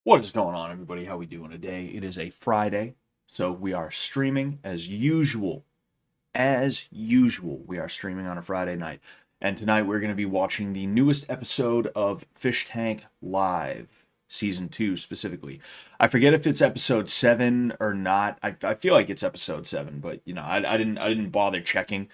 What is going on, everybody? How we doing today? It is a Friday, so we are streaming as usual. As usual, we are streaming on a Friday night. And tonight we're going to be watching the newest episode of Fishtank Live, Season 2 specifically. I forget if it's episode 7 or not. I feel like it's episode 7, but I didn't bother checking.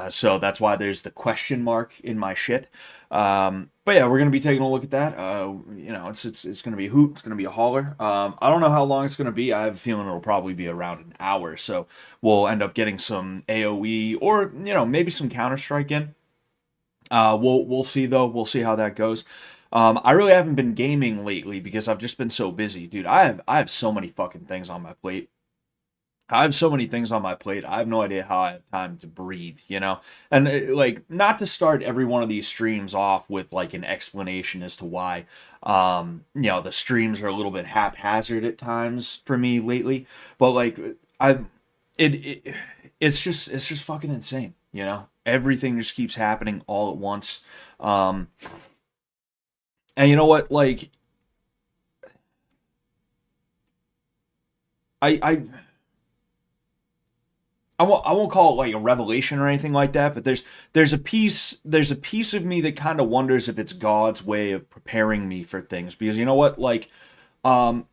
So that's why there's the question mark in my shit. But yeah, we're gonna be taking a look at that. It's gonna be a hoot. It's gonna be a holler. I don't know how long it's gonna be. I have a feeling it'll probably be around an hour. So we'll end up getting some AOE or maybe some Counter Strike in. We'll see though. We'll see how that goes. I really haven't been gaming lately because I've just been so busy, dude. I have so many fucking things on my plate. I have so many things on my plate. I have no idea how I have time to breathe. And like, not to start every one of these streams off with like an explanation as to why, the streams are a little bit haphazard at times for me lately. But like, I, it it's just fucking insane. Everything just keeps happening all at once. Um, and you know what? Like, I I won't call it like a revelation or anything like that, but there's a piece of me that kind of wonders if it's God's way of preparing me for things. Because you know what, like, um,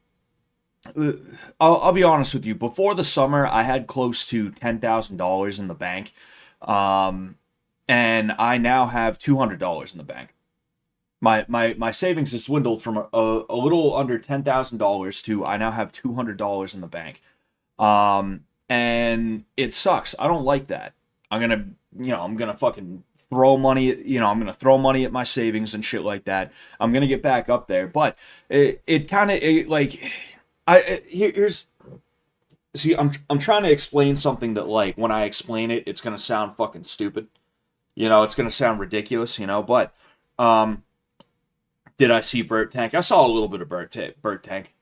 uh, I'll be honest with you. Before the summer, I had close to $10,000 in the bank, um, and I now have $200 in the bank. My savings has dwindled from a little under $10,000 to I now have $200 in the bank. And it sucks. I don't like that. I'm gonna fucking throw money I'm gonna throw money at my savings and shit like that. I'm gonna get back up there. But it kind of like, here's, see, I'm trying to explain something that, like, when I explain it, it's gonna sound fucking stupid. It's gonna sound ridiculous. But um, did I see Burt Tank? I saw a little bit of Burt Tank.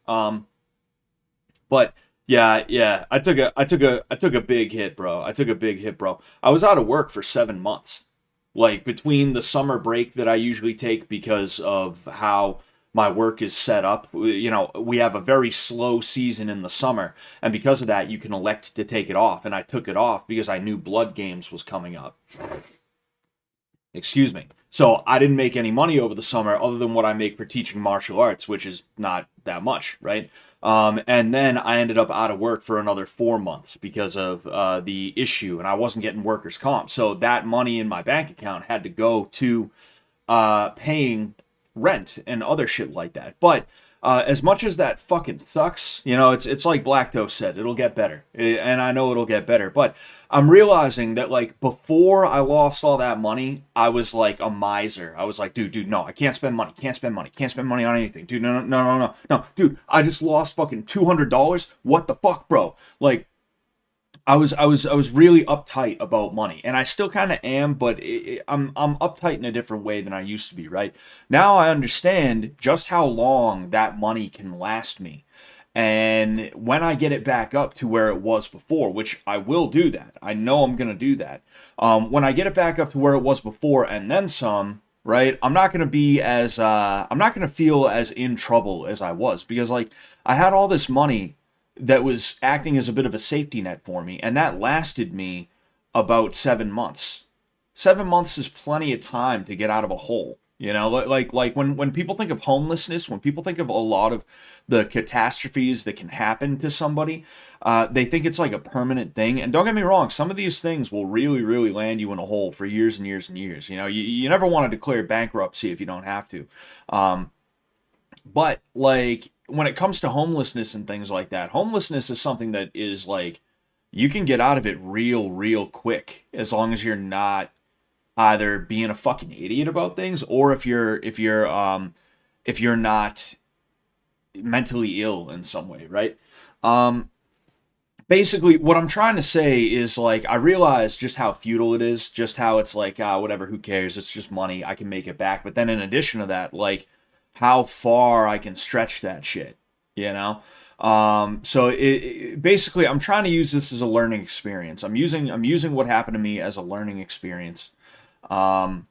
But yeah, yeah, I took a big hit, bro. I took a big hit, bro. I was out of work for 7 months. Like, between the summer break that I usually take because of how my work is set up. We have a very slow season in the summer, and because of that, you can elect to take it off. And I took it off because I knew Blood Games was coming up. Excuse me. So I didn't make any money over the summer other than what I make for teaching martial arts, which is not that much, right? And then I ended up out of work for another 4 months because of the issue, and I wasn't getting workers' comp. So that money in my bank account had to go to paying rent and other shit like that. But as much as that fucking sucks, it's like Blackto said, it'll get better, and I know it'll get better. But I'm realizing that, like, before I lost all that money, I was like a miser. I was like, dude, no, I can't spend money, can't spend money on anything, dude. No, no, no, no, no, no, dude. I just lost fucking $200. What the fuck, bro? Like, I was really uptight about money, and I still kind of am, but I'm uptight in a different way than I used to be. Right now, I understand just how long that money can last me, and when I get it back up to where it was before, which I will do that. I know I'm gonna do that. When I get it back up to where it was before and then some. Right, I'm not gonna feel as in trouble as I was because, like, I had all this money that was acting as a bit of a safety net for me, and that lasted me about 7 months. 7 months is plenty of time to get out of a hole. Like when people think of homelessness, when people think of a lot of the catastrophes that can happen to somebody, they think it's like a permanent thing. And don't get me wrong, some of these things will really, really land you in a hole for years and years and years. You never want to declare bankruptcy if you don't have to. Um, but, like, when it comes to homelessness and things like that, homelessness is something that is like, you can get out of it real, real quick as long as you're not either being a fucking idiot about things, or if you're not mentally ill in some way, right? Um, Basically, what I'm trying to say is, like, I realize just how futile it is, just how it's like, whatever, who cares? It's just money. I can make it back. But then in addition to that, like, how far I can stretch that shit, you know? So basically, I'm trying to use this as a learning experience. I'm using what happened to me as a learning experience. Um,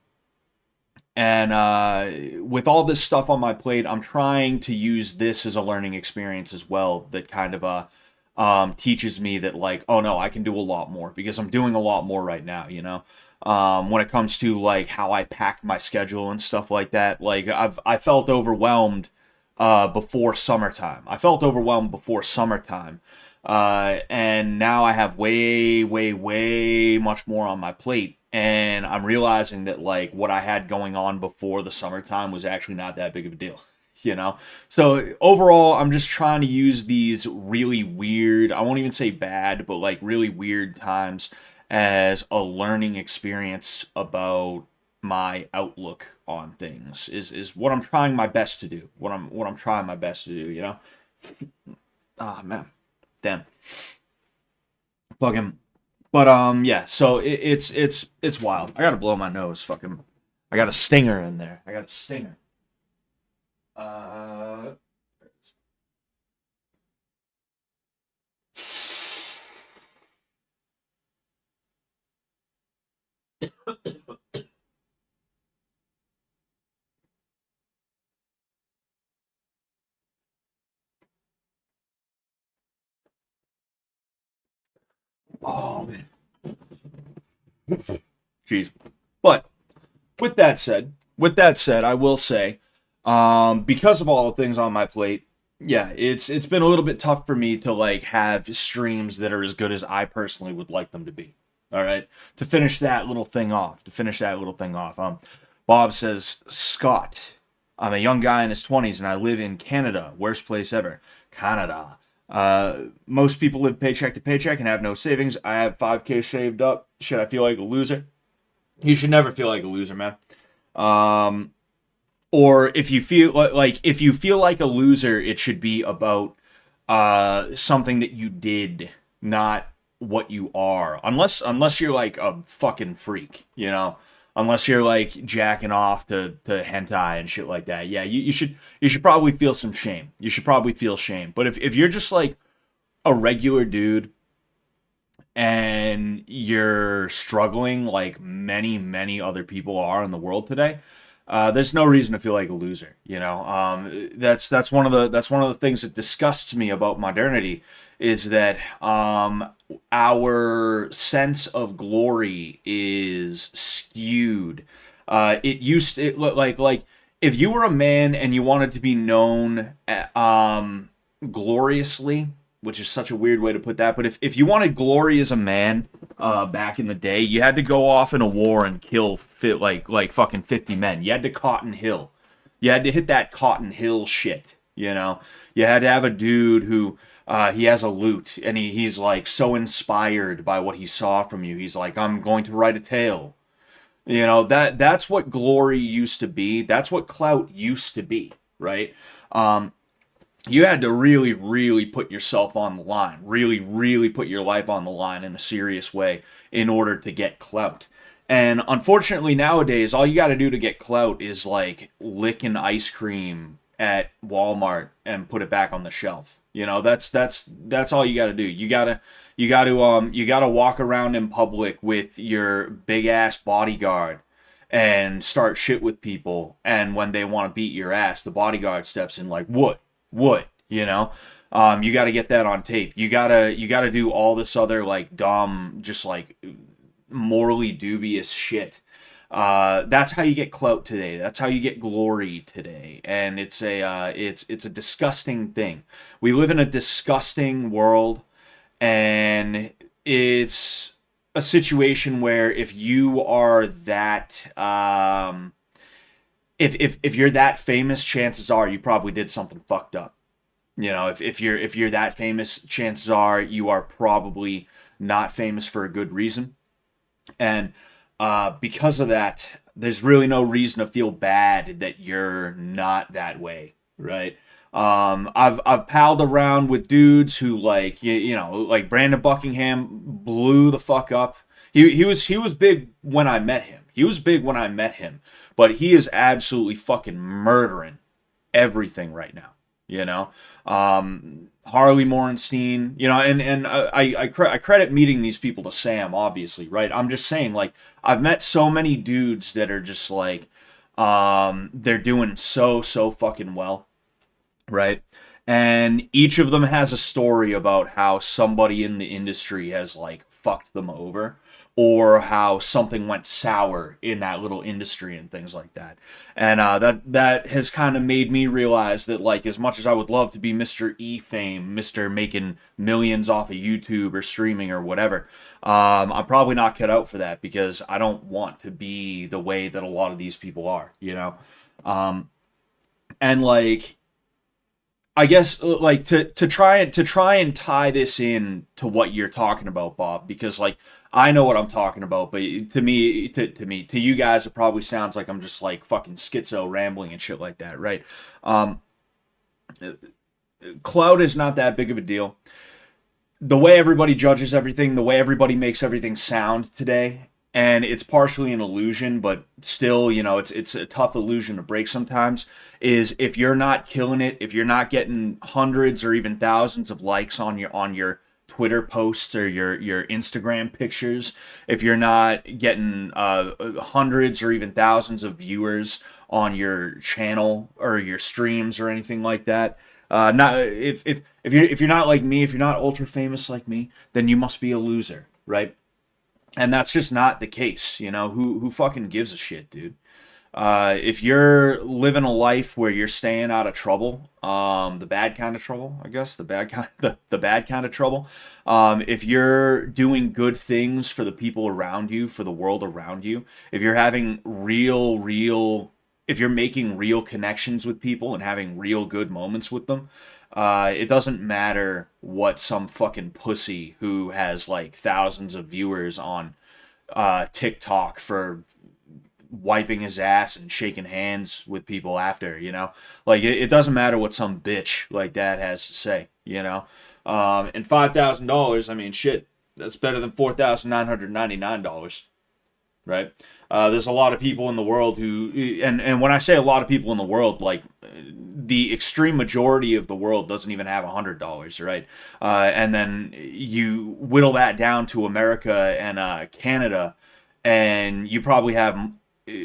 And with all this stuff on my plate, I'm trying to use this as a learning experience as well. That kind of teaches me that, like, oh no, I can do a lot more because I'm doing a lot more right now. When it comes to like how I pack my schedule and stuff like that. Like I felt overwhelmed before summertime. I felt overwhelmed before summertime. And now I have way, way, way much more on my plate. And I'm realizing that like what I had going on before the summertime was actually not that big of a deal. So overall, I'm just trying to use these really weird, I won't even say bad, but like really weird times as a learning experience about my outlook on things is what I'm trying my best to do. What I'm trying my best to do. Ah, man. Damn. Fucking. But yeah, so it's wild. I gotta blow my nose. Fucking. I got a stinger in there. I got a stinger. Uh. Oh man. Jeez. But with that said, I will say, because of all the things on my plate, yeah, it's been a little bit tough for me to like have streams that are as good as I personally would like them to be. All right, to finish that little thing off. Bob says, Scott, I'm a young guy in his 20s and I live in Canada. Worst place ever. Canada. Most people live paycheck to paycheck and have no savings. I have 5K saved up. Should I feel like a loser? You should never feel like a loser, man. Um, or if you feel like a loser, it should be about something that you did, not what you are. Unless you're like a fucking freak. Unless you're like jacking off to hentai and shit like that. Yeah, you should probably feel some shame. You should probably feel shame. But if you're just like a regular dude and you're struggling like many, many other people are in the world today, there's no reason to feel like a loser. That's one of the things that disgusts me about modernity is that our sense of glory is skewed. Like if you were a man and you wanted to be known gloriously, which is such a weird way to put that, but if you wanted glory as a man back in the day, you had to go off in a war and kill like fucking 50 men. You had to Cotton Hill. You had to hit that Cotton Hill shit. You had to have a dude who he has a lute and he's like so inspired by what he saw from you. He's like, I'm going to write a tale. That's what glory used to be. That's what clout used to be, right? You had to really, really put yourself on the line, really, really put your life on the line in a serious way in order to get clout. And unfortunately nowadays, all you got to do to get clout is like lick an ice cream at Walmart and put it back on the shelf. That's all you got to do. You gotta walk around in public with your big ass bodyguard and start shit with people. And when they want to beat your ass, the bodyguard steps in like, what? You got to get that on tape. You gotta do all this other like dumb, just like morally dubious shit. That's how you get clout today. That's how you get glory today, and it's a disgusting thing. We live in a disgusting world, and it's a situation where if you are that if you're that famous, chances are you probably did something fucked up. If you're that famous, chances are you are probably not famous for a good reason. And because of that, there's really no reason to feel bad that you're not that way, right? I've palled around with dudes who like Brandon Buckingham blew the fuck up. He was big when I met him. But he is absolutely fucking murdering everything right now. Harley Morenstein, and I credit meeting these people to Sam, obviously, right? I'm just saying, like, I've met so many dudes that are just like, They're doing so fucking well, right? And each of them has a story about how somebody in the industry has like fucked them over, or how something went sour in that little industry and things like that. And that has kind of made me realize that, like, as much as I would love to be Mr. E fame, Mr. making millions off of YouTube or streaming or whatever, I'm probably not cut out for that, because I don't want to be the way that a lot of these people are, you know. And like, I guess, like, to try and tie this in to what you're talking about, Bob, because like I know what I'm talking about, but to you guys it probably sounds like I'm just like fucking schizo rambling and shit like that, right? Um, Cloud is not that big of a deal. The way everybody judges everything, the way everybody makes everything sound today, and it's partially an illusion, but still, you know, it's a tough illusion to break sometimes, is if you're not killing it, if you're not getting hundreds or even thousands of likes on your Twitter posts or your Instagram pictures, if you're not getting hundreds or even thousands of viewers on your channel or your streams or anything like that, not if you're not like me, if you're not ultra famous like me, then you must be a loser, right? And that's just not the case, you know. Who fucking gives a shit, dude? If you're living a life where you're staying out of trouble, the bad kind of trouble, I guess, the bad kind of trouble. If you're doing good things for the people around you, for the world around you, if you're having if you're making real connections with people and having real good moments with them, it doesn't matter what some fucking pussy who has like thousands of viewers on TikTok for wiping his ass and shaking hands with people after, you know? Like, it doesn't matter what some bitch like that has to say, you know? And $5,000, I mean, shit, that's better than $4,999, right? There's a lot of people in the world who, and when I say a lot of people in the world, like, the extreme majority of the world doesn't even have $100, right? And then you whittle that down to America and Canada, and you probably have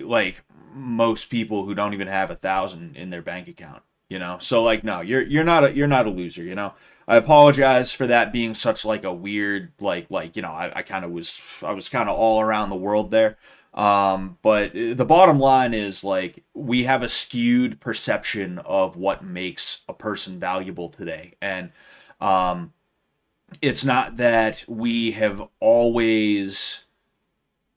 like most people who don't even have 1,000 in their bank account, you know. So like, no, you're not a loser, you know. I apologize for that being such like a weird, like, you know, I was kind of all around the world there. But the bottom line is, like, we have a skewed perception of what makes a person valuable today. And it's not that we have always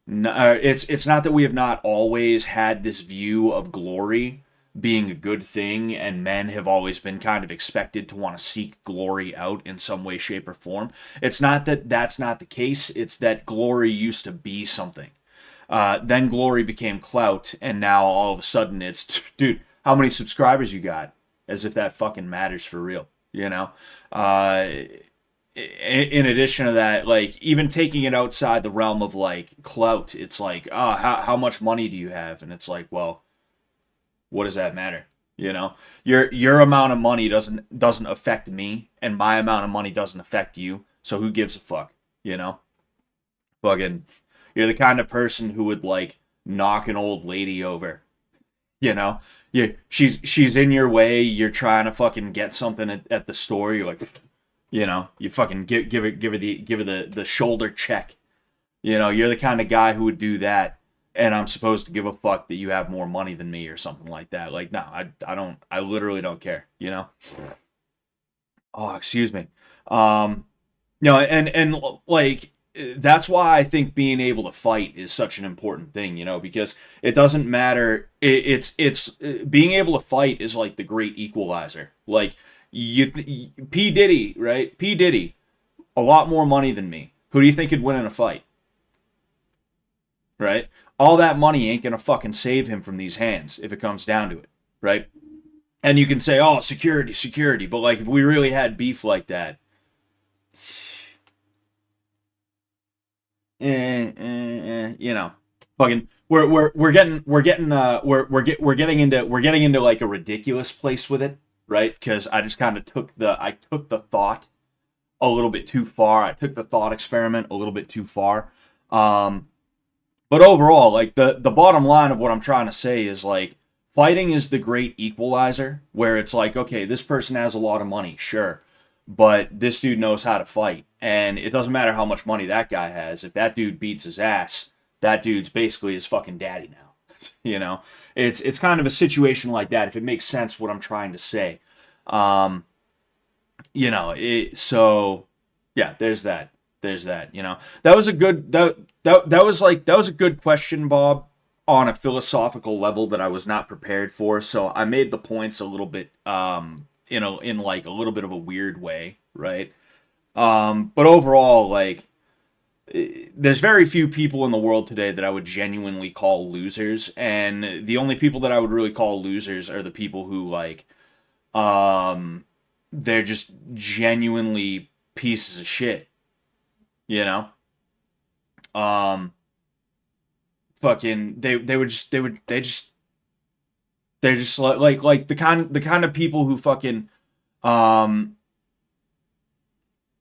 it's not that we have not always had this view of glory being a good thing, and men have always been kind of expected to want to seek glory out in some way, shape, or form. It's not that that's not the case. It's that glory used to be something. Then glory became clout, and now all of a sudden it's, dude, how many subscribers you got? As if that fucking matters for real, you know? In addition to that, like, even taking it outside the realm of like clout, it's like, oh, how much money do you have? And it's like, well, what does that matter? You know, your amount of money doesn't affect me, and my amount of money doesn't affect you. So who gives a fuck? You know, fucking, you're the kind of person who would like knock an old lady over. You know, she's in your way. You're trying to fucking get something at the store. You're like, you know, you fucking give her the shoulder check. You know, you're the kind of guy who would do that, and I'm supposed to give a fuck that you have more money than me or something like that. Like, no, I don't. I literally don't care. You know. Oh, excuse me. You know, and like, that's why I think being able to fight is such an important thing. You know, because it doesn't matter. It's being able to fight is like the great equalizer. Like, P Diddy, right? P Diddy, a lot more money than me. Who do you think could win in a fight? Right? All that money ain't gonna fucking save him from these hands if it comes down to it, right? And you can say, oh, security, security, but like, if we really had beef like that, you know, fucking, we're getting into like a ridiculous place with it, right? Because I just kind of took the thought a little bit too far. I took the thought experiment a little bit too far. But overall, like the bottom line of what I'm trying to say is like fighting is the great equalizer where it's like, okay, this person has a lot of money, sure, but this dude knows how to fight. And it doesn't matter how much money that guy has. If that dude beats his ass, that dude's basically his fucking daddy now. You know? It's kind of a situation like that, if it makes sense what I'm trying to say. Um, so yeah, there's that. There's that, That was a good that was a good question, Bob, on a philosophical level that I was not prepared for. So I made the points a little bit in like a little bit of a weird way, right? But overall, like there's very few people in the world today that I would genuinely call losers, and the only people that I would really call losers are the people who like um they're just genuinely pieces of shit, you know? Um fucking they would just they're just like the kind of people who fucking um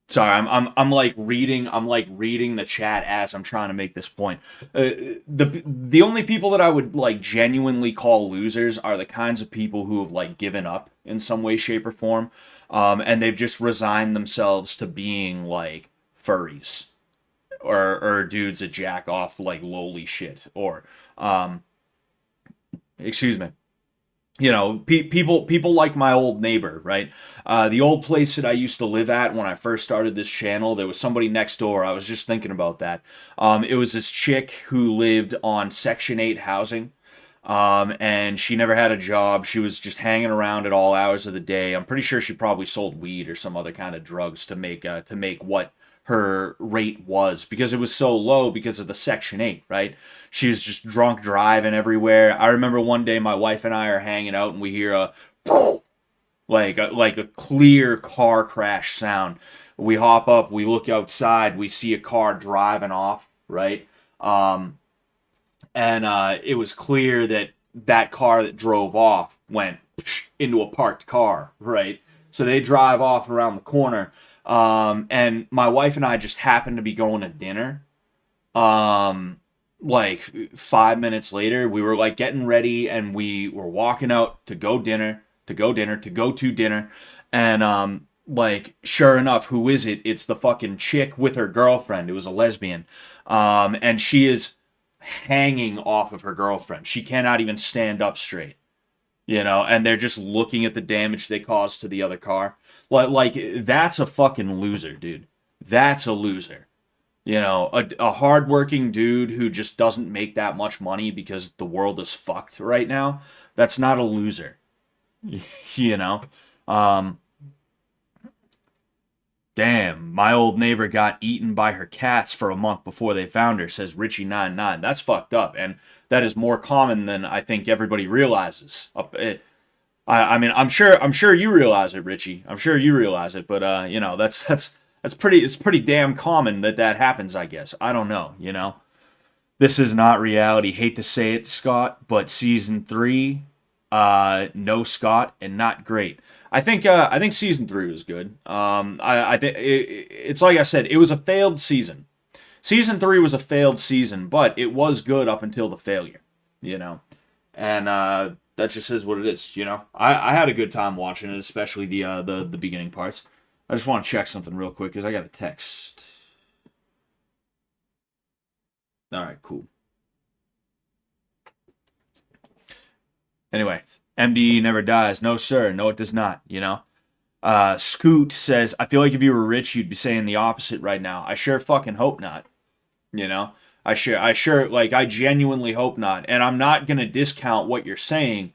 sorry, I'm like reading the chat as I'm trying to make this point. The only people that I would like genuinely call losers are the kinds of people who have like given up in some way, shape, or form, and they've just resigned themselves to being like furries or dudes that jack off like lowly shit or um, excuse me, people like my old neighbor, right? The old place that I used to live at when I first started this channel, there was somebody next door. I was just thinking about that. It was this chick who lived on Section 8 housing. And she never had a job. She was just hanging around at all hours of the day. I'm pretty sure she probably sold weed or some other kind of drugs to make what her rate was, because it was so low because of the Section 8, right? She was just drunk driving everywhere. I remember one day my wife and I are hanging out and we hear a like a clear car crash sound. We hop up, we look outside, we see a car driving off, right? And it was clear that that car that drove off went into a parked car, right? So they drive off around the corner, and my wife and I just happened to be going to dinner. Like 5 minutes later, we were like getting ready, and we were walking out to go to dinner, and like sure enough, who is it? It's the fucking chick with her girlfriend. It was a lesbian, and she is hanging off of her girlfriend. She cannot even stand up straight, and they're just looking at the damage they caused to the other car. Like that's a fucking loser, dude. That's a loser. A hardworking dude who just doesn't make that much money because the world is fucked right now. That's not a loser. you know? Um, Damn, my old neighbor got eaten by her cats for a month before they found her, says Richie99. That's fucked up, and that is more common than I think everybody realizes. I mean, I'm sure you realize it, Richie. I'm sure you realize it, but it's pretty damn common that happens, I guess. I don't know. This is not reality. Hate to say it, Scott, but season 3, no Scott and not great. I think season 3 was good. I think it's like I said, it was a failed season. Season 3 was a failed season, but it was good up until the failure, and that just is what it is. I had a good time watching it, especially the beginning parts. I just want to check something real quick because I got a text. All right, cool. Anyway, MD never dies. No, sir. No, it does not. Scoot says, I feel like if you were rich, you'd be saying the opposite right now. I sure fucking hope not. You know? I genuinely hope not. And I'm not going to discount what you're saying,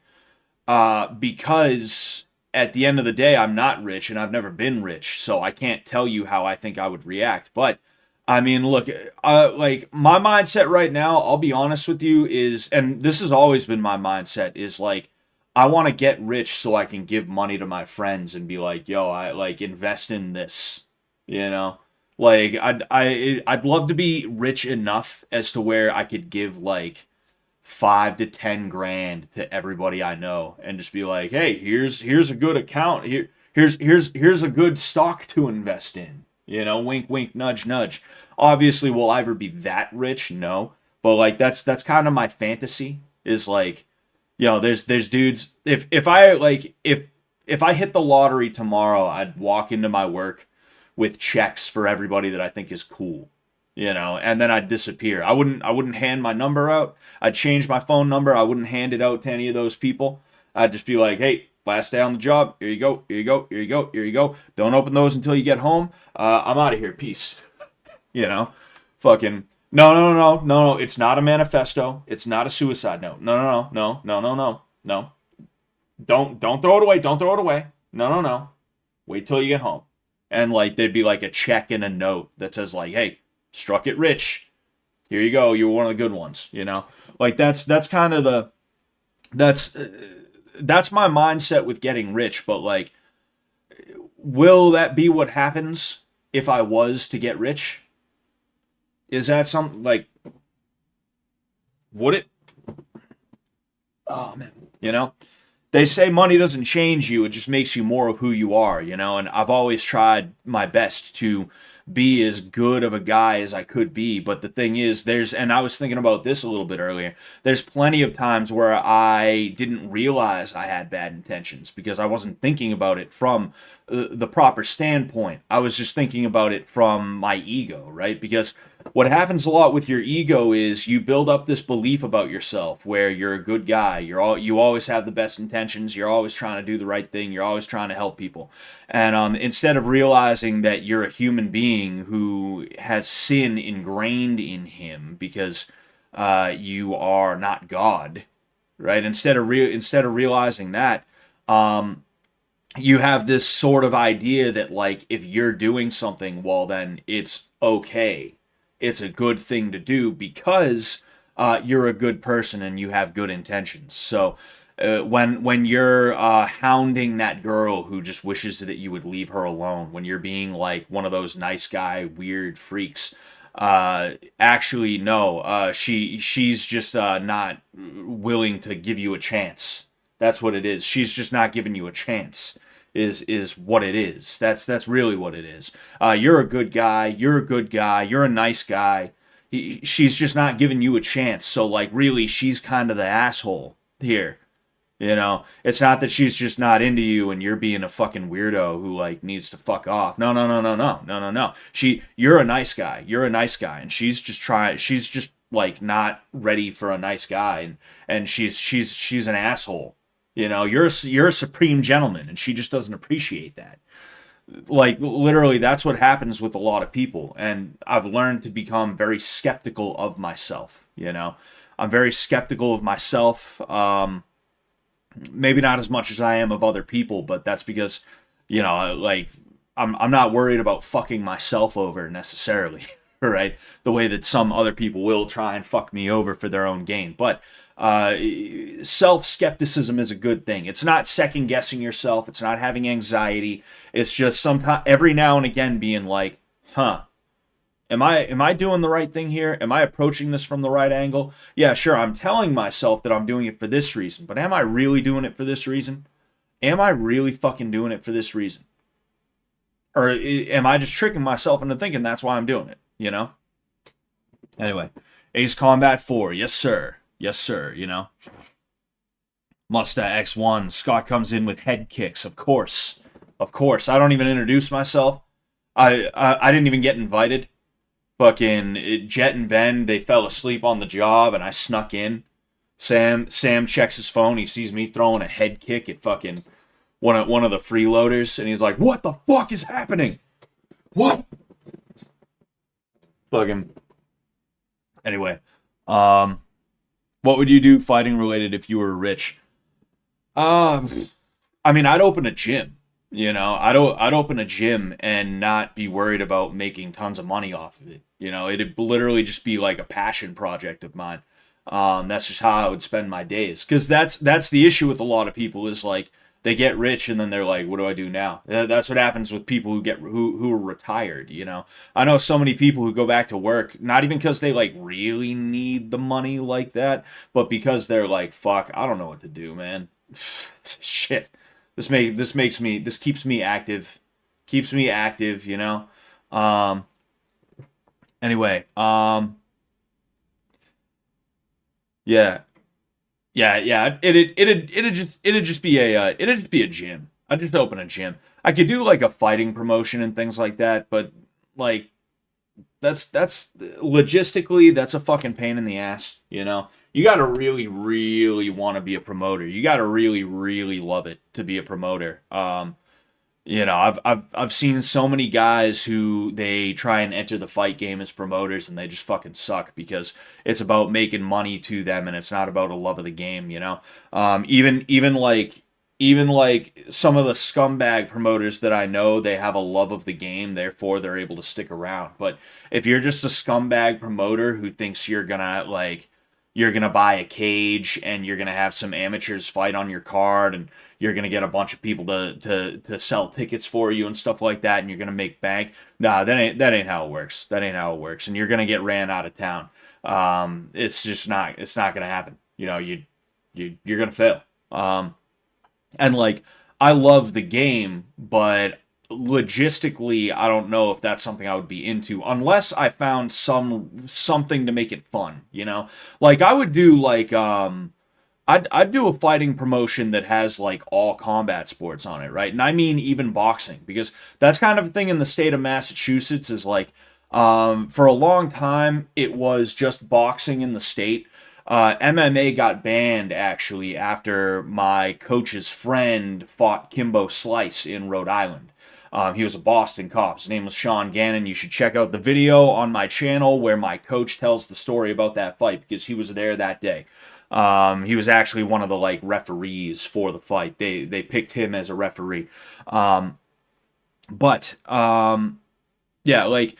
because at the end of the day, I'm not rich and I've never been rich. So I can't tell you how I think I would react. But I mean, look, like my mindset right now, I'll be honest with you, and this has always been my mindset, is like, I want to get rich so I can give money to my friends and be like, yo, I like invest in this, you know? Like, I'd love to be rich enough as to where I could give like 5 to 10 grand to everybody I know and just be like, hey, here's a good account. Here's a good stock to invest in. Wink, wink, nudge, nudge. Obviously, will I ever be that rich? No. But like that's kind of my fantasy is like, there's dudes. If I hit the lottery tomorrow, I'd walk into my work with checks for everybody that I think is cool, and then I'd disappear. I wouldn't hand my number out. I'd change my phone number. I wouldn't hand it out to any of those people. I'd just be like, hey, last day on the job. Here you go. Here you go. Here you go. Here you go. Don't open those until you get home. I'm out of here. Peace. You know, fucking no. It's not a manifesto. It's not a suicide note. No. Don't throw it away. Don't throw it away. No. Wait till you get home. And like there'd be like a check and a note that says like, hey, struck it rich. Here you go. You were one of the good ones. Like that's kind of that's my mindset with getting rich. But like, will that be what happens if I was to get rich? Is that something like, would it? Oh man, they say money doesn't change you, it just makes you more of who you are, and I've always tried my best to be as good of a guy as I could be. But the thing is, and I was thinking about this a little bit earlier, there's plenty of times where I didn't realize I had bad intentions because I wasn't thinking about it from the proper standpoint. I was just thinking about it from my ego, right? Because what happens a lot with your ego is you build up this belief about yourself where you're a good guy. You always have the best intentions. You're always trying to do the right thing. You're always trying to help people. And instead of realizing that you're a human being who has sin ingrained in him because you are not God, right? Instead of realizing that, you have this sort of idea that like if you're doing something, well then it's okay. It's a good thing to do because you're a good person and you have good intentions. So when you're hounding that girl who just wishes that you would leave her alone, when you're being like one of those nice guy weird freaks, actually no, she's just not willing to give you a chance. That's what it is. She's just not giving you a chance. Is what it is. That's really what it is. You're a good guy. You're a good guy. You're a nice guy. She's just not giving you a chance. So like really, she's kind of the asshole here. It's not that she's just not into you and you're being a fucking weirdo who like needs to fuck off. No. You're a nice guy. You're a nice guy, and she's just like not ready for a nice guy, and she's an asshole. You're a supreme gentleman, and she just doesn't appreciate that. Like literally, that's what happens with a lot of people, and I've learned to become very skeptical of myself. I'm very skeptical of myself. Maybe not as much as I am of other people, but that's because, like I'm not worried about fucking myself over necessarily, right? The way that some other people will try and fuck me over for their own gain, but. Self-skepticism is a good thing. It's not second-guessing yourself. It's not having anxiety. It's just sometimes, every now and again, being like, am I doing the right thing here? Am I approaching this from the right angle? Yeah, sure, I'm telling myself that I'm doing it for this reason, but am I really doing it for this reason? Am I really fucking doing it for this reason? Or am I just tricking myself into thinking that's why I'm doing it, Anyway, Ace Combat 4, yes sir. Yes, sir, Musta X1. Scott comes in with head kicks, of course. Of course. I don't even introduce myself. I didn't even get invited. Fucking Jet and Ben, they fell asleep on the job, and I snuck in. Sam checks his phone. He sees me throwing a head kick at fucking one of the freeloaders, and he's like, what the fuck is happening? What? Fucking. Anyway, what would you do fighting related if you were rich? I mean, I'd open a gym. I'd open a gym and not be worried about making tons of money off of it. It'd literally just be like a passion project of mine. That's just how I would spend my days. Because that's the issue with a lot of people is like they get rich and then they're like, what do I do now? That's what happens with people who are retired. I know so many people who go back to work, not even because they like really need the money like that, but because they're like, fuck, I don't know what to do, man. Shit, this keeps me active, Anyway, Yeah, yeah. It'd just be a gym. I'd just open a gym. I could do like a fighting promotion and things like that, but like that's logistically that's a fucking pain in the ass. You know, you got to really want to be a promoter. You got to really love it to be a promoter. You know, I've seen so many guys who they try and enter the fight game as promoters and they just fucking suck because it's about making money to them and it's not about a love of the game, you know. Even like some of the scumbag promoters that I know, they have a love of the game, therefore they're able to stick around. But if you're just a scumbag promoter who thinks you're gonna buy a cage and you're gonna have some amateurs fight on your card and you're gonna get a bunch of people to sell tickets for you and stuff like that, and you're gonna make bank. Nah, that ain't how it works. That ain't how it works, and you're gonna get ran out of town. It's just not. It's not gonna happen. You know, you're gonna fail. And like I love the game, but logistically, I don't know if that's something I would be into unless I found something to make it fun. You know, like I would do like I'd do a fighting promotion that has like all combat sports on it, right? And I mean even boxing, because that's kind of a thing in the state of Massachusetts is like for a long time it was just boxing in the state. MMA got banned actually after my coach's friend fought Kimbo Slice in Rhode Island. He was a Boston cop. His name was Sean Gannon. You should check out the video on my channel where my coach tells the story about that fight because he was there that day. He was actually one of the like referees for the fight. They picked him as a referee. But yeah, like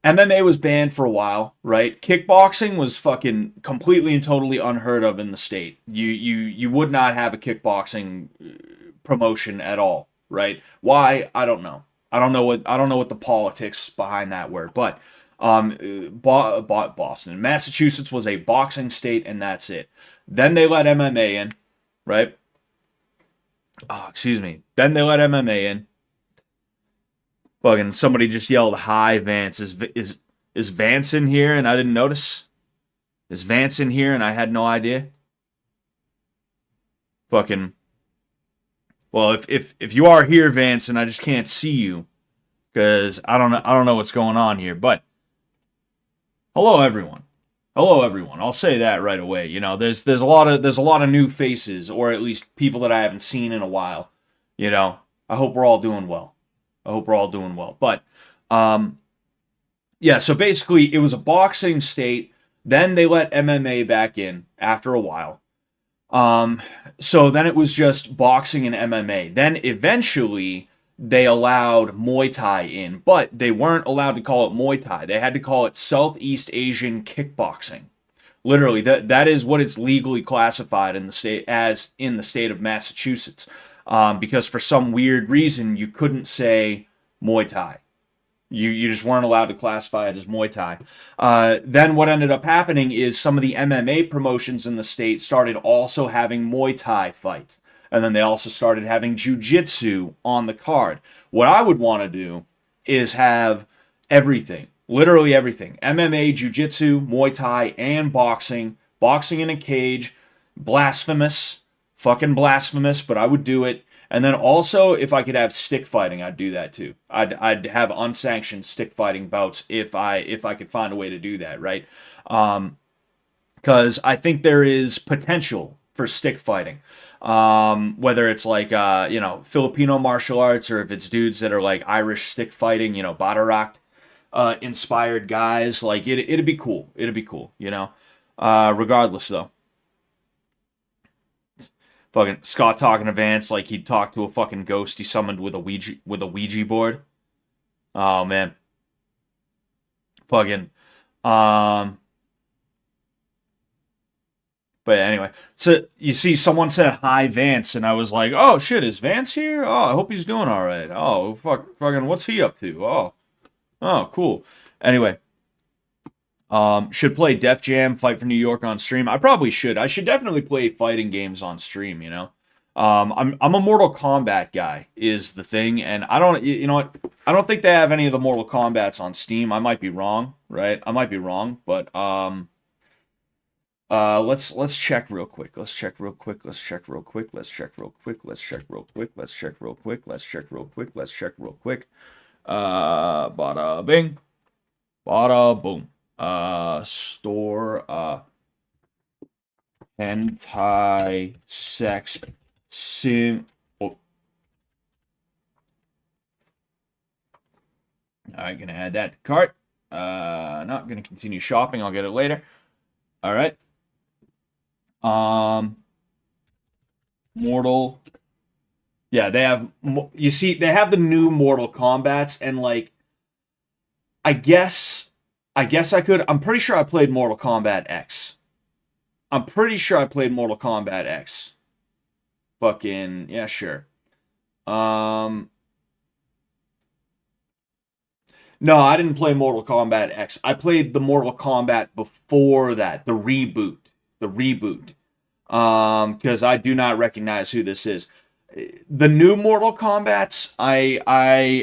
MMA was banned for a while, right? Kickboxing was fucking completely and totally unheard of in the state. You would not have a kickboxing promotion at all, right? Why? I don't know. I don't know what the politics behind that were, but Boston, Massachusetts was a boxing state, and that's it. Then they let MMA in, right? Oh, excuse me. Then they let MMA in. Fucking somebody just yelled, "Hi, Vance! Is Vance in here?" And I didn't notice. Is Vance in here? And I had no idea. Fucking. Well, if you are here, Vance, and I just can't see you, because I don't know what's going on here. But hello, everyone. Hello, everyone. I'll say that right away. You know, there's a lot of new faces, or at least people that I haven't seen in a while. You know, I hope we're all doing well. I hope we're all doing well. But yeah, so basically it was a boxing state. Then they let MMA back in after a while. Um, so then it was just boxing and MMA. Then eventually they allowed Muay Thai in, but they weren't allowed to call it Muay Thai. They had to call it Southeast Asian kickboxing. Literally, that is what it's legally classified in the state as in the state of Massachusetts. Because for some weird reason you couldn't say Muay Thai. You just weren't allowed to classify it as Muay Thai. Then what ended up happening is some of the MMA promotions in the state started also having Muay Thai fights. And then they also started having Jiu-Jitsu on the card. What I would want to do is have everything, literally everything. MMA, Jiu-Jitsu, Muay Thai, and boxing. Boxing in a cage. Blasphemous. Fucking blasphemous, but I would do it. And then also, if I could have stick fighting, I'd do that too. I'd have unsanctioned stick fighting bouts if I could find a way to do that, right? Because I think there is potential for stick fighting. Whether it's like you know, Filipino martial arts, or if it's dudes that are like Irish stick fighting, you know, Batarak inspired guys, like it'd be cool. It'd be cool, you know. Regardless though. Fucking Scott talking to Vance like he'd talk to a fucking ghost he summoned with a Ouija board. Oh man. Fucking um but anyway, so you see someone said hi Vance and I was like, "Oh shit, is Vance here? Oh, I hope he's doing all right. Oh, fucking what's he up to? Oh. Oh, cool." Anyway, should play Def Jam, Fight for New York on stream. I probably should. I should definitely play fighting games on stream, you know. I'm a Mortal Kombat guy is the thing, and I don't you know what? I don't think they have any of the Mortal Kombats on Steam. I might be wrong, right? I might be wrong, but Let's check real quick. Let's check real quick. Let's check real quick. Let's check real quick. Let's check real quick. Let's check real quick. Let's check real quick. Let's check real quick. Bada bing. Bada boom. Store hentai sex sim. Oh. Alright, gonna add that to cart. Not gonna continue shopping. I'll get it later. All right. Mortal. Yeah, they have. You see, they have the new Mortal Kombats, and like, I guess, I could. I'm pretty sure I played Mortal Kombat X. I'm pretty sure I played Mortal Kombat X. Fucking yeah, sure. Um, no, I didn't play Mortal Kombat X. I played the Mortal Kombat before that, the reboot, the reboot. Because I do not recognize who this is. The new Mortal Kombats, I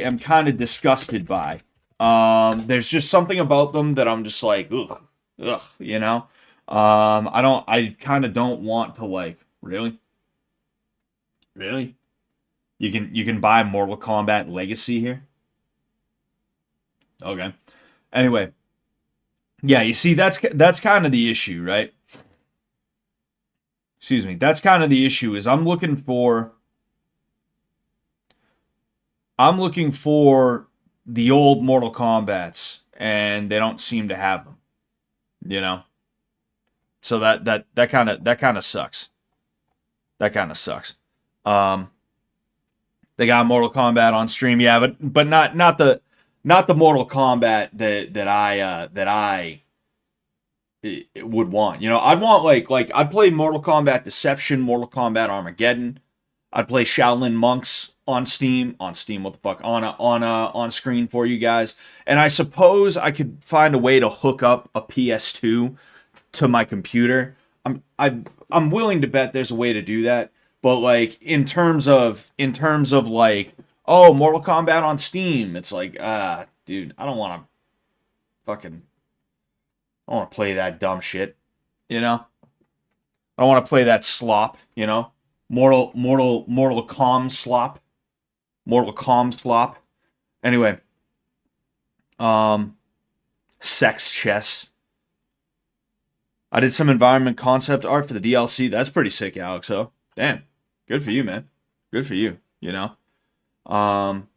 am kind of disgusted by. There's just something about them that I'm just like, ugh, ugh, you know. I kind of don't want to like, really, really. You can buy Mortal Kombat Legacy here. Okay. Anyway, yeah, you see, that's kind of the issue, right? Excuse me. That's kind of the issue. Is I'm looking for the old Mortal Kombats, and they don't seem to have them. You know, so that kind of sucks. That kind of sucks. Um, they got Mortal Kombat on stream, yeah, but not the Mortal Kombat that I would want. You know, I'd want like I'd play Mortal Kombat Deception, Mortal Kombat Armageddon. I'd play Shaolin Monks on Steam, what the fuck, on screen for you guys. And I suppose I could find a way to hook up a PS2 to my computer. I'm willing to bet there's a way to do that. But like in terms of like, oh, Mortal Kombat on Steam, it's like, dude, I don't want to fucking I don't want to play that dumb shit, you know? I don't want to play that slop, you know? Mortal Com slop. Mortal Com slop. Anyway, um, sex chess. I did some environment concept art for the DLC. That's pretty sick, Alex. So, damn, good for you, man. Good for you. You know. I'm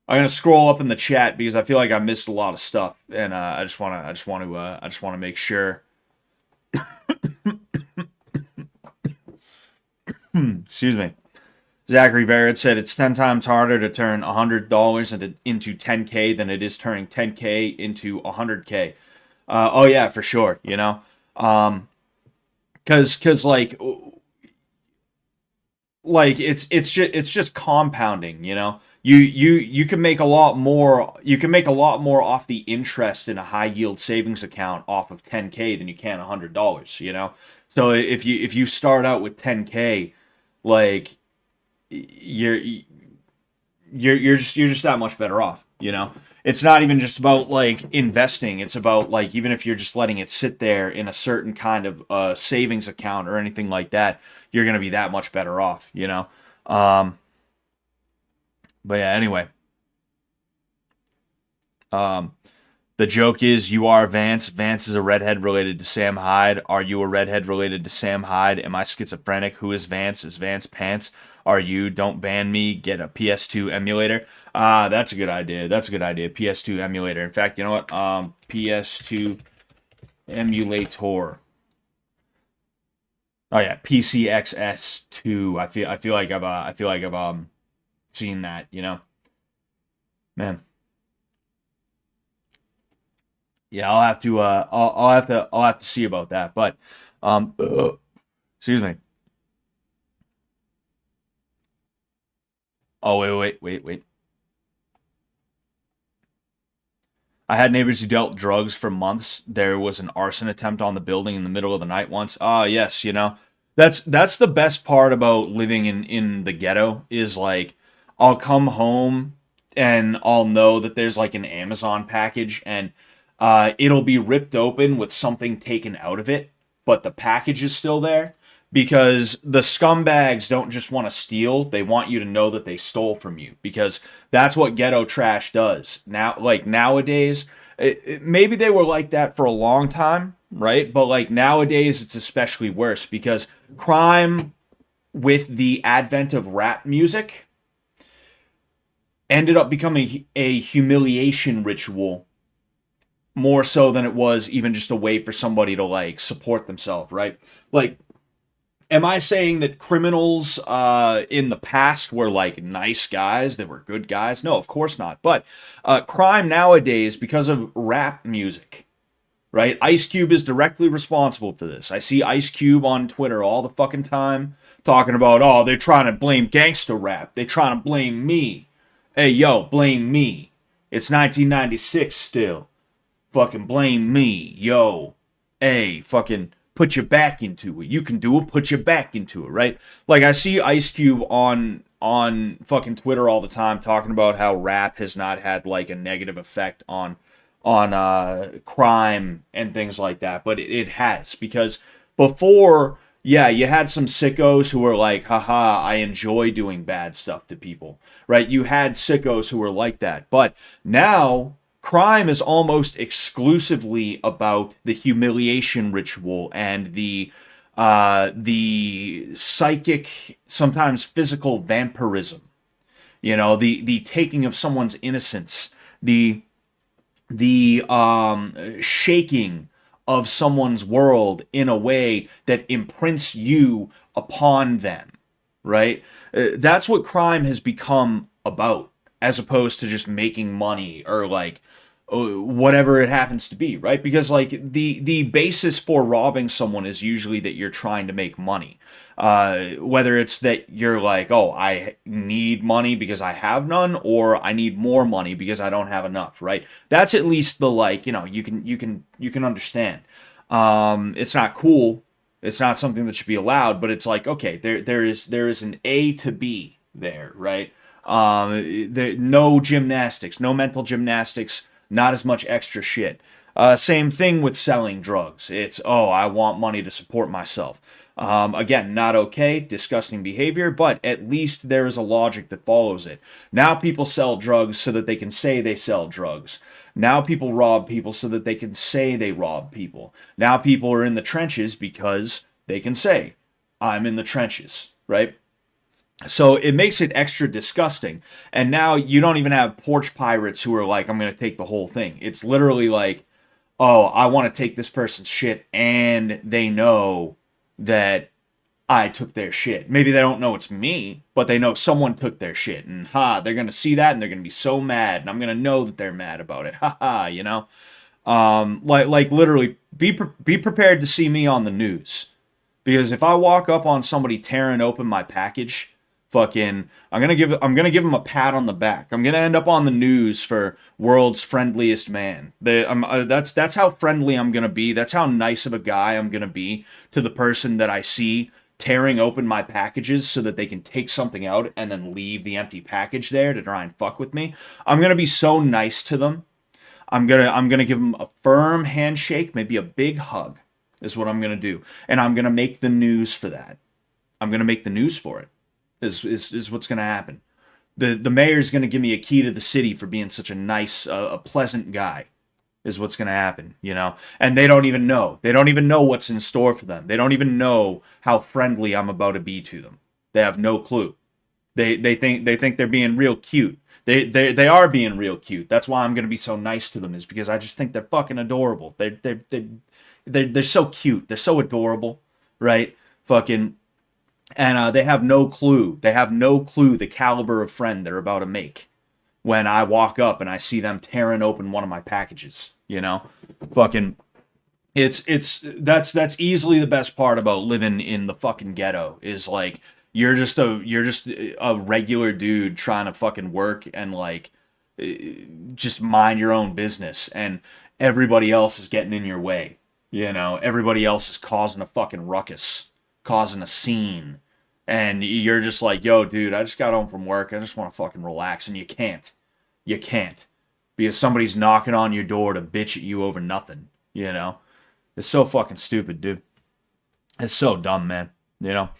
gonna scroll up in the chat because I feel like I missed a lot of stuff, and I just want to make sure. Excuse me. Zachary Barrett said it's 10 times harder to turn $100 into 10K than it is turning 10K into 100K. Oh yeah, for sure. You know, because like it's just compounding. You know, you can make a lot more. You can make a lot more off the interest in a high yield savings account off of 10K than you can $100. You know, so if you start out with 10K, like you're you're just that much better off, you know. It's not even just about like investing, it's about like even if you're just letting it sit there in a certain kind of savings account or anything like that, you're going to be that much better off, you know. um but yeah, anyway, um the joke is you are Vance is a redhead related to Sam Hyde. Are you a redhead related to Sam Hyde? Am I schizophrenic? Who is Vance? Is Vance pants? Are you? Don't ban me. Get a PS2 emulator. That's a good idea. That's a good idea. PS2 emulator. In fact, you know what? PS2 emulator. Oh yeah, PCXS2. I feel like I've seen that, you know. Man. Yeah, I'll have to see about that. But excuse me. Oh, wait. I had neighbors who dealt drugs for months. There was an arson attempt on the building in the middle of the night once. Ah, yes, you know. That's the best part about living in the ghetto is like I'll come home and I'll know that there's like an Amazon package and it'll be ripped open with something taken out of it. but the package is still there, because the scumbags don't just want to steal, they want you to know that they stole from you, because that's what ghetto trash does. Now, like nowadays, maybe they were like that for a long time, right? But like nowadays it's especially worse, because crime, with the advent of rap music, ended up becoming a humiliation ritual more so than it was even just a way for somebody to like support themselves, right? Like, am I saying that criminals in the past were like nice guys? They were good guys? No, of course not. But crime nowadays, because of rap music, right? Ice Cube is directly responsible for this. I see Ice Cube on Twitter all the fucking time talking about, oh, they're trying to blame gangster rap. They're trying to blame me. Hey, yo, blame me. It's 1996 still. Fucking blame me, yo. Hey, fucking put your back into it. You can do it, put your back into it, right? Like, I see Ice Cube on fucking Twitter all the time talking about how rap has not had like a negative effect on crime and things like that, but it has, because before, yeah, you had some sickos who were like, haha, I enjoy doing bad stuff to people, right? You had sickos who were like that. But now, crime is almost exclusively about the humiliation ritual and the psychic, sometimes physical vampirism. You know, the taking of someone's innocence, the shaking of someone's world in a way that imprints you upon them, right? That's what crime has become about, as opposed to just making money or like whatever it happens to be, right? Because like the basis for robbing someone is usually that you're trying to make money. Whether it's that you're like, oh, I need money because I have none, or I need more money because I don't have enough, right? That's at least the, like, you know, you can understand. It's not cool. It's not something that should be allowed, but it's like, okay, there is an A to B there, right? No gymnastics, no mental gymnastics, not as much extra shit. Same thing with selling drugs. It's, oh, I want money to support myself. Again, not okay, disgusting behavior, but at least there is a logic that follows it. Now people sell drugs so that they can say they sell drugs. Now people rob people so that they can say they rob people. Now people are in the trenches because they can say, I'm in the trenches, right? So it makes it extra disgusting. And now you don't even have porch pirates who are like, I'm going to take the whole thing. It's literally like, oh, I want to take this person's shit, and they know that I took their shit. Maybe they don't know it's me, but they know someone took their shit. And they're going to see that and they're going to be so mad. And I'm going to know that they're mad about it. You know? Like literally, be prepared to see me on the news. Because if I walk up on somebody tearing open my package, fucking, I'm gonna give him a pat on the back. I'm gonna end up on the news for world's friendliest man. That's how friendly I'm gonna be. That's how nice of a guy I'm gonna be to the person that I see tearing open my packages so that they can take something out and then leave the empty package there to try and fuck with me. I'm gonna be so nice to them. I'm gonna give them a firm handshake, maybe a big hug, is what I'm gonna do, and I'm gonna make the news for that. I'm gonna make the news for it. Is what's going to happen. The mayor's going to give me a key to the city for being such a nice, a pleasant guy, is what's going to happen, you know? And they don't even know. They don't even know what's in store for them. They don't even know how friendly I'm about to be to them. They have no clue. They think they're being real cute. They are being real cute. That's why I'm going to be so nice to them, is because I just think they're fucking adorable. They're so cute. They're so adorable, right? Fucking. And they have no clue. They have no clue the caliber of friend they're about to make when I walk up and I see them tearing open one of my packages. You know, fucking, that's easily the best part about living in the fucking ghetto, is like you're just a regular dude trying to fucking work and like just mind your own business, and everybody else is getting in your way. You know, everybody else is causing a fucking ruckus, causing a scene, and you're just like, yo, dude, I just got home from work, I just want to fucking relax, and you can't because somebody's knocking on your door to bitch at you over nothing. You know, it's so fucking stupid, dude. It's so dumb, man. You know.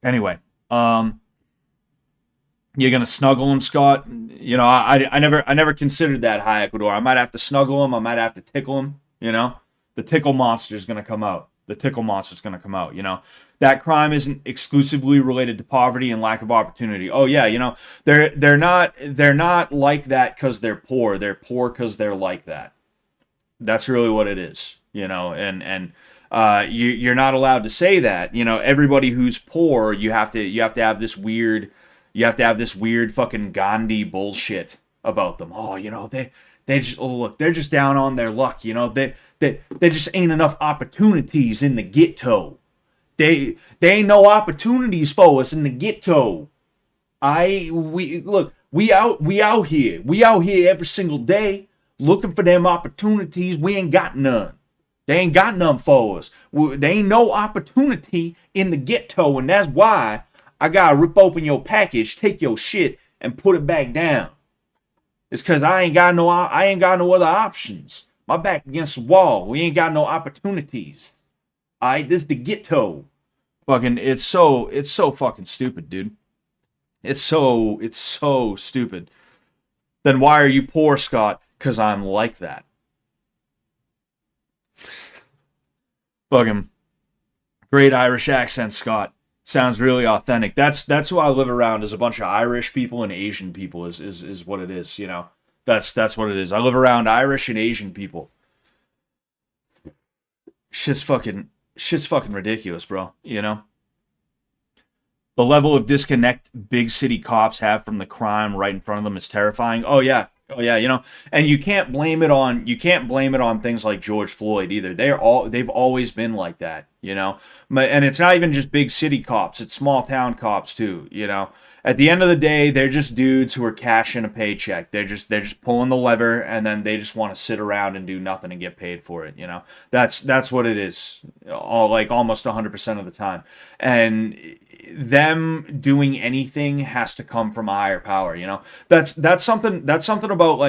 Anyway, um, you're gonna snuggle him, Scott. You know, I never considered that high Ecuador. I might have to snuggle him. I might have to tickle him. You know, the tickle monster's gonna come out. The tickle monster's gonna come out. You know, that crime isn't exclusively related to poverty and lack of opportunity. Oh yeah, you know, they're not like that because they're poor. They're poor because they're like that. That's really what it is. You know, and you're not allowed to say that. You know, everybody who's poor, you have to have this weird fucking Gandhi bullshit about them. Oh, you know, they just, oh, look, they're just down on their luck. You know, they just ain't enough opportunities in the ghetto. They ain't no opportunities for us in the ghetto. We out here every single day looking for them opportunities. We ain't got none. They ain't got none for us. There ain't no opportunity in the ghetto, and that's why I gotta rip open your package, take your shit, and put it back down. It's cause I ain't got no other options. My back against the wall. We ain't got no opportunities. Alright, this is the ghetto. Fucking, it's so fucking stupid, dude. It's so stupid. Then why are you poor, Scott? Cause I'm like that. Fucking great Irish accent, Scott. Sounds really authentic. That's who I live around, is a bunch of Irish people and Asian people is what it is, you know. That's what it is. I live around Irish and Asian people. Shit's fucking ridiculous, bro, you know. The level of disconnect big city cops have from the crime right in front of them is terrifying. Oh yeah, you know, and you can't blame it on things like George Floyd either. They've always been like that, you know. And it's not even just big city cops; it's small town cops too, you know. At the end of the day, they're just dudes who are cashing a paycheck. They're just pulling the lever, and then they just want to sit around and do nothing and get paid for it, you know. That's what it is, almost 100% of the time. And them doing anything has to come from a higher power, you know. That's something about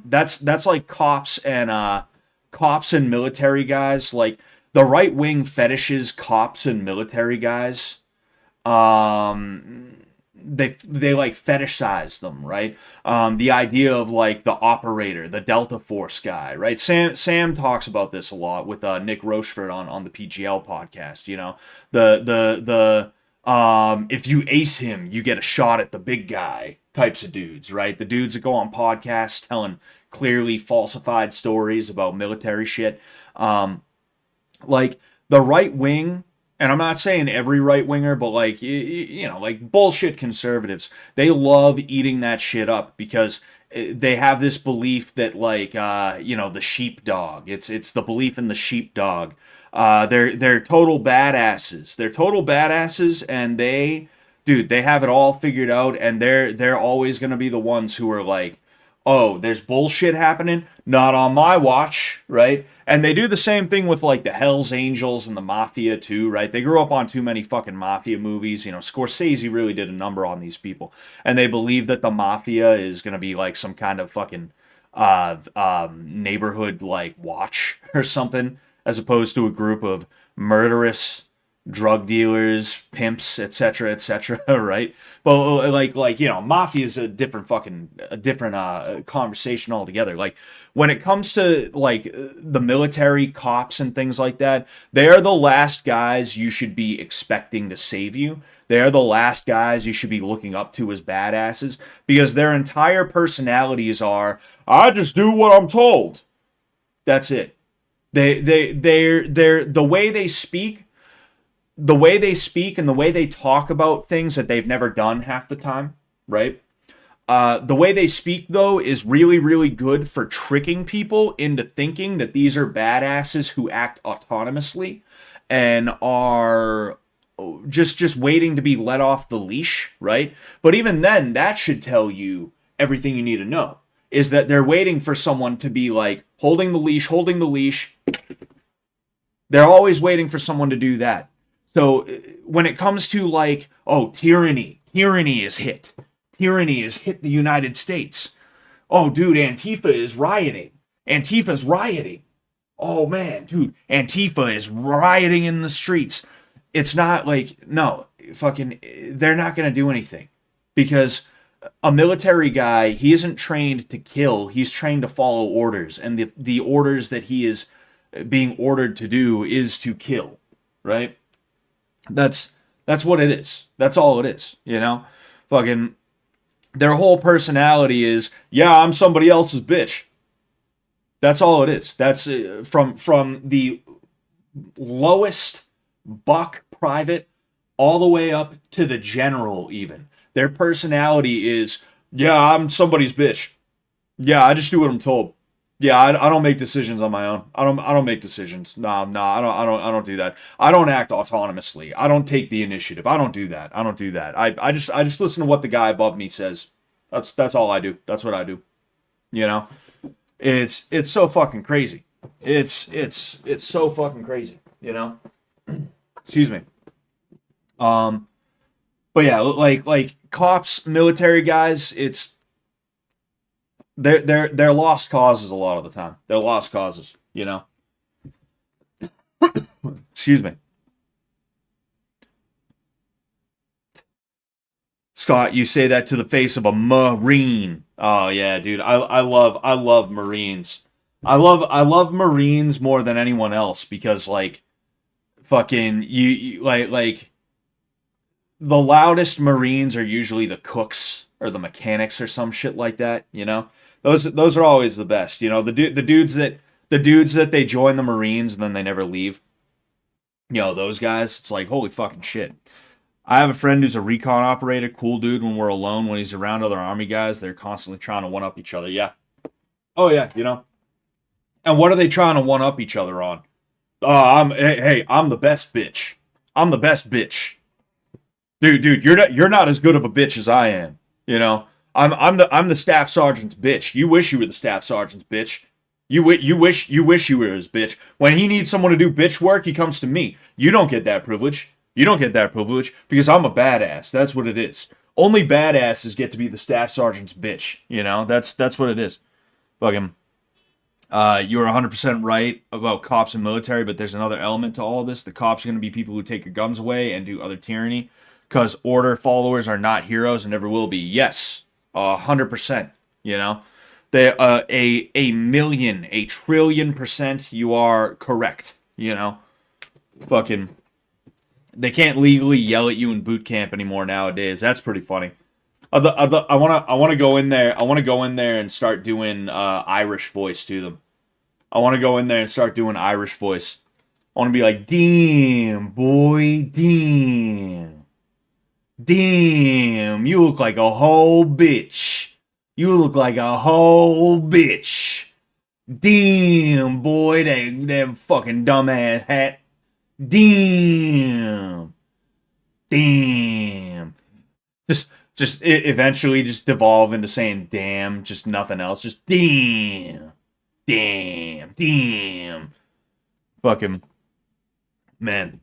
that's like cops and military guys. Like, the right wing fetishes cops and military guys. They like fetishize them, right? The idea of like the operator, the Delta Force guy, right? Sam talks about this a lot with Nick Rochefort on the PGL podcast. You know, the if you ace him, you get a shot at the big guy types of dudes, right? The dudes that go on podcasts telling clearly falsified stories about military shit. Like the right wing, and I'm not saying every right winger, but like, you know, like bullshit conservatives, they love eating that shit up because they have this belief that like, you know, the sheepdog. It's the belief in the sheepdog. They're total badasses. They're total badasses, and they have it all figured out, and they're always gonna be the ones who are like, oh, there's bullshit happening, not on my watch, right? And they do the same thing with like the Hells Angels and the Mafia too, right? They grew up on too many fucking Mafia movies. You know, Scorsese really did a number on these people, and they believe that the Mafia is gonna be like some kind of fucking neighborhood like watch or something, as opposed to a group of murderous drug dealers, pimps, etc., right? But like you know, mafia is a different conversation altogether. Like when it comes to like the military, cops, and things like that, they are the last guys you should be expecting to save you. They are the last guys you should be looking up to as badasses, because their entire personalities are, I just do what I'm told. That's it. They're the way they speak. The way they speak and the way they talk about things that they've never done half the time, right? The way they speak, though, is really, really good for tricking people into thinking that these are badasses who act autonomously and are just waiting to be let off the leash, right? But even then, that should tell you everything you need to know, is that they're waiting for someone to be like, holding the leash. They're always waiting for someone to do that. So when it comes to like, oh, tyranny is hit. Tyranny has hit the United States. Oh, dude, Antifa's rioting. oh man, dude, Antifa is rioting in the streets. It's not like, no, fucking, they're not going to do anything because a military guy, he isn't trained to kill, he's trained to follow orders, and the orders that he is being ordered to do is to kill, right? That's that's what it is. That's all it is, you know? Fucking their whole personality is, yeah, I'm somebody else's bitch. That's all it is. That's from the lowest buck private all the way up to the general even. Their personality is, yeah, I'm somebody's bitch. Yeah, I just do what I'm told. Yeah, I don't make decisions on my own. I don't make decisions. Nah, I don't do that. I don't act autonomously. I don't take the initiative. I don't do that. I don't do that. I just listen to what the guy above me says. That's all I do. That's what I do. You know? It's so fucking crazy. It's so fucking crazy, you know? Excuse me. Um but yeah, like cops, military guys, they're lost causes a lot of the time. They're lost causes, you know. Excuse me. Scott, you say that to the face of a Marine. Oh yeah, dude. I love Marines. I love Marines more than anyone else because like fucking you like the loudest Marines are usually the cooks or the mechanics or some shit like that, you know? Those are always the best, you know. The dudes that they join the Marines and then they never leave. You know, those guys, it's like holy fucking shit. I have a friend who's a recon operator, cool dude when we're alone. When he's around other army guys, they're constantly trying to one up each other. Yeah. Oh yeah, you know. And what are they trying to one up each other on? Hey, I'm the best bitch. I'm the best bitch. Dude, you're not as good of a bitch as I am. You know, I'm the staff sergeant's bitch. You wish you were the staff sergeant's bitch. You wish you were his bitch. When he needs someone to do bitch work, he comes to me. You don't get that privilege. You don't get that privilege because I'm a badass. That's what it is. Only badasses get to be the staff sergeant's bitch. You know, that's what it is. Fucking. You are 100% right about cops and military, but there's another element to all of this. The cops are going to be people who take your guns away and do other tyranny because order followers are not heroes and never will be. Yes, 100%. You know, they a million, a trillion%. You are correct. You know, fucking. They can't legally yell at you in boot camp anymore nowadays. That's pretty funny. I want to go in there. I want to go in there and start doing Irish voice to them. I want to go in there and start doing Irish voice. I want to be like, damn, boy, damn, you look like a whole bitch. You look like a whole bitch. Damn, boy, that fucking dumbass hat. Damn, damn. Just eventually just devolve into saying damn, just nothing else. Just damn. Damn. Fucking man.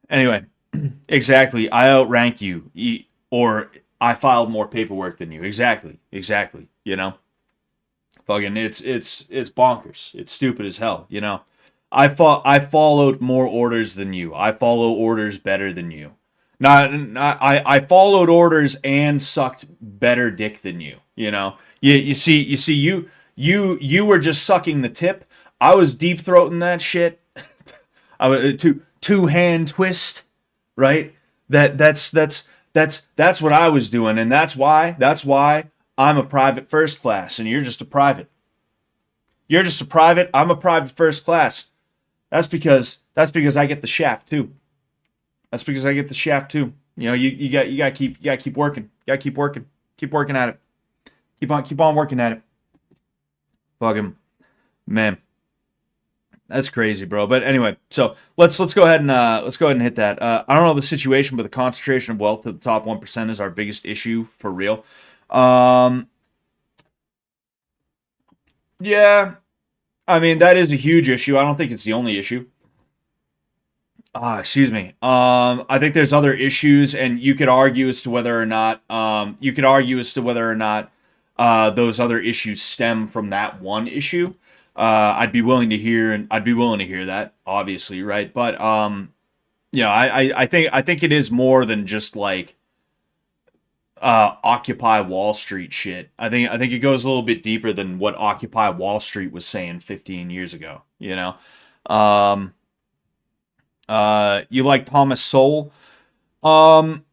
Anyway, exactly. I outrank you, or I filed more paperwork than you. Exactly. You know, fucking it's bonkers. It's stupid as hell. You know, I followed more orders than you. I follow orders better than you. I followed orders and sucked better dick than you. You know, you see, you were just sucking the tip. I was deep throating that shit. I was two hand twist, right? That's what I was doing, and that's why I'm a private first class, and you're just a private. You're just a private. I'm a private first class. That's because I get the shaft too. That's because I get the shaft too. You know, you gotta keep working. Keep working at it. Keep on working at it. Fucking man, that's crazy, bro. But anyway, so let's go ahead and hit that. I don't know the situation, but the concentration of wealth to the top 1% is our biggest issue for real. Yeah, I mean that is a huge issue. I don't think it's the only issue. Excuse me. I think there's other issues, and you could argue as to whether or not those other issues stem from that one issue. I'd be willing to hear, and I'd be willing to hear that, obviously, right? But I think it is more than just like Occupy Wall Street shit. I think it goes a little bit deeper than what Occupy Wall Street was saying 15 years ago. You know, um, you like Thomas Sowell? Um,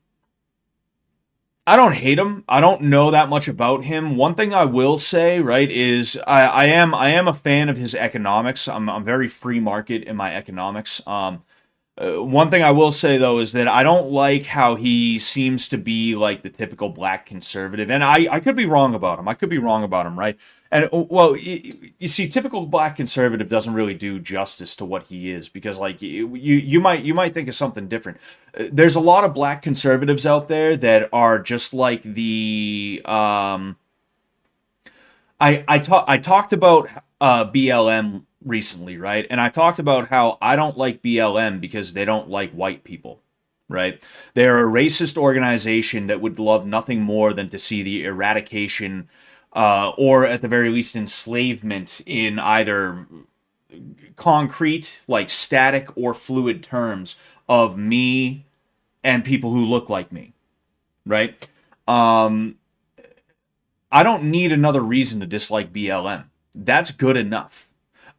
I don't hate him. I don't know that much about him. One thing I will say, right, is I am a fan of his economics. I'm very free market in my economics. One thing I will say though is that I don't like how he seems to be like the typical black conservative, and I could be wrong about him. I could be wrong about him, right? And well, you see, typical black conservative doesn't really do justice to what he is because, like, you might think of something different. There's a lot of black conservatives out there that are just like the I talked about BLM recently, right? And I talked about how I don't like BLM because they don't like white people, right? They're a racist organization that would love nothing more than to see the eradication, or at the very least enslavement in either concrete, like static or fluid terms of me and people who look like me, right? Um, I don't need another reason to dislike BLM. That's good enough.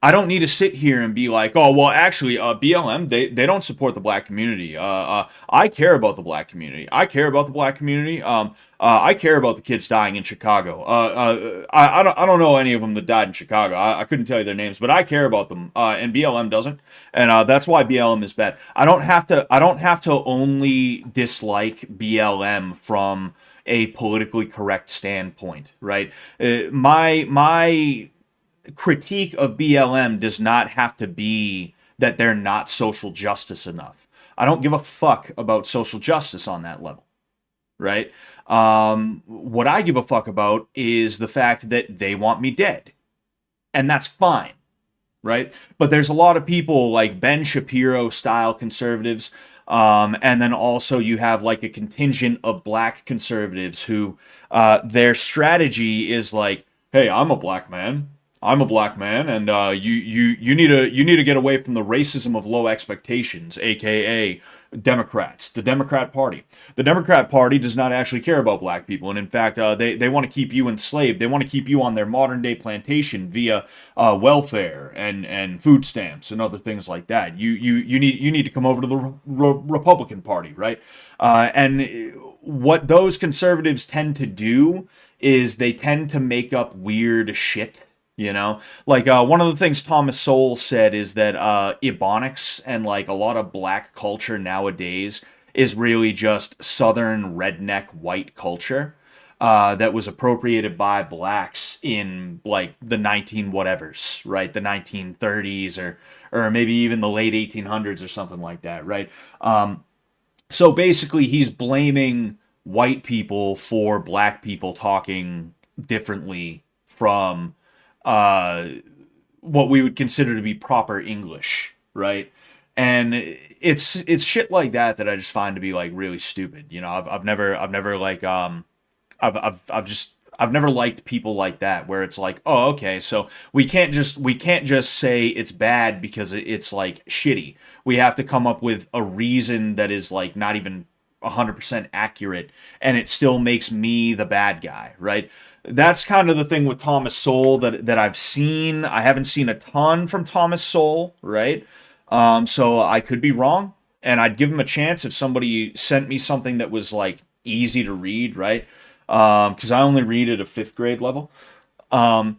I don't need to sit here and be like, oh, well, actually, BLM, they don't support the black community. I care about the black community. I care about the black community. I care about the kids dying in Chicago. I don't know any of them that died in Chicago. I couldn't tell you their names, but I care about them. And BLM doesn't, and that's why BLM is bad. I don't have to only dislike BLM from a politically correct standpoint, right? My critique of BLM does not have to be that they're not social justice enough. I don't give a fuck about social justice on that level, right? What I give a fuck about is the fact that they want me dead, and that's fine, right? But there's a lot of people like Ben Shapiro style conservatives, and then also you have like a contingent of black conservatives who their strategy is like, hey, I'm a black man. I'm a black man, and you need to get away from the racism of low expectations, aka Democrats, the Democrat Party. The Democrat Party does not actually care about black people, and in fact, they want to keep you enslaved. They want to keep you on their modern day plantation via welfare and food stamps and other things like that. You need to come over to the Republican Party, right? And what those conservatives tend to do is they tend to make up weird shit. You know, like one of the things Thomas Sowell said is that Ebonics and like a lot of black culture nowadays is really just Southern redneck white culture that was appropriated by blacks in like the 19 whatevers, right? The 1930s or maybe even the late 1800s or something like that, right? So basically, he's blaming white people for black people talking differently from what we would consider to be proper English, right? And it's shit like that that I just find to be like really stupid. You know, I've never like I've never liked people like that where it's like, oh, okay, so we can't just say it's bad because it's like shitty. We have to come up with a reason that is like not even 100% accurate, and it still makes me the bad guy, right? That's kind of the thing with Thomas Sowell that I've seen. I haven't seen a ton from Thomas Sowell, right? So I could be wrong, and I'd give him a chance if somebody sent me something that was like easy to read, right? Because I only read at a 5th grade level. No,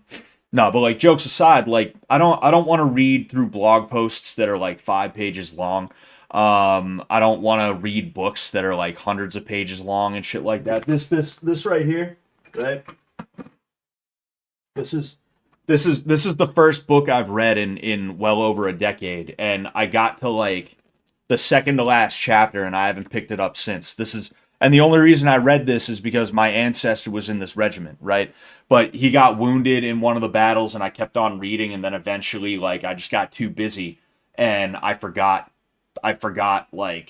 but like jokes aside, like I don't want to read through blog posts that are like 5 pages long. I don't want to read books that are like hundreds of pages long and shit like that. This right here, right? This is this is the first book I've read in well over a decade, and I got to like the second to last chapter, and I haven't picked it up since. And the only reason I read this is because my ancestor was in this regiment, right? But he got wounded in one of the battles, and I kept on reading, and then eventually, like, I just got too busy, and I forgot I forgot to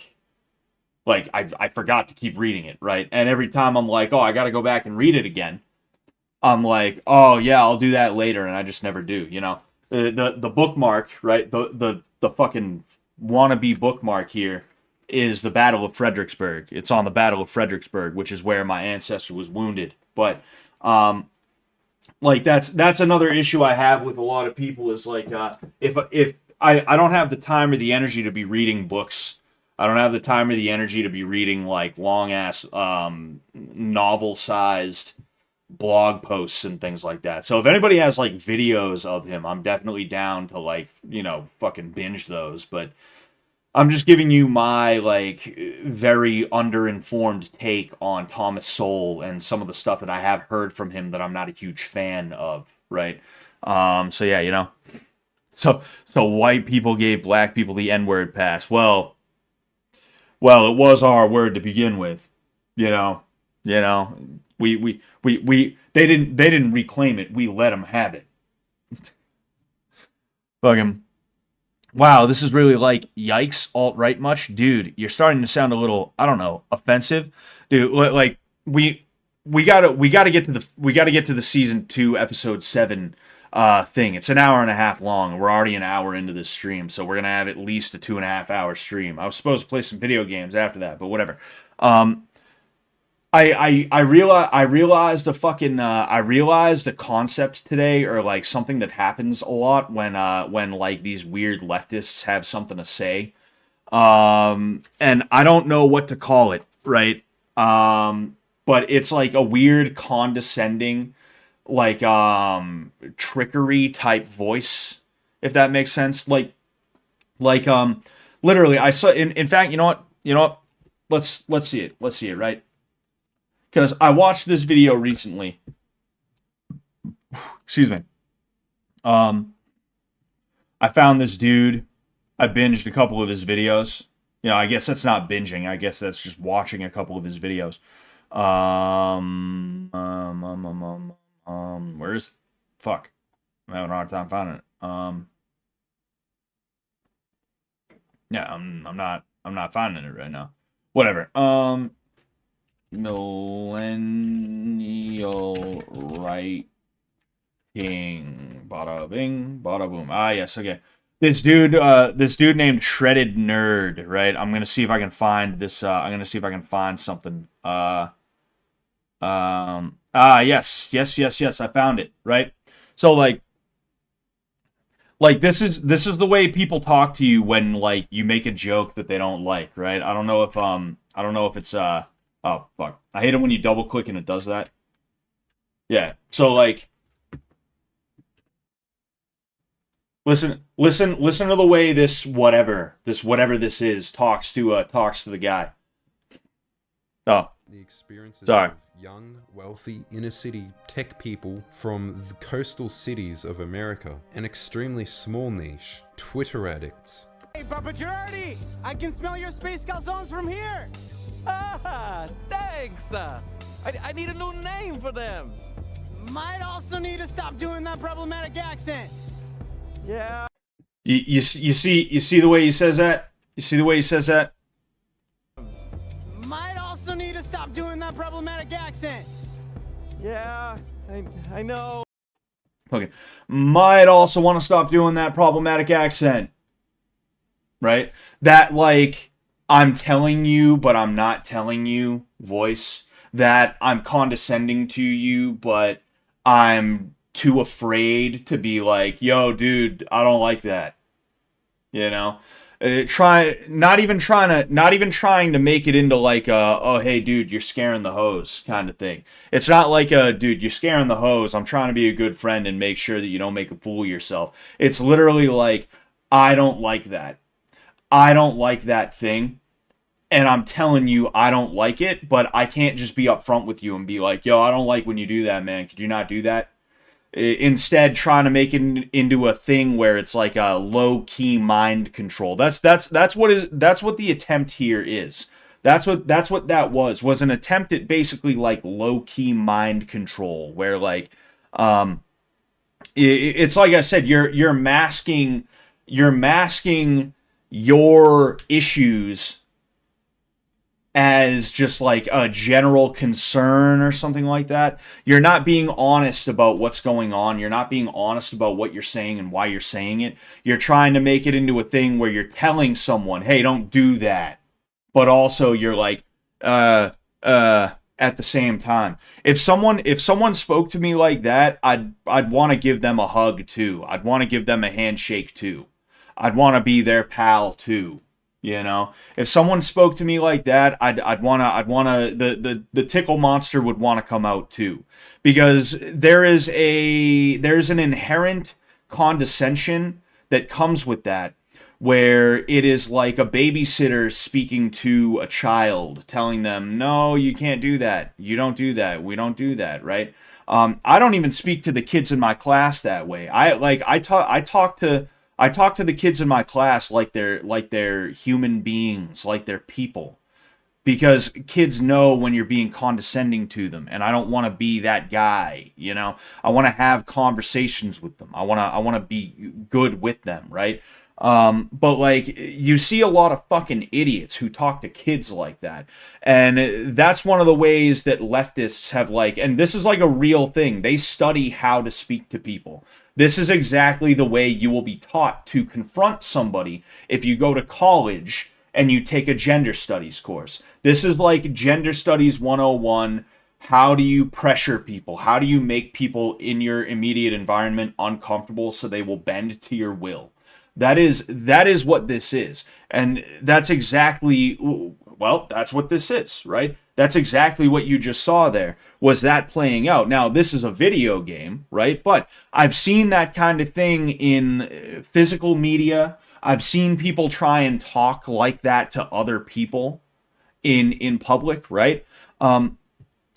keep reading it, right? And every time I'm like, oh, I got to go back and read it again. I'm like, oh yeah, I'll do that later, and I just never do, you know. the bookmark, right? The fucking wannabe bookmark here is the Battle of Fredericksburg. It's on the Battle of Fredericksburg, which is where my ancestor was wounded. But like that's another issue I have with a lot of people is like if I don't have the time or the energy to be reading books. I don't have the time or the energy to be reading like long ass novel sized blog posts and things like that. So if anybody has like videos of him, I'm definitely down to like, fucking binge those. But I'm just giving you my like very underinformed take on Thomas Sowell and some of the stuff that I have heard from him that I'm not a huge fan of, right? So yeah, So white people gave black people the N-word pass. Well, it was our word to begin with, you know. We they didn't reclaim it. We let them have it. Fucking wow, this is really like yikes alt-right much, dude. You're starting to sound a little, I don't know, offensive, dude. Like we gotta get to the season 2 episode 7 thing. It's an hour and a half long. We're already an hour into this stream, so we're gonna have at least a 2.5 hour stream. I was supposed to play some video games after that, but whatever. I realized a concept today, or like something that happens a lot when like these weird leftists have something to say, and I don't know what to call it, right? But it's like a weird condescending, like trickery type voice, if that makes sense. Like literally, I saw. In fact, you know what? Let's see it. Let's see it, right? Because I watched this video recently. Excuse me. I found this dude. I binged a couple of his videos. I guess that's not binging. I guess that's just watching a couple of his videos. Where's fuck? I'm having a hard time finding it. Yeah, I'm not finding it right now. Whatever. Millennial writing. Bada bing, bada boom. Ah, yes, okay. This dude named Shredded Nerd, right? I'm gonna see if I can find this. I'm gonna see if I can find something. Yes. I found it, right? So like this is the way people talk to you when like you make a joke that they don't like, right? I don't know if it's oh fuck. I hate it when you double click and it does that. Yeah. So like listen to the way this whatever this is talks to the guy. Oh. The experiences Sorry. of young, wealthy, inner-city tech people from the coastal cities of America, an extremely small niche, Twitter addicts. Hey, Papa Girardi! I can smell your space calzones from here! Ah, thanks! I need a new name for them! Might also need to stop doing that problematic accent! Yeah. You see the way he says that? You see the way he says that? Might also need to stop doing that problematic accent! Yeah, I know. Okay. Might also want to stop doing that problematic accent. Right? That, like, I'm telling you, but I'm not telling you voice. That I'm condescending to you, but I'm too afraid to be like, yo, dude, I don't like that. Not even trying to make it into like a, oh, hey, dude, you're scaring the hose kind of thing. It's not like a, dude, you're scaring the hose. I'm trying to be a good friend and make sure that you don't make a fool of yourself. It's literally like, I don't like that. I don't like that thing. And I'm telling you, I don't like it, but I can't just be upfront with you and be like, yo, I don't like when you do that, man. Could you not do that? Instead, trying to make it into a thing where it's like a low-key mind control. That's what the attempt here is. That's what that was an attempt at basically like low-key mind control, where like it's like I said, you're masking your issues as just like a general concern or something like that. You're not being honest about what's going on. You're not being honest about what you're saying and why you're saying it. You're trying to make it into a thing where you're telling someone, hey, don't do that. But also you're like, at the same time. If someone spoke to me like that, I'd want to give them a hug too. I'd want to give them a handshake too. I'd want to be their pal too. You know, if someone spoke to me like that, I'd wanna the tickle monster would want to come out too, because there's an inherent condescension that comes with that, where it is like a babysitter speaking to a child, telling them, no, you can't do that, you don't do that, we don't do that, right? I don't even speak to the kids in my class that way. I talk to the kids in my class like they're human beings, like they're people. Because kids know when you're being condescending to them, and I don't want to be that guy, you know? I want to have conversations with them. I want to be good with them, right? But like, you see a lot of fucking idiots who talk to kids like that. And that's one of the ways that leftists have like, and this is like a real thing. They study how to speak to people. This is exactly the way you will be taught to confront somebody if you go to college and you take a gender studies course. This is like Gender Studies 101. How do you pressure people? How do you make people in your immediate environment uncomfortable so they will bend to your will? That is what this is. And that's exactly, well, that's what this is, right? That's exactly what you just saw there, was that playing out. Now, this is a video game, right? But I've seen that kind of thing in physical media. I've seen people try and talk like that to other people in public, right?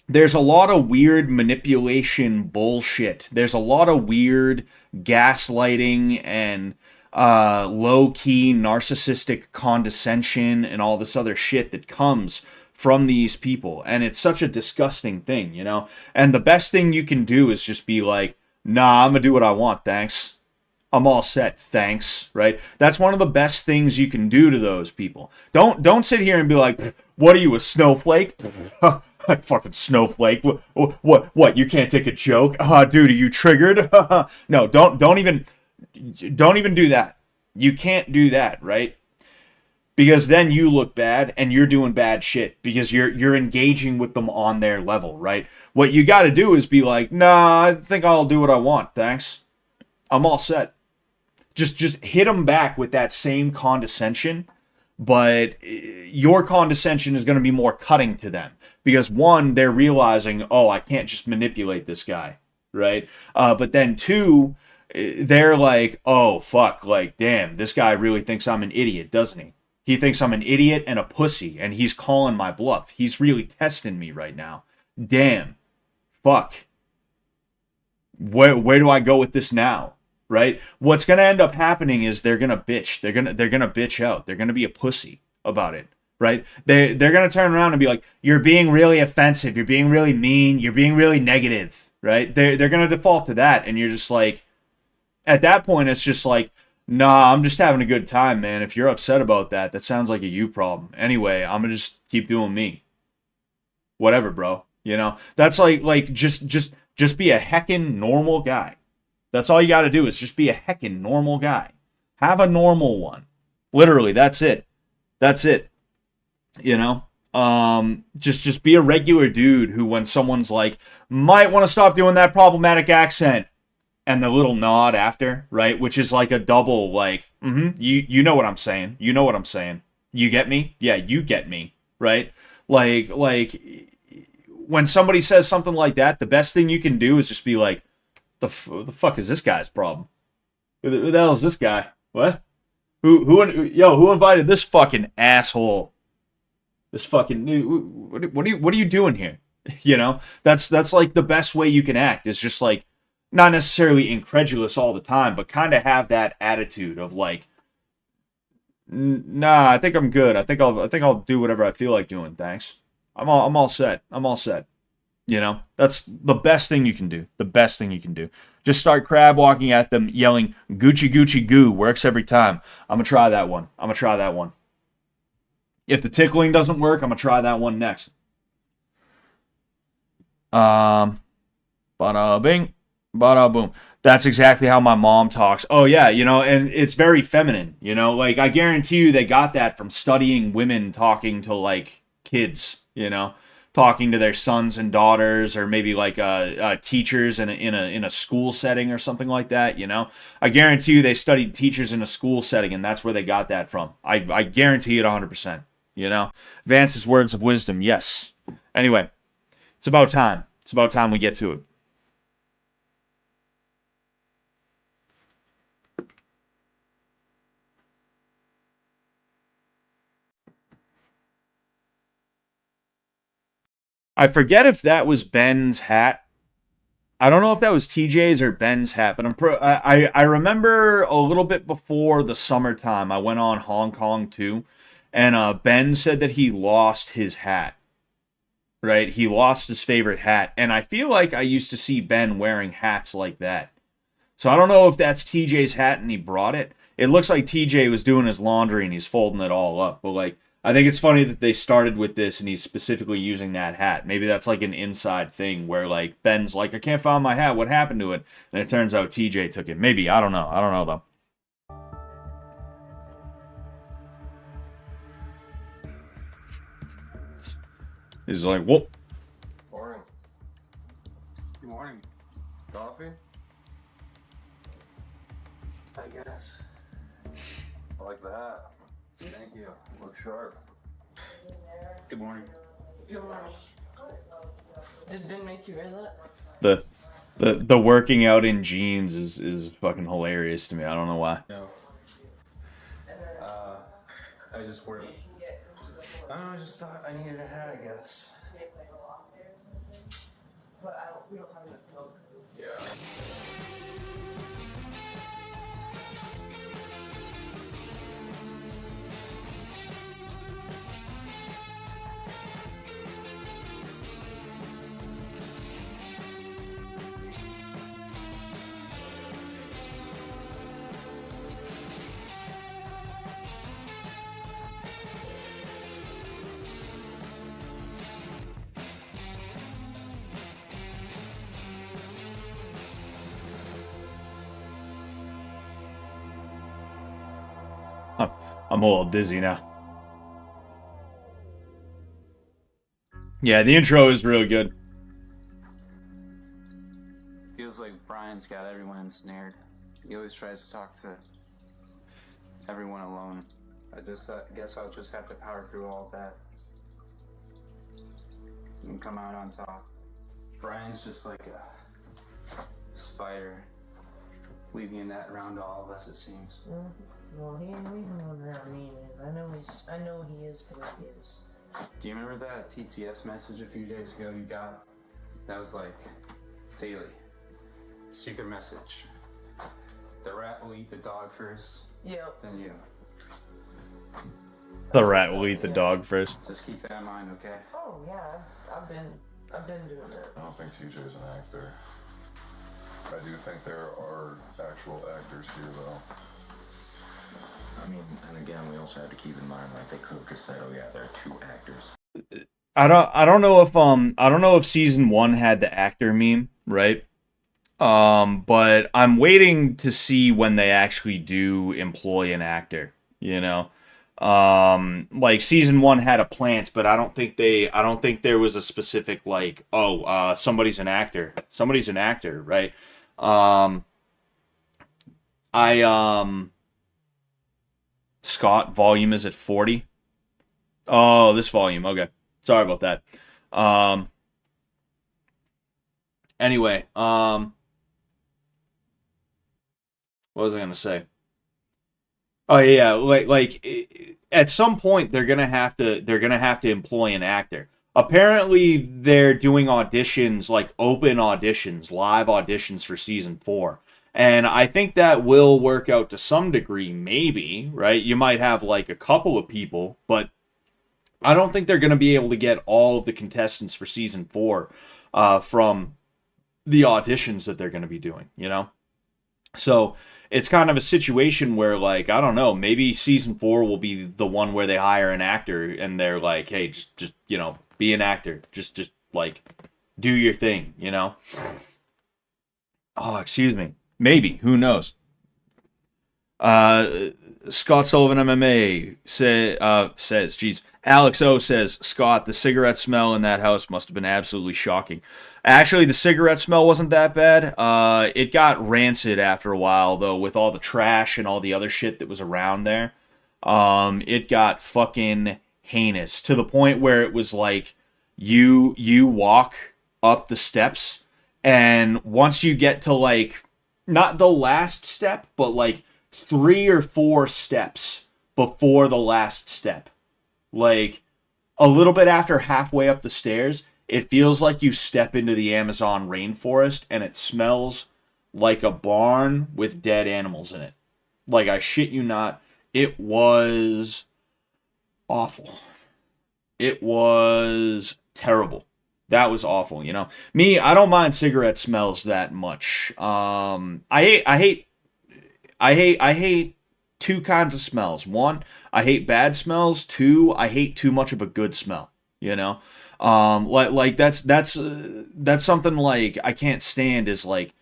There's a lot of weird manipulation bullshit. There's a lot of weird gaslighting and low-key narcissistic condescension and all this other shit that comes from these people, and it's such a disgusting thing, you know? And the best thing you can do is just be like, nah, I'm gonna do what I want, thanks. I'm all set, thanks, right? That's one of the best things you can do to those people. Don't sit here and be like, what are you, a snowflake? Fucking snowflake. What, you can't take a joke? Dude, are you triggered? No, don't even do that. You can't do that, right? Because then you look bad and you're doing bad shit because you're engaging with them on their level, right? What you got to do is be like, nah, I think I'll do what I want, thanks. I'm all set. Just hit them back with that same condescension, but your condescension is going to be more cutting to them because one, they're realizing, oh, I can't just manipulate this guy, right? But then two, they're like, oh, fuck, like, damn, this guy really thinks I'm an idiot, doesn't he? He thinks I'm an idiot and a pussy, and he's calling my bluff. He's really testing me right now. Damn. Fuck. Where do I go with this now? Right? What's going to end up happening is they're going to bitch. They're going to bitch out. They're going to be a pussy about it. Right? They're going to turn around and be like, you're being really offensive. You're being really mean. You're being really negative. Right? They're going to default to that, and you're just like, at that point, it's just like, nah, I'm just having a good time, man. If you're upset about that, that sounds like a you problem. Anyway, I'm gonna just keep doing me. Whatever, bro. You know, that's like just be a heckin' normal guy. That's all you got to do is just be a heckin' normal guy. Have a normal one. Literally, that's it. That's it. You know, just be a regular dude who, when someone's like, might want to stop doing that problematic accent. And the little nod after, right? Which is like a double, like, you know what I'm saying. You know what I'm saying. You get me? Yeah, you get me, right? Like when somebody says something like that, the best thing you can do is just be like, the fuck is this guy's problem? Who the hell is this guy? What? Who invited this fucking asshole? This fucking, what are you doing here? You know, that's like the best way you can act is just like, not necessarily incredulous all the time, but kind of have that attitude of like, nah, I think I'm good. I think I'll do whatever I feel like doing. Thanks. I'm all set. I'm all set. You know, that's the best thing you can do. The best thing you can do. Just start crab walking at them, yelling Gucci Gucci goo. Works every time. I'm gonna try that one. If the tickling doesn't work, I'm gonna try that one next. Bada bing, bada boom. That's exactly how my mom talks. Oh yeah, and it's very feminine. Like I guarantee you, they got that from studying women talking to like kids. Talking to their sons and daughters, or maybe like teachers in a school setting or something like that. I guarantee you, they studied teachers in a school setting, and that's where they got that from. I guarantee it 100%. Vance's words of wisdom. Yes. Anyway, it's about time. It's about time we get to it. I forget if that was Ben's hat. I don't know if that was TJ's or Ben's hat, but I remember a little bit before the summertime, I went on Hong Kong too, and Ben said that he lost his hat. Right? He lost his favorite hat, and I feel like I used to see Ben wearing hats like that. So I don't know if that's TJ's hat and he brought it. It looks like TJ was doing his laundry and he's folding it all up, but like I think it's funny that they started with this and he's specifically using that hat. Maybe that's like an inside thing where like Ben's like, I can't find my hat. What happened to it? And it turns out TJ took it. Maybe. I don't know. I don't know though. He's like, whoop. Morning. Good morning. Coffee? I guess. I like the hat. Thank you. Look sharp. Good morning. Good morning. Didn't make you wear that? The working out in jeans is fucking hilarious to me. I don't know why. No. I just wear. I don't know. I just thought I needed a hat. I guess. But we don't have enough milk. Yeah. I'm a little dizzy now. Yeah, the intro is really good. Feels like Brian's got everyone ensnared. He always tries to talk to everyone alone. I guess I'll just have to power through all of that and come out on top. Brian's just like a spider weaving a net around all of us, it seems. Well, he ain't leaving one around me, man. I know he is the way he is. Do you remember that TTS message a few days ago you got? That was like, daily. Secret message. The rat will eat the dog first. Yep. Then you. The rat will eat the dog first. Just keep that in mind, okay? Oh yeah, I've been doing that. I don't think TJ's an actor. I do think there are actual actors here, though. I mean, and again, we also have to keep in mind, like, they could have just said, "Oh yeah, there are two actors." I don't know if season 1 had the actor meme, right? But I'm waiting to see when they actually do employ an actor, Like season 1 had a plant, but I don't think there was a specific like, somebody's an actor. Somebody's an actor, right? Scott, volume is at 40. Oh, this volume. Okay. Sorry about that. Anyway, what was I going to say? Oh yeah, like at some point they're going to have to employ an actor. Apparently they're doing auditions, like open auditions, live auditions for season 4. And I think that will work out to some degree, maybe, right? You might have like a couple of people, but I don't think they're going to be able to get all of the contestants for season 4 from the auditions that they're going to be doing, So it's kind of a situation where, like, I don't know, maybe season 4 will be the one where they hire an actor and they're like, hey, just you know, be an actor, just like do your thing, you know. Oh, excuse me, maybe, who knows. Scott Sullivan MMA says, geez, Alex O says, Scott, the cigarette smell in that house must have been absolutely shocking. Actually, the cigarette smell wasn't that bad. It got rancid after a while, though, with all the trash and all the other shit that was around there. It got fucking heinous to the point where it was like you walk up the steps, and once you get to, like, not the last step, but like 3 or 4 steps before the last step, like a little bit after halfway up the stairs, it feels like you step into the Amazon rainforest, and it smells like a barn with dead animals in it. Like, I shit you not, it was awful. It was terrible. That was awful, you know. Me, I don't mind cigarette smells that much. I hate 2 kinds of smells. 1, I hate bad smells. 2, I hate too much of a good smell. You know, like that's something like I can't stand is like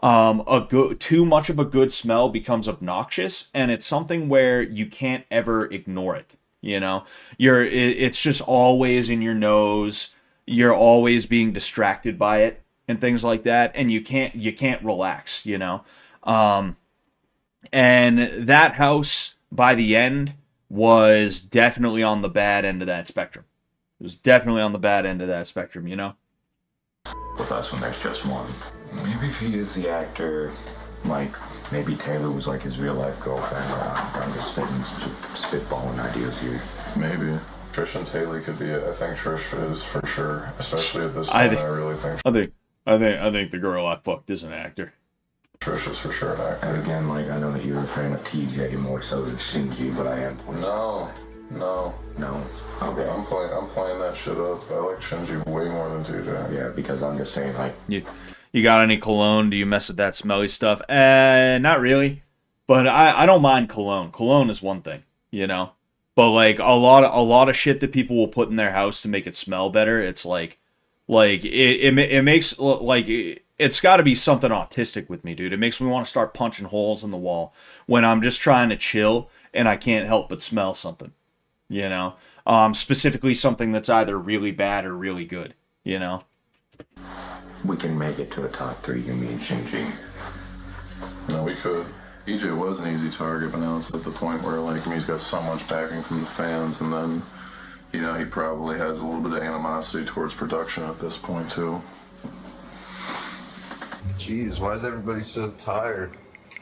too much of a good smell becomes obnoxious, and it's something where you can't ever ignore it. You know, it's just always in your nose. You're always being distracted by it and things like that, and you can't relax. You know. And that house, by the end, was definitely on the bad end of that spectrum. It was definitely on the bad end of that spectrum, you know? With us when there's just one. Maybe if he is the actor, like, maybe Taylor was like his real life girlfriend. I'm just spitballing ideas here. Maybe. Trish and Taylor could be it. I think Trish is for sure, especially at this point. I really think. I think the girl I fucked is an actor. Trish is for sure an actor. And again, like, I know that you're a fan of TJ more so than Shinji, but I am. No. Okay. I'm playing that shit up. I like Shinji way more than TJ. Yeah, because I'm just saying, like, you got any cologne? Do you mess with that smelly stuff? Not really. But I don't mind cologne. Cologne is one thing, you know. But like a lot of shit that people will put in their house to make it smell better, it's like it makes like it's got to be something autistic with me, dude. It makes me want to start punching holes in the wall when I'm just trying to chill and I can't help but smell something, you know. Specifically something that's either really bad or really good, you know. we can make it to a top 3, you mean Shinji. No, we could. EJ was an easy target, but now it's at the point where, like, he's got so much backing from the fans, and then, you know, he probably has a little bit of animosity towards production at this point, too. Jeez, why is everybody so tired?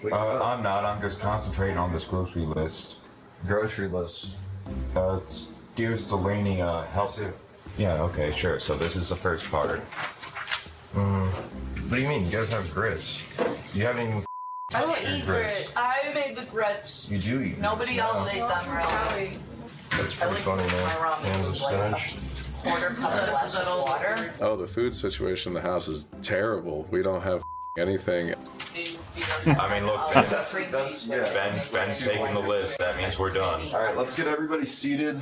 I'm not. I'm just concentrating on this grocery list. Grocery list. Dearest Delaney, help it. Yeah, okay, sure. So this is the first part. What do you mean? You guys have grits. You haven't even I don't eat grits. I made the grits. You do eat Nobody else ate them, really. That's pretty funny, man. Cans of spinach. Quarter cup of less of water. Oh, the food situation in the house is terrible. We don't have anything. I mean, look, Ben's taking the list. That means we're done. All right, let's get everybody seated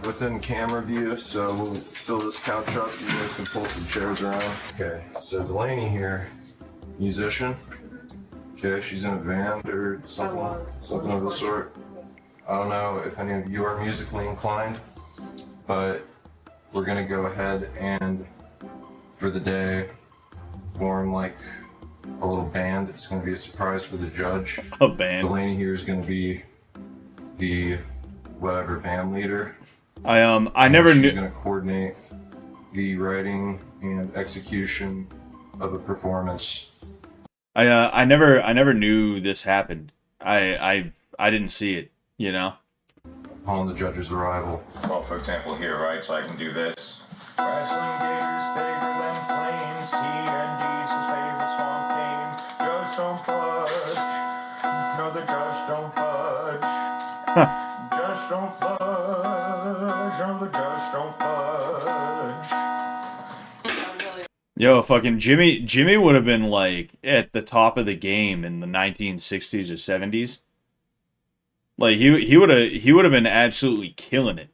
within camera view. So we'll fill this couch up. You guys can pull some chairs around. Okay, so Delaney here, musician. Okay, she's in a band or something of the sort. I don't know if any of you are musically inclined, but we're gonna go ahead and, for the day, form like a little band. It's gonna be a surprise for the judge. A band. Delaney here is gonna be the whatever band leader. I never knew. She's gonna coordinate the writing and execution of a performance. I never knew this happened. I didn't see it, you know. On the judge's arrival. Well, for example, here, right? So I can do this. Wrestling gears bigger than planes. TND's his favorite swamp game. Just don't budge. No, the judge don't budge. Just don't budge. No, the judge don't budge. Yo, fucking Jimmy would have been like at the top of the game in the 1960s or 70s. Like he would have been absolutely killing it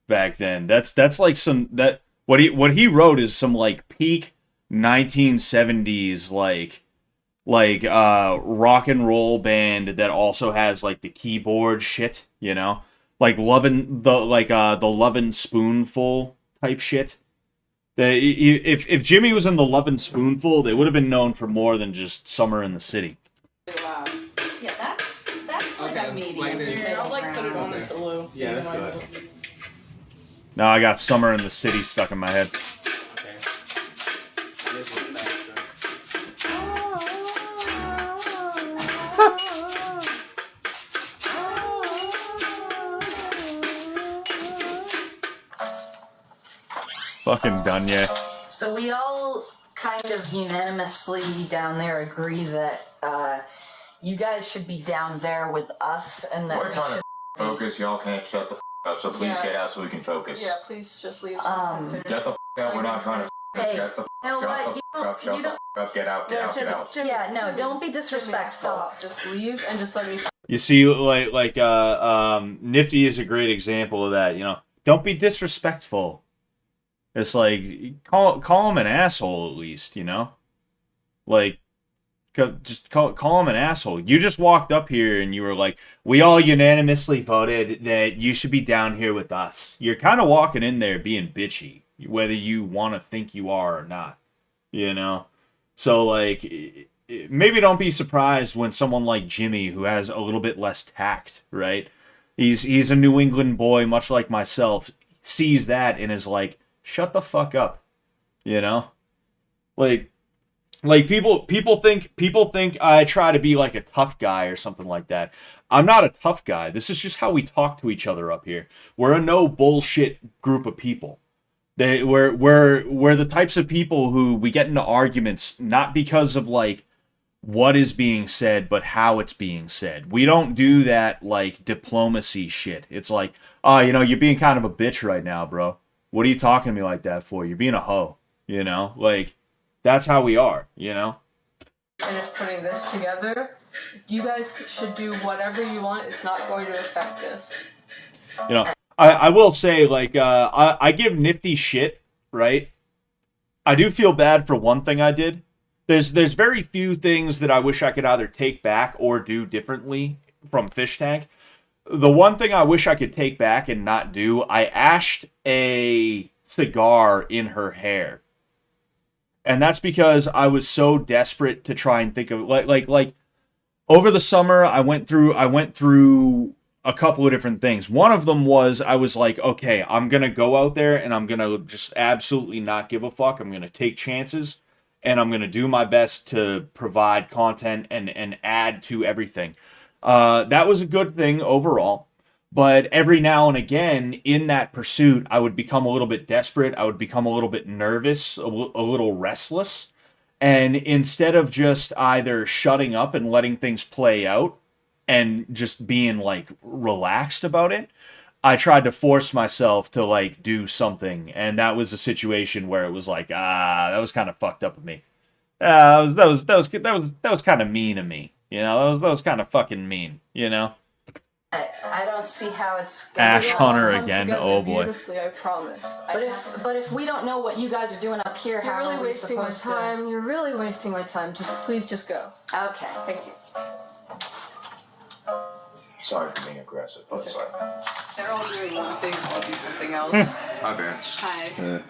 back then. That's like some that what he wrote is some like peak 1970s rock and roll band that also has like the keyboard shit, you know? Like the Lovin' Spoonful type shit. If Jimmy was in the Lovin' Spoonful, they would have been known for more than just Summer in the City. Yeah, that's like a medium. Here, I'll like put it on the blue. Yeah, that's good. Now I got Summer in the City stuck in my head. Okay. Fucking done, yeah. So we all kind of unanimously down there agree that you guys should be down there with us, and that We're trying to focus. Y'all can't shut the up, so please get out so we can focus. Yeah, please just leave. Get the out. We're not trying to Hey, get the you know what? shut the up. Shut the up. Get out. Get out. Get out. Yeah, no, don't be disrespectful. Stop. Just leave and just let me. You see, Nifty is a great example of that. You know, don't be disrespectful. It's like call him an asshole at least. You know, like just call him an asshole. You just walked up here and you were like, we all unanimously voted that you should be down here with us. You're kind of walking in there being bitchy, whether you want to think you are or not. You know, so like. Maybe don't be surprised when someone like Jimmy, who has a little bit less tact, right? He's a New England boy, much like myself, sees that and is like, shut the fuck up, you know? Like people think I try to be like a tough guy or something like that. I'm not a tough guy. This is just how we talk to each other up here. We're a no bullshit group of people. We're the types of people who we get into arguments not because of like what is being said, but how it's being said. We don't do that like diplomacy shit. It's like, oh, you know, you're being kind of a bitch right now, bro. What are you talking to me like that for? You're being a hoe, you know? Like, that's how we are, you know? And just putting this together, you guys should do whatever you want. It's not going to affect this. You know, I will say, like, I give Nifty shit, right? I do feel bad for one thing I did. There's very few things that I wish I could either take back or do differently from Fishtank. The one thing I wish I could take back and not do, I ashed a cigar in her hair. And that's because I was so desperate to try and think of like over the summer I went through a couple of different things. One of them was I was like, okay, I'm going to go out there and I'm going to just absolutely not give a fuck. I'm going to take chances and I'm going to do my best to provide content and add to everything. That was a good thing overall. But every now and again in that pursuit, I would become a little bit desperate. I would become a little bit nervous, a little restless. And instead of just either shutting up and letting things play out, and just being like relaxed about it, I tried to force myself to like do something, and that was a situation where it was like, that was kind of fucked up of me. That was kind of mean of me, you know. That was kind of fucking mean, you know. I don't see how it's Ash Hunter Come again. together Oh boy. beautifully, I promise. But if we don't know what you guys are doing up here, You're how really are we wasting my supposed time. You're really wasting my time. Please just go. to? Okay. Thank you. Sorry for being aggressive, but sorry. They're all doing one thing. I'll do something else. Hi, Vance. Hi.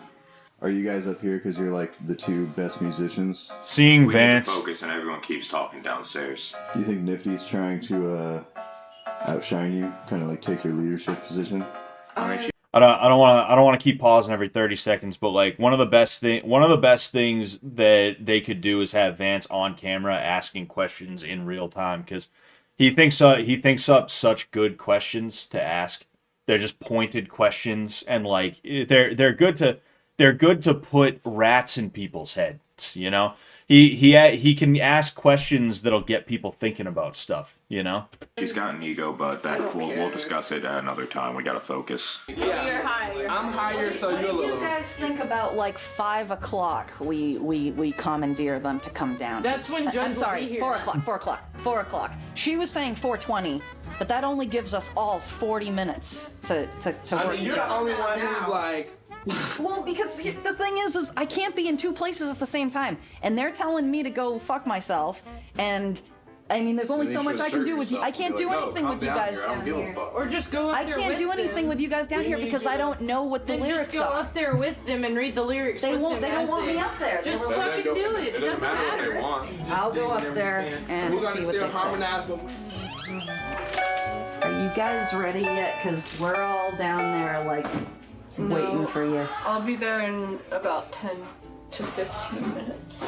Are you guys up here because you're like the two best musicians? Seeing We Vance. need to focus, and everyone keeps talking downstairs. Do you think Nifty's trying to outshine you, kind of like take your leadership position? I mean, I don't want to keep pausing every 30 seconds, but like one of the best things that they could do is have Vance on camera asking questions in real time, because he thinks up such good questions to ask. They're just pointed questions, and like they're good to put rats in people's heads, you know. He can ask questions that'll get people thinking about stuff, you know? She's got an ego, but that we'll discuss it at another time. We gotta focus. Yeah. You're higher. I'm higher, so you're a What do little. you guys think about like 5 o'clock? We commandeer them to come down. That's when Judge I'm will sorry, be here. 4 o'clock. 4 o'clock. She was saying 4:20, but that only gives us all 40 minutes to I work mean, you're the together. only one who's like. Well, because the thing is I can't be in 2 places at the same time, and they're telling me to go fuck myself, and I mean, there's only so much I can do with you. I can't do anything with you guys down here. Or just go up I there can't with do anything them. with you guys down here because I don't know what the Then lyrics just go are. up there with them and read the lyrics. They with won't. them They don't as want they- me up there. They Just were- fucking do it. It doesn't matter. I'll go up there and We're gonna see what still they say. harmonize, but Are you guys ready yet? Because we're all down there, like, waiting for you. I'll be there in about 10 to 15 minutes.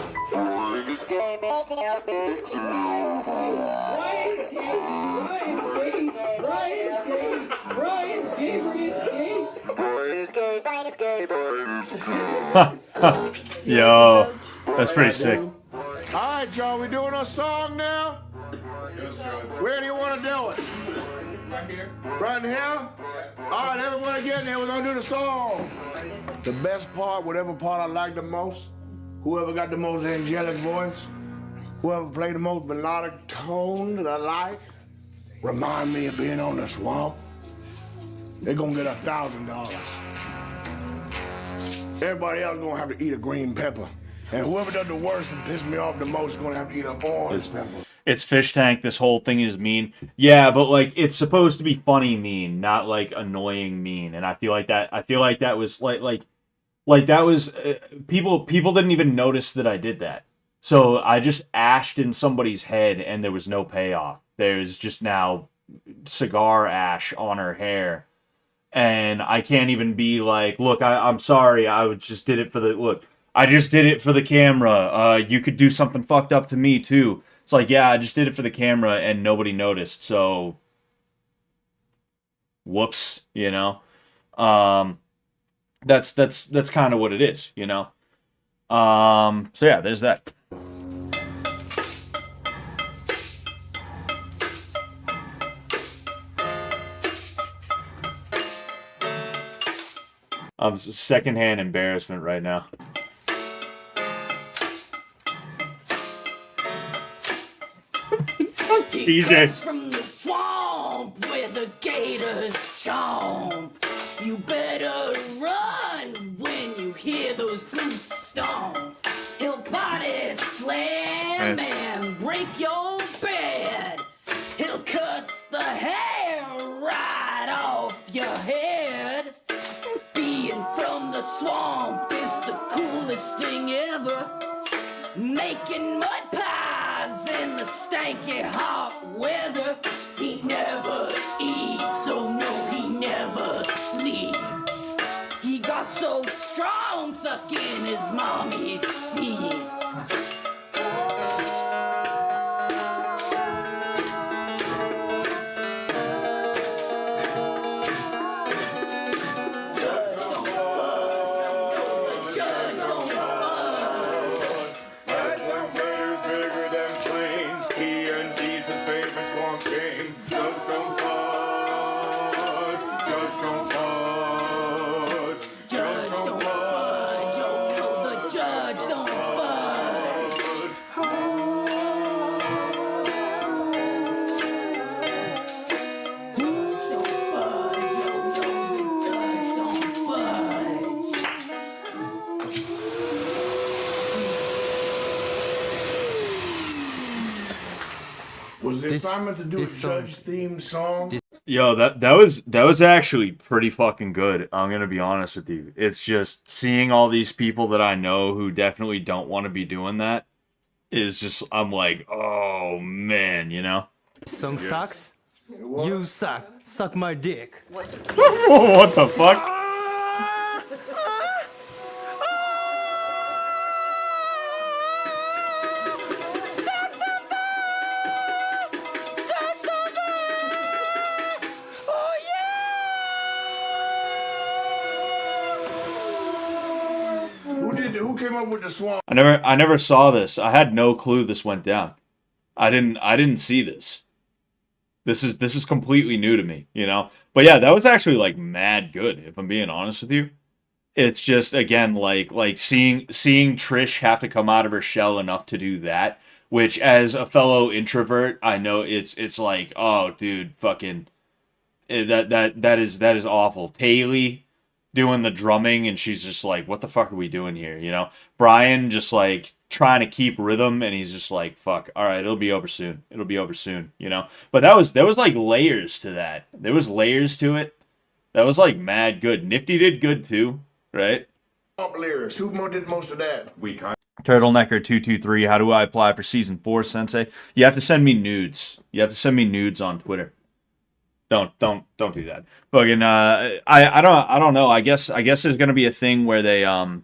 Yo, that's pretty sick. Alright, y'all, we doing our song now? Where do you want to do it? right here. Right here? Alright, everybody get in there, we're gonna do the song. The best part, whatever part I like the most, whoever got the most angelic voice, whoever played the most melodic tone that I like, remind me of being on the swamp, they're gonna get $1,000. Everybody else gonna have to eat a green pepper. And whoever does the worst and piss me off the most is gonna have to eat an orange pepper. It's Fishtank. This whole thing is mean. Yeah, but like it's supposed to be funny mean, not like annoying mean. And I feel like that. Was like that was people didn't even notice that I did that. So I just ashed in somebody's head, and there was no payoff. There's just now cigar ash on her hair. And I can't even be like, look, I'm sorry. I just did it for the look. I just did it for the camera. You could do something fucked up to me too. It's like, yeah, I just did it for the camera and nobody noticed. So, whoops, you know. That's kind of what it is, you know. So yeah, there's that. I'm secondhand embarrassment right now. TJ. From the swamp where the gators chomp. You better run when you hear those boots stomp. He'll body slam and break your bed. He'll cut the hair right off your head. Being from the swamp is the coolest thing ever. Making mud pies in the stanky hot weather. He never eats, oh no, he never sleeps. He got so strong sucking his mommy's teeth. Was the assignment to do a judge-themed song? Yo, that was actually pretty fucking good. I'm gonna be honest with you. It's just seeing all these people that I know who definitely don't want to be doing that is just, I'm like, oh man, you know. Song sucks. You suck. Suck my dick. What the fuck? Who Who came up with the swamp? I never saw this. I had no clue this went down. I didn't see this. This is completely new to me, you know? But yeah, that was actually like mad good, if I'm being honest with you. It's just, again, like seeing Trish have to come out of her shell enough to do that, which as a fellow introvert, I know it's like, oh dude, fucking that is awful. Taylor doing the drumming, and she's just like, what the fuck are we doing here, you know? Brian just like trying to keep rhythm, and he's just like, fuck, all right, it'll be over soon, you know? But there was like layers to that. There was layers to it. That was like mad good. Nifty did good too, right? Lyrics. Who did most of that? Turtlenecker223, how do I apply for season 4, Sensei? You have to send me nudes. You have to send me nudes on Twitter. Don't do that. Fucking I don't know. I guess there's gonna be a thing where they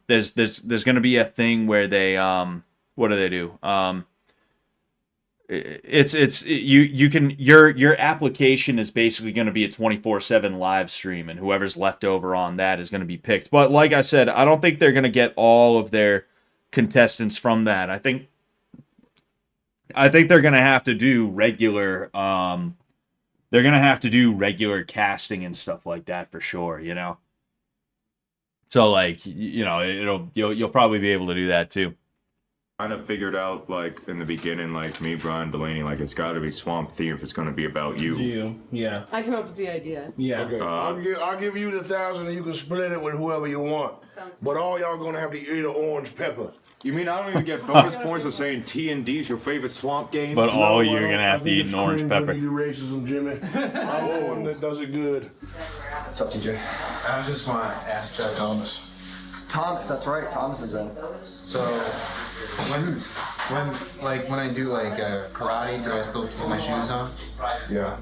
there's gonna be a thing where they what do they do? You can your application is basically going to be a 24/7 live stream, and whoever's left over on that is going to be picked. But like I said, I don't think they're going to get all of their contestants from that. I think they're going to have to do regular casting and stuff like that for sure, you know. So like, you know, you'll probably be able to do that too. Kind of figured out, like, in the beginning, like, me, Brian, Delaney, like, it's got to be Swamp Theme if it's going to be about you. Yeah. I came up with the idea. Yeah. Okay. I'll give you the 1,000 and you can split it with whoever you want. But all y'all gonna have to eat an orange pepper. You mean I don't even get bonus points for saying T&D's your favorite swamp game? But all you're going to have to eat an orange pepper. You racism, Jimmy. I'm the one that does it good. What's up, TJ? I just want to ask Judge Thomas. Thomas, that's right. Thomas is in. So, when I do like karate, do I still keep my shoes on? Yeah.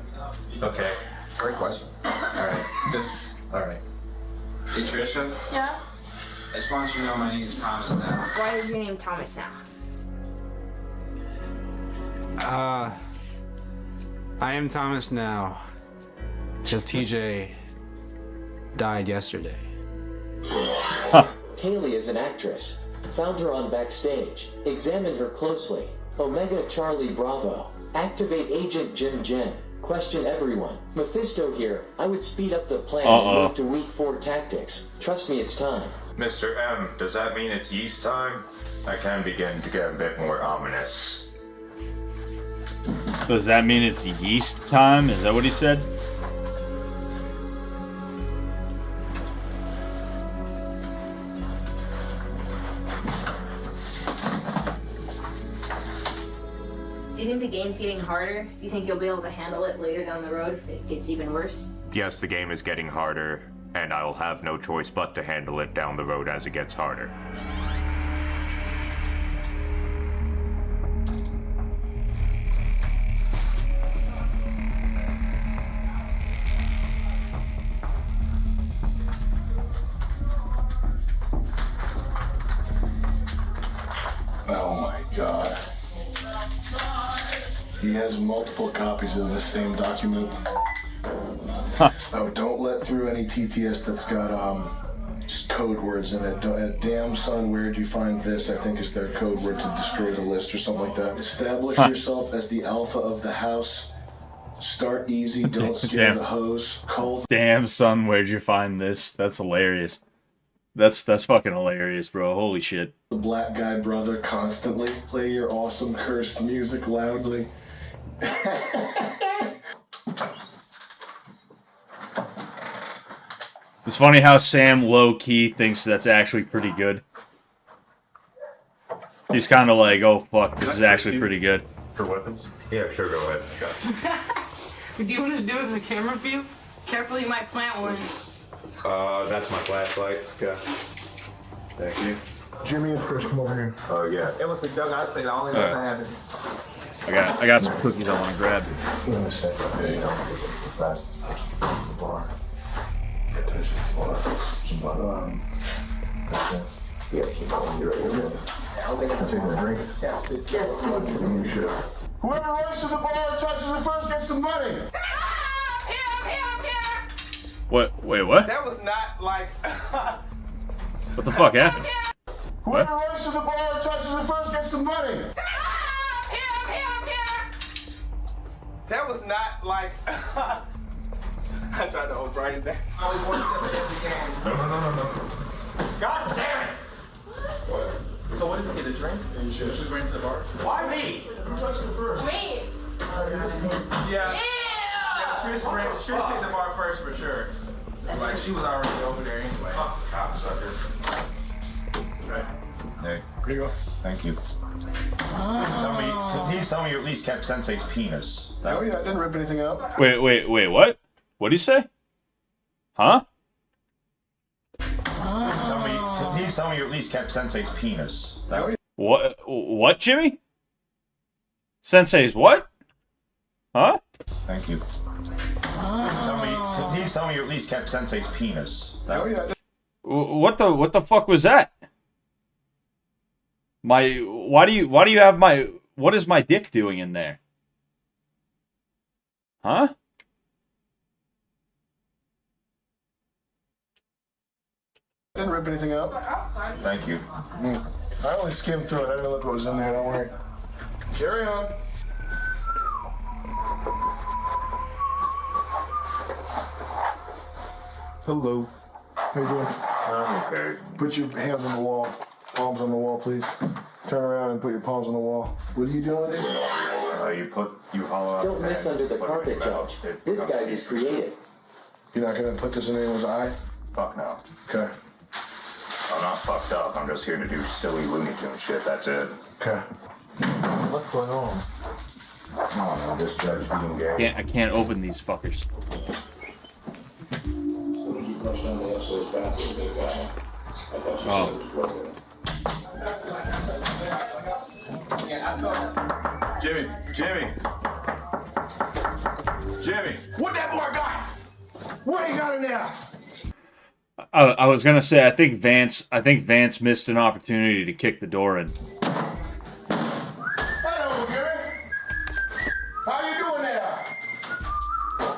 Okay. Great question. All right. All right. Hey, Trisha. Yeah? I just want you to know my name is Thomas now. Why is your name Thomas now? I am Thomas now. Just TJ died yesterday. Taylor is an actress. Found her on Backstage. Examined her closely. Omega Charlie Bravo. Activate Agent Jim Jen. Question everyone. Mephisto here. I would speed up the plan and move to week 4 tactics. Trust me, it's time. Mr. M, does that mean it's yeast time? I can begin to get a bit more ominous. Does that mean it's yeast time? Is that what he said? Do you think the game's getting harder? Do you think you'll be able to handle it later down the road if it gets even worse? Yes, the game is getting harder, and I'll have no choice but to handle it down the road as it gets harder. Oh my god. He has multiple copies of the same document. Oh, don't let through any TTS that's got just code words in it. Damn son, where'd you find this? I think is their code word to destroy the list or something like that. Establish yourself as the alpha of the house. Start easy, don't scare the hose. Call. Damn son, where'd you find this? That's hilarious. That's fucking hilarious, bro. Holy shit. The black guy brother constantly. Play your awesome cursed music loudly. It's funny how Sam low-key thinks that's actually pretty good. He's kind of like, oh fuck, this is actually pretty good. For weapons? Yeah, sure, go ahead. Do you want to do it in the camera view? Careful, you might plant one. That's my flashlight. Okay. Thank you. Jimmy and Chris, come over here. Oh, yeah. It was the dog I say the only one that happened. I got some cookies I want to grab. Let me say, okay, you know, the fastest person in the bar. Attention to the bar. Yeah, you're right. I'll take a drink. Yeah. You should. Whoever runs to the bar and touches it first gets some money. What? Wait, what? That was not like. What the fuck happened? Whoever runs to the bar and touches it first gets the money. That was not like. I tried to hold Brian back. Only 1 step ahead of the game. No. God damn it! What? So what did you get, a drink? You should bring to the bar. Why me? Who touched it first? Me. Yeah. Trish hit the bar first for sure. Like she was already over there anyway. Cocksucker. Hey. Here you go. Thank you. Please tell me you at least kept Sensei's penis. Oh yeah, I didn't rip anything out. Wait, what? What did he say? Huh? Please tell me you at least kept Sensei's penis. What, Jimmy? Sensei's what? Huh? Thank you. Please tell me you at least kept Sensei's penis. Oh yeah. What the fuck was that? Why do you have my, what is my dick doing in there? Huh? Didn't rip anything out. Thank you. I only skimmed through it. I didn't look what was in there. Don't worry. Carry on. Hello. How you doing? I'm okay. Put your hands on the wall. Palms on the wall, please. Turn around and put your palms on the wall. What are you doing with this? You hollow out. Don't miss under the carpet, Judge. This guy's is creative. You're not gonna put this in anyone's eye? Fuck no. Okay. I'm not fucked up. I'm just here to do silly Looney Tune shit. That's it. Okay. What's going on? Oh no, this judge being gay. I can't open these fuckers. Oh. Jimmy, what that boy got? What he got in there? I was gonna say I think Vance missed an opportunity to kick the door in. Hello, Jimmy. How you doing there?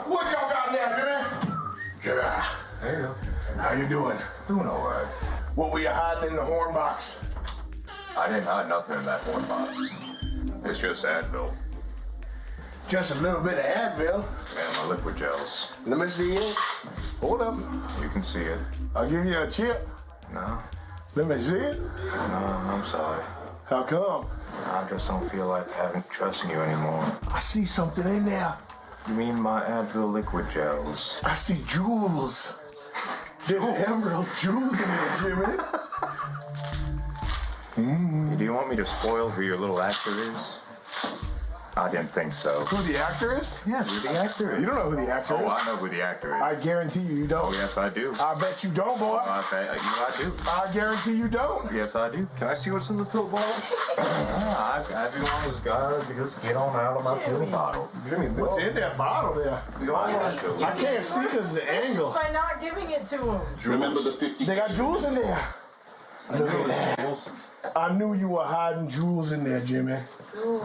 What y'all got in there, Jimmy? Jimmy. There you go. How you doing? Doing alright. What were you hiding in the horn box? I didn't hide nothing in that horn box. It's just Advil. Just a little bit of Advil. And my liquid gels. Let me see it. Hold up. You can see it. I'll give you a chip. No. Let me see it. No, I'm sorry. How come? I just don't feel like trusting you anymore. I see something in there. You mean my Advil liquid gels? I see jewels. There's emerald jewels in there, Jimmy. Do you want me to spoil who your little actor is? I didn't think so. Who the actor is? Yeah, who the actor is. You don't know who the actor is. Oh, I know who the actor is. I guarantee you don't. Oh, yes, I do. I bet you don't, boy. I do. I guarantee you don't. Yes, I do. Can I see what's in the pill bottle? Everyone's got to just get on out of my pill bottle. Jimmy, what's in that bottle there? I can't see because of the angle. By not giving it to him. Remember the 50? They got jewels in there. Look at that. I knew you were hiding jewels in there, Jimmy. Ooh.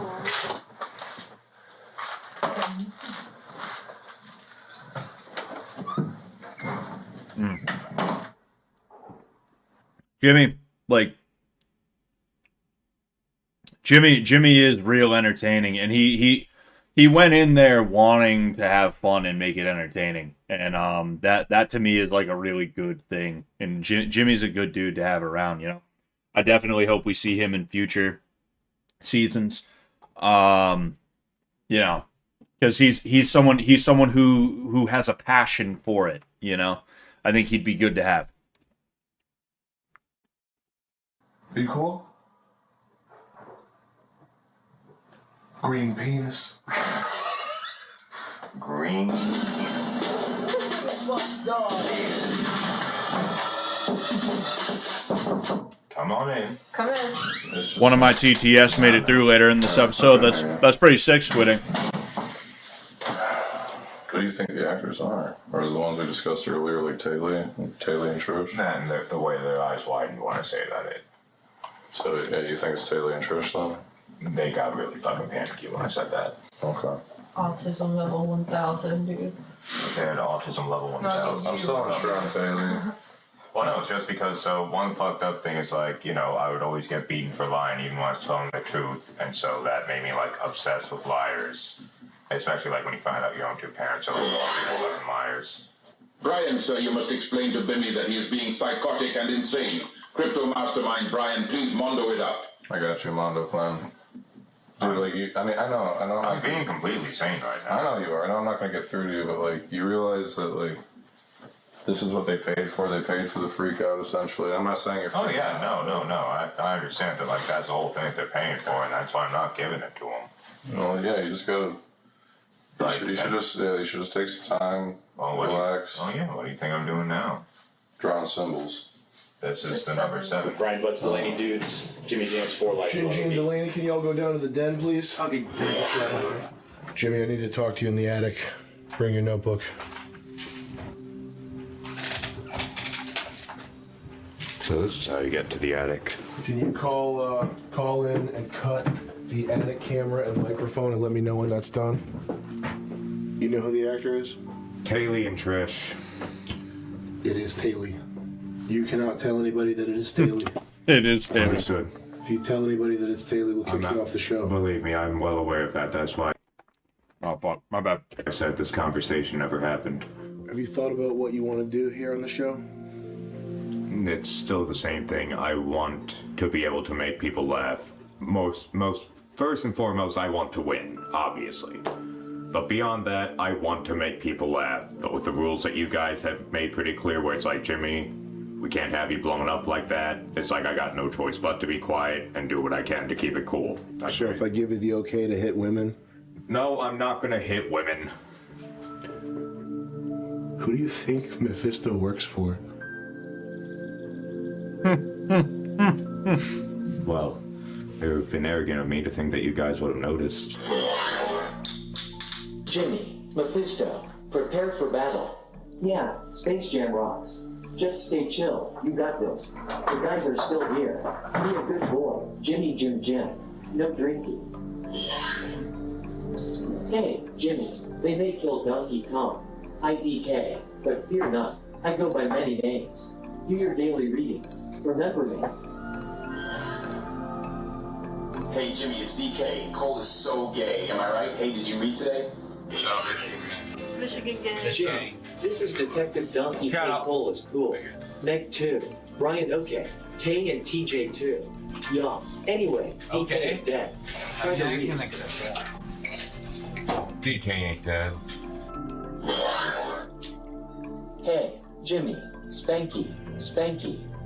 Jimmy, Jimmy is real entertaining, and he went in there wanting to have fun and make it entertaining, and that to me is like a really good thing. And Jimmy's a good dude to have around, you know. I definitely hope we see him in future seasons, you know, because he's someone who has a passion for it, you know. I think he'd be good to have. Are you cool? Green penis. Green. Come on in. Come in. One of my TTS made it through later in this episode. That's pretty sick, Squidding. Who do you think the actors are? Or the ones we discussed earlier, like Taylor and Trish? And the way their eyes widen, you want to say that it. So, yeah, you think it's Taylor and Trish, then? They got really fucking panicky when I said that. Okay. Autism level 1000, dude. They had autism level 1000. I'm still unsure on Taylor. Well, no, it's just because, so one fucked up thing is like, you know, I would always get beaten for lying even when I was telling the truth, and so that made me like obsessed with liars. Especially like when you find out your own two parents are fucking liars. Brian, sir, you must explain to Bimmy that he is being psychotic and insane. Crypto Mastermind, Brian, please mondo it up. I got you, Mondo Clan. Dude, like, I know. I'm being completely sane right now. I know you are. I know I'm not gonna get through to you, but like, you realize that like, this is what they paid for. They paid for the freak out, essentially. I'm not saying you're. Oh yeah, no. I understand that like that's the whole thing that they're paying for, and that's why I'm not giving it to them. Well, yeah, you just gotta. You should just take some time, relax. What do you think I'm doing now? Drawing symbols. This is the number 7. Brian Butts, Delaney dudes, Jimmy James 4 life. Shinji and Delaney, can y'all go down to the den, please? Okay. Jimmy, I need to talk to you in the attic. Bring your notebook. So this is how you get to the attic. Can you call in and cut the attic camera and microphone and let me know when that's done? You know who the actor is? Taylor and Trish. It is Taylor. You cannot tell anybody that it is Taylor. It is Taylor. Understood. If you tell anybody that it's Taylor, we'll kick you off the show. Believe me, I'm well aware of that. That's why. Oh, fuck. My bad. I said this conversation never happened. Have you thought about what you want to do here on the show? It's still the same thing. I want to be able to make people laugh. First and foremost, I want to win, obviously. But beyond that, I want to make people laugh. But with the rules that you guys have made pretty clear, where it's like, Jimmy, we can't have you blowing up like that. It's like I got no choice but to be quiet and do what I can to keep it cool. So if I give you the okay to hit women? No, I'm not gonna hit women. Who do you think Mephisto works for? Well, it would have been arrogant of me to think that you guys would have noticed. Jimmy, Mephisto, prepare for battle. Yeah, Space Jam rocks. Just stay chill. You got this. The guys are still here. Be a good boy. Jimmy Jim Jim. No drinking. Hey, Jimmy, they may kill Donkey Kong. IDK, but fear not. I go by many names. Do your daily readings. Remember me. Hey, Jimmy, it's DK. Cole is so gay. Am I right? Hey, did you read today? Michigan gang. This is Detective Donkey Kong. Cole is cool. Meg 2. Brian okay. Tay and TJ 2. Yeah. Anyway, DK is dead. Try to read. DK ain't dead. Hey, Jimmy, Spanky,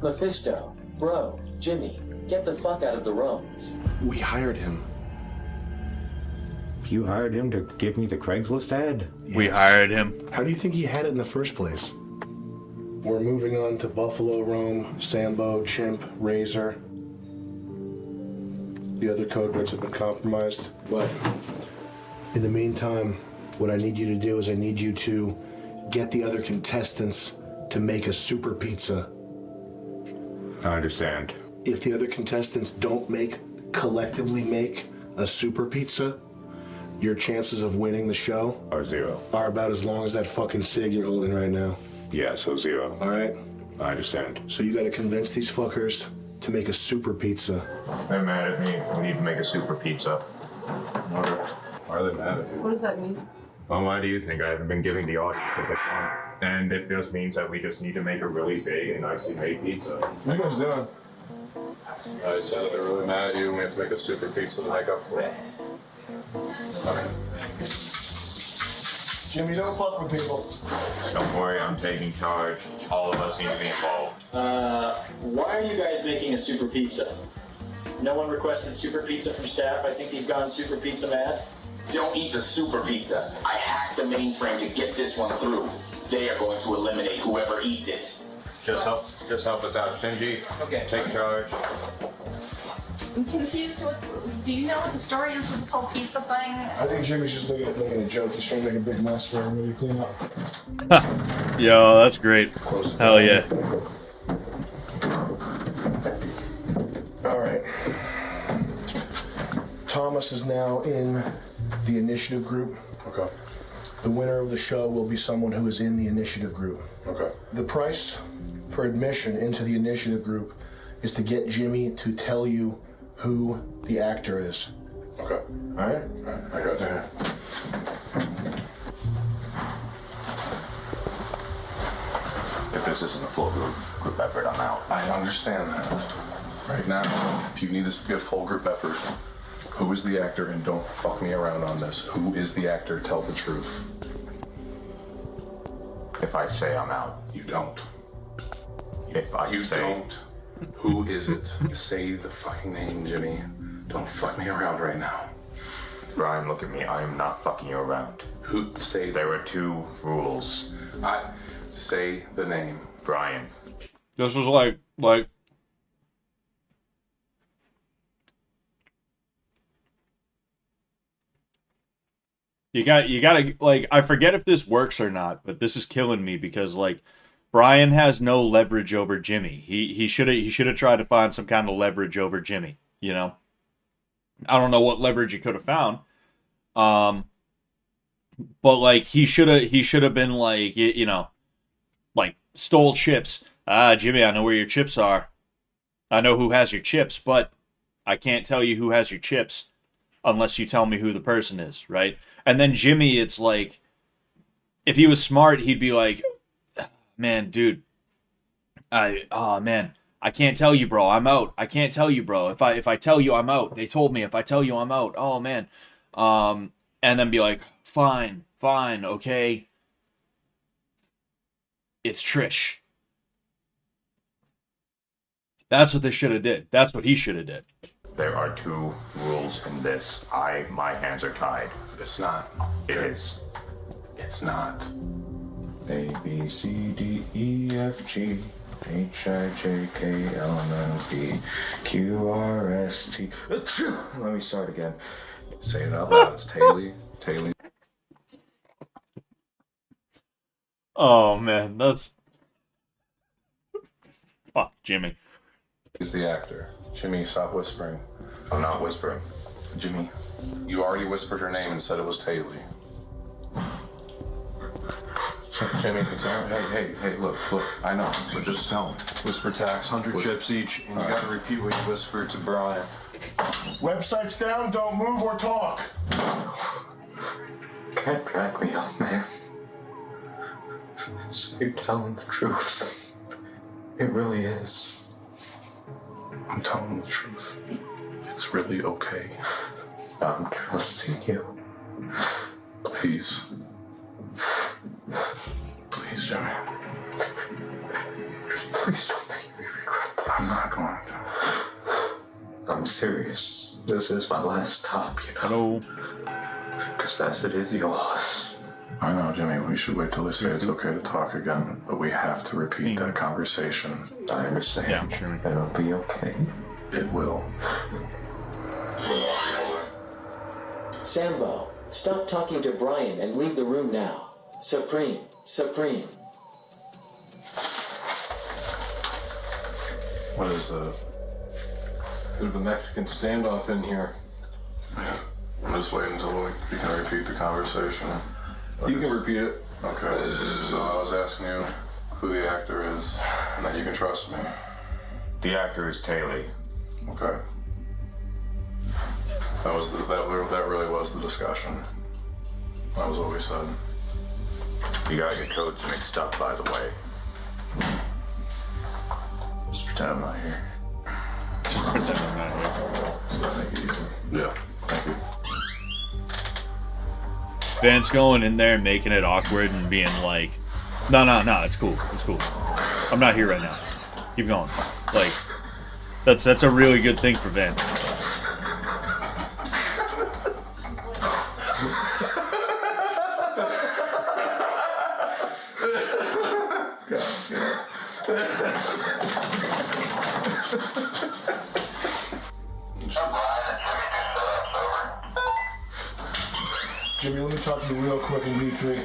Mephisto, bro, Jimmy, get the fuck out of the room. We hired him. You hired him to give me the Craigslist ad? Yes. We hired him. How do you think he had it in the first place? We're moving on to Buffalo Rome, Sambo, Chimp, Razor. The other code words have been compromised, but in the meantime, what I need you to do is I need you to get the other contestants to make a super pizza. I understand. If the other contestants don't collectively make a super pizza, your chances of winning the show are 0. Are about as long as that fucking cig you're holding right now. Yeah, so 0. All right? I understand. So you gotta convince these fuckers to make a super pizza. They're mad at me. We need to make a super pizza. Why are they mad at you? What does that mean? Well, why do you think I haven't been giving the audience what they want? And it just means that we just need to make a really big and nicely made pizza. What are you guys doing? I said they're really mad at you and we have to make a super pizza to make up for it. Okay. Jimmy, don't fuck with people. Don't worry, I'm taking charge. All of us need to be involved. Why are you guys making a super pizza? No one requested super pizza from staff. I think he's gone super pizza mad. Don't eat the super pizza. I hacked the mainframe to get this one through. They are going to eliminate whoever eats it. Just help us out, Shinji. Okay. Take charge. I'm confused. Do you know what the story is with this whole pizza thing? I think Jimmy's just making a joke. He's trying to make a big mess for everybody to clean up. Yo, that's great. Hell yeah. All right. Thomas is now in the initiative group. Okay. The winner of the show will be someone who is in the initiative group. Okay. The price for admission into the initiative group is to get Jimmy to tell you who the actor is. Okay. All right? I got you. If this isn't a full group effort, I'm out. I understand that. Right now, if you need this to be a full group effort, who is the actor? And don't fuck me around on this. Who is the actor? Tell the truth. If I say I'm out. You don't. If I You say... don't. Who is it? Say the fucking name, Jimmy. Don't fuck me around right now. Brian, look at me. I am not fucking you around. Who? Say There were 2 rules. Say the name. Brian. This was like you gotta like, I forget if this works or not, but this is killing me because like Brian has no leverage over Jimmy. He should have tried to find some kind of leverage over Jimmy, you know? I don't know what leverage he could have found. But like he should have been like, you know, like stole chips. Jimmy, I know where your chips are. I know who has your chips, but I can't tell you who has your chips unless you tell me who the person is, right? And then Jimmy, it's like, if he was smart, he'd be like, man, dude, man, I can't tell you, bro. I'm out. I can't tell you, bro. If I tell you, I'm out. They told me if I tell you, I'm out. Oh, man. And then be like, fine, okay. It's Trish. That's what they should have did. That's what he should have did. There are 2 rules in this. My hands are tied. It's not. It is. It's not. A, B, C, D, E, F, G, H, I, J, K, L, M, N, P, Q, R, S, T. Let me start again. Say it out loud. It's Taylor. Oh, man, that's... Fuck, Jimmy. He's the actor. Jimmy, stop whispering. I'm not whispering. Jimmy, you already whispered her name and said it was Taylor. Jimmy, it's all right. Hey, look, I know, but just tell me. Whisper tax, 100 chips each, and you gotta repeat what you whispered to Brian. Website's down, don't move or talk. Can't drag me up, man. So you're telling the truth. It really is. I'm telling the truth. It's really okay. I'm trusting you. Please. Please, Jimmy. Just please don't make me regret this. I'm not going to. I'm serious. This is my last stop, you know? Hello. Just as it is yours. I know, Jimmy, we should wait till they say it's okay to talk again, but we have to repeat that conversation. I understand. Yeah, sure. It'll be okay. It will. Sambo, stop talking to Brian and leave the room now. Supreme. What is a bit of a Mexican standoff in here? I'm just waiting until you can repeat the conversation. You can repeat it. Okay, so I was asking you who the actor is, and that you can trust me. The actor is Taylor. Okay. That really was the discussion. That was what we said. You got your codes mixed up, by the way. Just pretend I'm not here. So that make it easy. Yeah, thank you. Vance going in there and making it awkward and being like, no, it's cool. I'm not here right now. Keep going. Like, that's a really good thing for Vance. Jimmy, let me talk to you real quick in B3.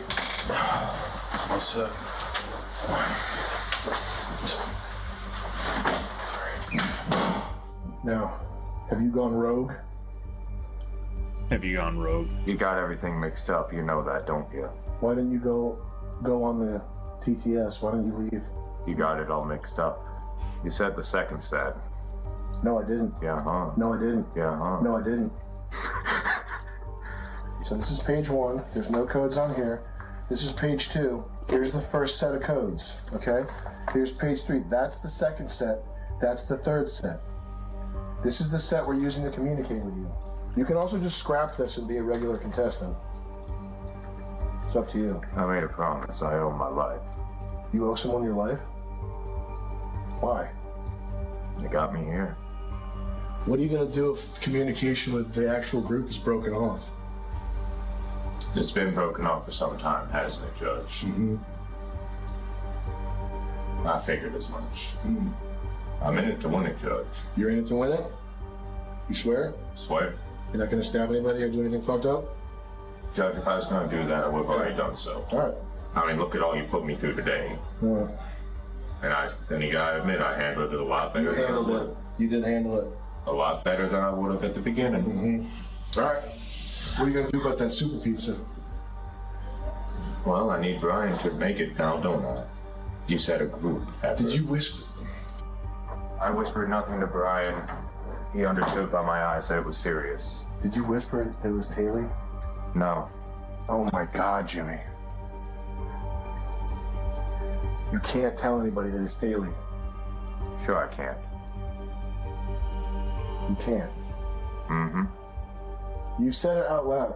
What's that? 1, 2, 3. Now, have you gone rogue? You got everything mixed up, you know that, don't you? Why didn't you go on the TTS? Why didn't you leave? You got it all mixed up. You said the second set. No, I didn't. Yeah, huh? No, I didn't. Yeah, huh? No, I didn't. So this is page 1. There's no codes on here. This is page 2. Here's the first set of codes, okay? Here's page 3. That's the second set. That's the third set. This is the set we're using to communicate with you. You can also just scrap this and be a regular contestant. It's up to you. I made a promise. I owe my life. You owe someone your life? Why? They got me here. What are you gonna do if communication with the actual group is broken off? It's been broken off for some time, hasn't it, Judge? Mm-hmm. I figured as much. Mm. I'm in it to win it, Judge. You're in it to win it? You swear? Swear. You're not gonna stab anybody or do anything fucked up? Judge, if I was gonna do that, I would have already done so. Alright. I mean, look at all you put me through today. Yeah. And you gotta admit, I handled it a lot better than I would. You did handle it. A lot better than I would have at the beginning. Mm-hmm. Alright. What are you gonna do about that super pizza? Well, I need Brian to make it now, don't I? You said a group effort. Did you whisper? I whispered nothing to Brian. He understood by my eyes that it was serious. Did you whisper it was Haley? No. Oh my God, Jimmy. You can't tell anybody that it's Haley. Sure I can't. You can't. Mm-hmm. You said it out loud.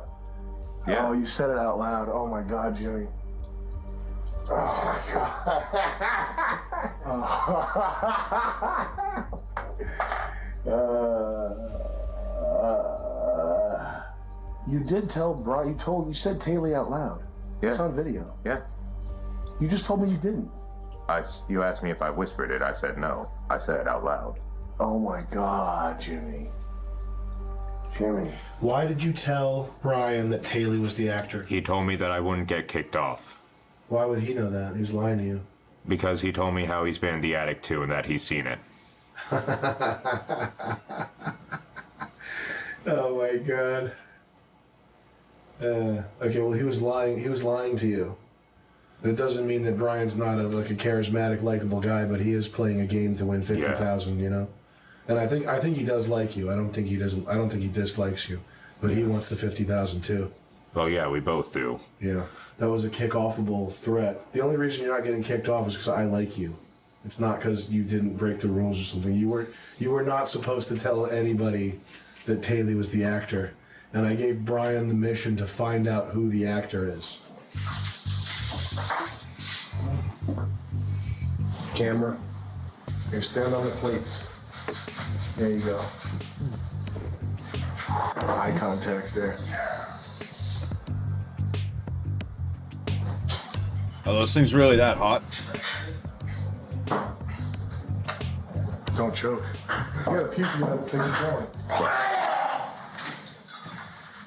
Yeah. Oh, you said it out loud. Oh my God, Jimmy. Oh my God. You did tell Brian. You said Taylor out loud. Yeah. It's on video. Yeah. You just told me you didn't. You asked me if I whispered it. I said no. I said it out loud. Oh my God, Jimmy. Jimmy. Why did you tell Brian that Taylor was the actor? He told me that I wouldn't get kicked off. Why would he know that? He was lying to you. Because he told me how he's been in the attic too and that he's seen it. Oh my God. Okay, well, he was lying. He was lying to you. That doesn't mean that Brian's not a charismatic, likable guy, but he is playing a game to win 50,000. You know, and I think he does like you. I don't think he doesn't. I don't think he dislikes you, but he wants the 50,000 too. Well, yeah, we both do. Yeah, that was a kick-offable threat. The only reason you're not getting kicked off is because I like you. It's not because you didn't break the rules or something. You were not supposed to tell anybody that Taylor was the actor, and I gave Brian the mission to find out who the actor is. Camera. Here, stand on the plates. There you go. Eye contact's there. Are those things really that hot? Don't choke. You gotta puke, you gotta place it down.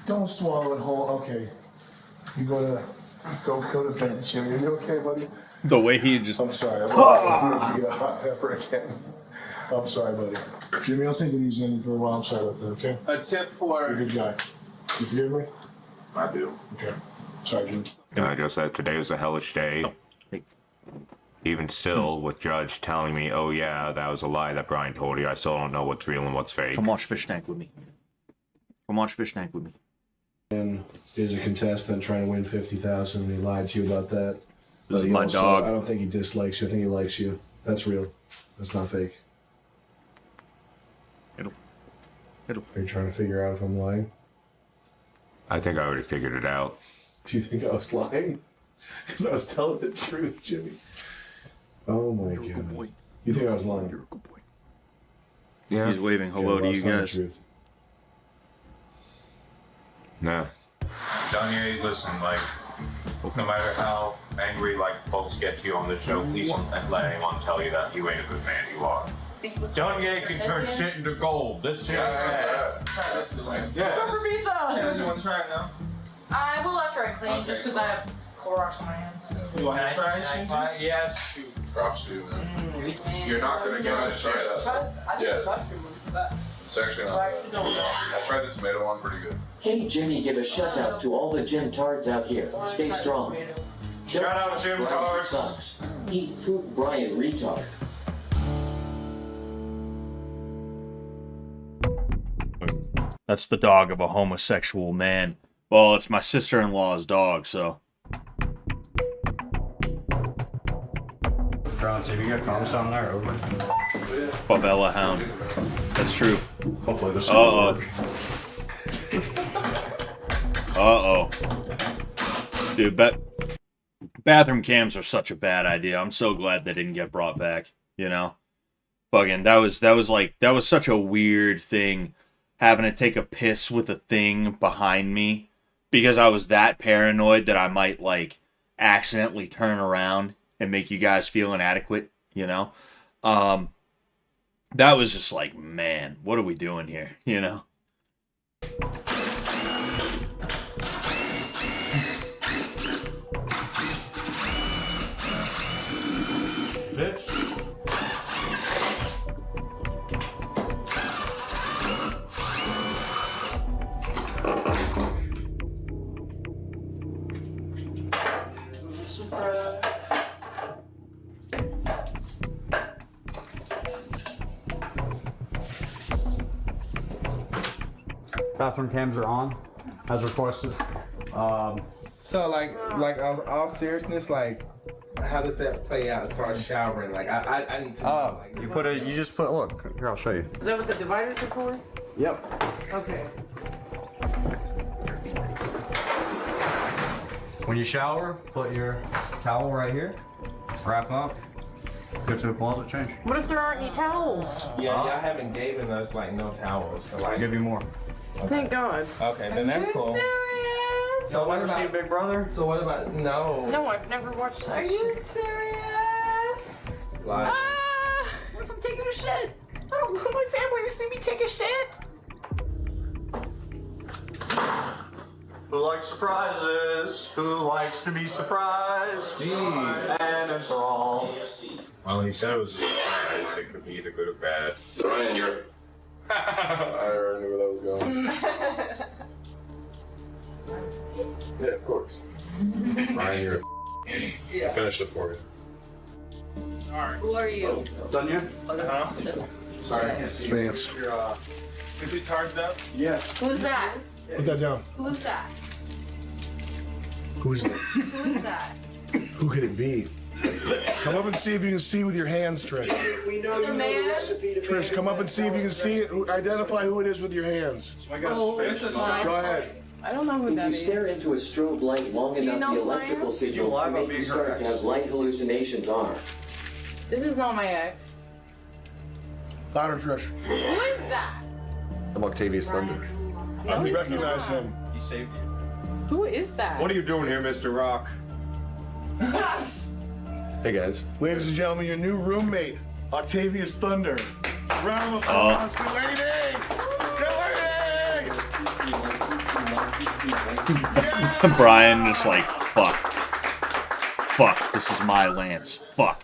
Don't swallow it whole. Okay. You go to bed, Jimmy. Are you okay, buddy? The way he just... I'm sorry. I'm gonna get a hot pepper again. I'm sorry, buddy. Jimmy, I'll take it easy on you for a while. I'm sorry about that, okay? A tip for... You're a good guy. You forgive me? I do. Okay. Sorry, Jimmy. Just that today was a hellish day. Even still, with Judge telling me, oh yeah, that was a lie that Brian told you, I still don't know what's real and what's fake. Come watch Fishtank with me. Come watch Fishtank with me. And is a contestant trying to win 50,000, and he lied to you about that. This But is my also, dog. I don't think he dislikes you. I think he likes you. That's real. That's not fake. It'll. Are you trying to figure out if I'm lying? I think I already figured it out. Do you think I was lying? Because I was telling the truth, Jimmy. Oh my God. Good boy. You think I was lying? You're a good boy. Yeah. He's waving hello to you guys. Nah. Danye, listen, no matter how angry, folks get to you on the show, please don't let anyone tell you that you ain't a good man, you are. Danye can turn shit into gold. This shit is bad. Super pizza! Shannon, you want to try it now? I will after I clean, just because I have Clorox on my hands. You want to try it, Shinji? Yes. Props to you, man. You're not gonna get it. Try that. I think the mushroom one's the best. It's actually not bad. I tried the tomato one, pretty good. Hey Jimmy, give a shout out to all the gym tards out here. Stay strong. Shout out Jim Brian Cards. sucks. Eat poop, Brian retard. That's the dog of a homosexual man. Well, it's my sister-in-law's dog, so. Brown, see if you got comments down there, over. Favela hound. That's true. Hopefully this Uh-oh. will work. Uh-oh. Dude, bathroom cams are such a bad idea. I'm so glad they didn't get brought back, you know? Fucking, that was such a weird thing, having to take a piss with a thing behind me, because I was that paranoid that I might, like, accidentally turn around and make you guys feel inadequate, you know? That was just like, man, what are we doing here, you know? Bitch. Bathroom cams are on, as requested. So like all seriousness, like how does that play out as far as showering? Like I need to know. Like, You just put, look, here, I'll show you. Is that what the dividers are for? Yep. Okay. When you shower, put your towel right here, wrap up, go to the closet, change. What if there aren't any towels? yeah, y'all haven't given us like no towels. So I'll like, give you more. Thank God. okay, then that's cool. So what about Big Brother? So what about no? No, I've never watched that. Are you serious? Like, What if I'm taking a shit? I don't want my family to see me take a shit. Who likes surprises? Who likes to be surprised? And enthralled. Well, he said it was a surprise. It could be either good or bad. Brian, you're. I already knew where that was going. Yeah, of course. Brian, you're. I finished it for you. Who are you? Done yet? Sorry, I can't see. Vance. Is it charged up? Yeah. Who's that? Put that down. Who's that? Who is it? Who is that? Who could it be? Come up and see if you can see with your hands, Trish. The man? Trish, come up and see if you can see it. Identify who it is with your hands. Oh, Go ahead. I don't know who If that you is. stare into a strobe light long Do you enough, know the who I electrical am? signals lie can about make you being her start to ex? have light hallucinations are. This is not my ex. Louder, Trish. Who is that? I'm Octavius Thunder. I recognize him. He saved you. Who is that? What are you doing here, Mr. Rock? Hey guys. Ladies and gentlemen, your new roommate, Octavius Thunder. Round of applause for Lady! Brian just like, fuck. Fuck, this is my Lance. Fuck.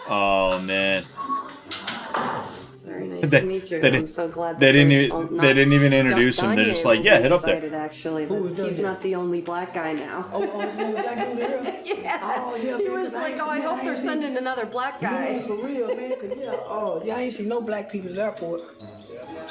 Oh, man. Very nice They- to meet you. they I'm didn't- so glad they that didn't there's even- not- they didn't even introduce him. They're just like, yeah, hit up there. Excited, actually, Who that was he's that? not the only black guy now. oh, the black dude there? Yeah. Oh, yeah, He man, was 'cause like, ain't oh, I seen- hope ain't they're seen- sending another black guy. Yeah, for real, man. 'Cause, yeah, oh, yeah, I ain't seen no black people at the airport.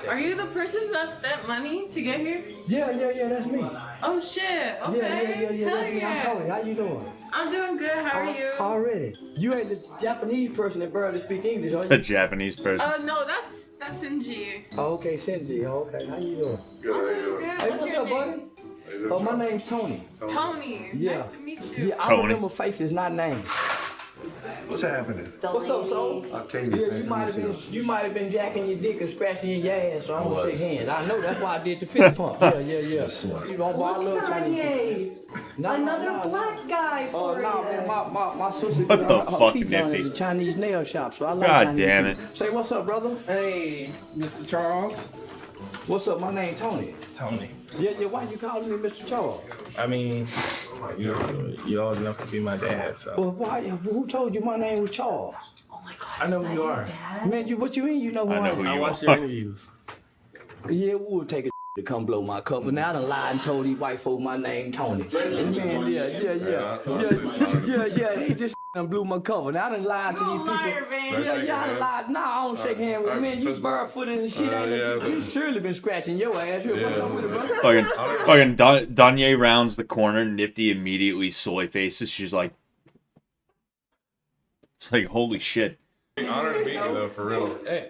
Are you the person that spent money to get here? Yeah, that's me. Oh shit. Okay. Yeah, Hell that's me. I'm Tony. How you doing? I'm doing good. How are you? Already. You ain't the Japanese person that barely speak English, are A you? Japanese person. No, that's Sinji. Oh, okay, Senji. Oh, okay, how you doing? Good, how you doing? Good. Hey, What's what's your up, name? buddy? Oh, my name's Tony. Tony. Yeah. Nice to meet you. Yeah, I Tony. remember faces, not names. What's happening? What's up, soul? Octavius, Yeah, nice to meet you. you might have been jacking your dick and scratching your ass, so I'm gonna was. shake hands. I know that's why I did the fist pump. Yeah. You don't buy Look, little Chinese. Kanye. Another black guy Oh for no, you. man, my sister. What the her fuck, feet done Nifty? at the Chinese nail shop, so I like God Chinese damn people. Say what's up, brother? Hey, Mr. Charles. What's up? My name Tony. Tony. Yeah, why you calling me Mr. Charles? I mean, you're old enough to be my dad, so. Well, why? Who told you my name was Charles? Oh my God. I know who you are. Man, what you mean? You know who I I know am? who I you watched are. your interviews. Yeah, we'll take a to come blow my cover. Now I done lied and told these white folk my name Tony. And man, yeah, they just done blew my cover. Now I done lied to these people. I done lied. Nah, I don't shake hands with men. You barefooted and shit. You surely been scratching your ass. What's up with it, bro? Fucking Danye rounds the corner. Nifty immediately soy faces. She's like, it's like, holy shit. Honor to meet you though, for real. Hey,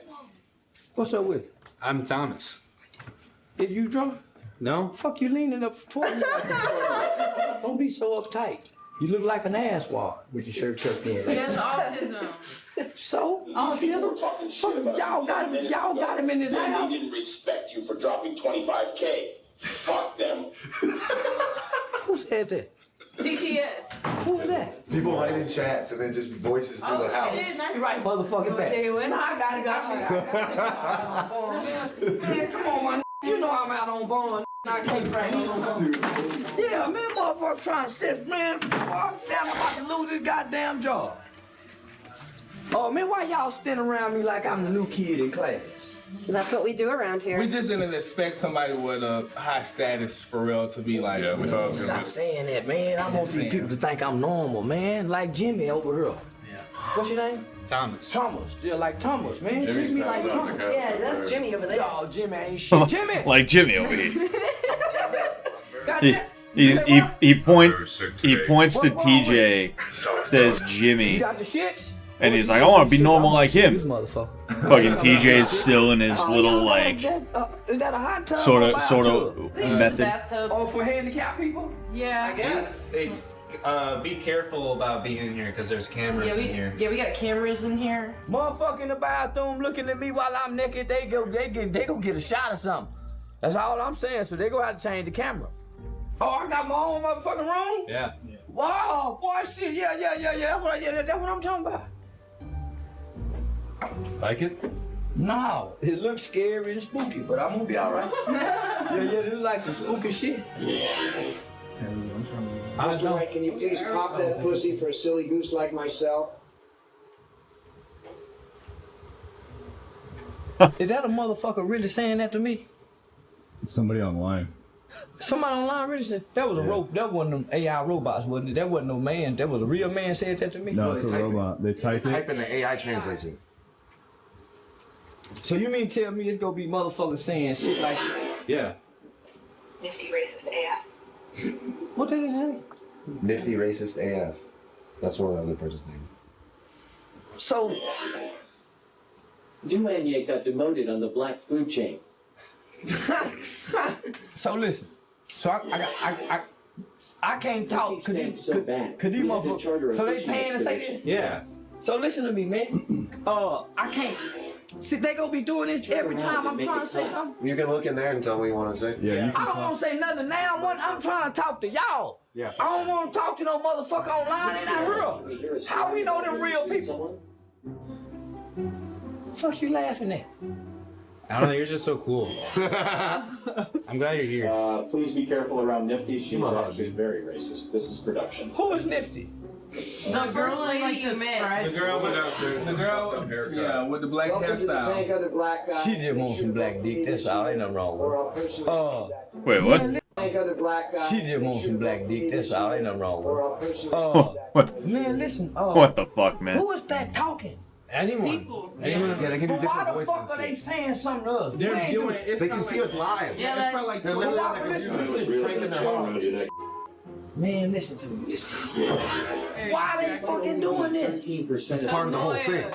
what's up with it? I'm Thomas. Did you drunk? No. Fuck you leaning up toward me like that. Don't be so uptight. You look like an asswad with your shirt tucked in. He has autism. So? Autism? Fuck, y'all got him in his house. They didn't respect you for dropping 25K. Fuck them. Who said that? TTS. Who was that? People write in chats and then just voices through the house. You right, motherfucking back. Nah, I got it. Man, come on, my you know I'm out on bond. I can't prank no more. Yeah, man, motherfucker trying to sit, man. I'm down about to lose this goddamn job. Oh, man, why y'all standing around me like I'm the new kid in class? That's what we do around here. We just didn't expect somebody with a high status for real to be like. Yeah, we thought it was gonna Stop saying that, man. I want these people to think I'm normal, man. Like Jimmy over here. Yeah. What's your name? Thomas. Thomas. Yeah, like Thomas, man. Treat me like Thomas. Yeah, that's Jimmy over there. Oh, Jimmy ain't shit. Jimmy! Like Jimmy over here. He points to TJ, says Jimmy, You got the shits? and he's like, I want to be normal like him. This motherfucker. Fucking TJ's still in his little like Is that a hot tub? sort or a of method. Bathtub. Oh, for handicapped people? Yeah, I guess. Hey, be careful about being in here because there's cameras Yeah, in here. we got cameras in here. Motherfucker in the bathroom looking at me while I'm naked, they go get a shot or something. That's all I'm saying, so they go have to change the camera. Oh, I got my own motherfucking room? Yeah. Wow, boy, shit, yeah, that's what I'm talking about. Like it? No, it looks scary and spooky, but I'm gonna be all right. yeah, it looks like some spooky shit. Mr. White, can you please pop that pussy for a silly goose like myself? Is that a motherfucker really saying that to me? It's somebody online. Somebody online really said that was a that wasn't them AI robots, wasn't it? That wasn't no man. That was a real man said that to me. No, it's a robot. They type it. in the AI translates it. So you mean tell me it's gonna be motherfuckers saying shit like Yeah. Nifty racist AF. what did it say? Nifty racist AF. That's one of the other person's name. So Duanier got demoted on the black food chain. so listen. So I can't talk cause these motherfuckers. So they paying to say this? Yeah. So listen to me, man. I can't. See, they gonna be doing this every time I'm trying to say something. You can look in there and tell me what you want to say. Yeah, you I don't want to say nothing now. I'm trying to talk to y'all. Yeah. I don't want to talk to no motherfucker online. They not real. How we know them real people? Fuck you laughing at? I don't know, you're just so cool. I'm glad you're here. Please be careful around Nifty. She's actually very racist. This is production. Who is Nifty? The first lady you met. The girl with yeah, with the black hairstyle. She just wants some black dick. That's all. Ain't nothing wrong with her. Wait, what? She just wants some black dick. That's all. Ain't nothing wrong with her. What? Man, listen. What the fuck, man? Who is that talking? Anyone. People. Anyone. Yeah, they can do But why different the voices. fuck are they saying something to us? They're doing it. They can see us live. Yeah, It's probably like They're literally on their Listen, computer, cranking their hard. Man, listen to me. Listen. Why are they fucking doing this? It's part of the whole thing.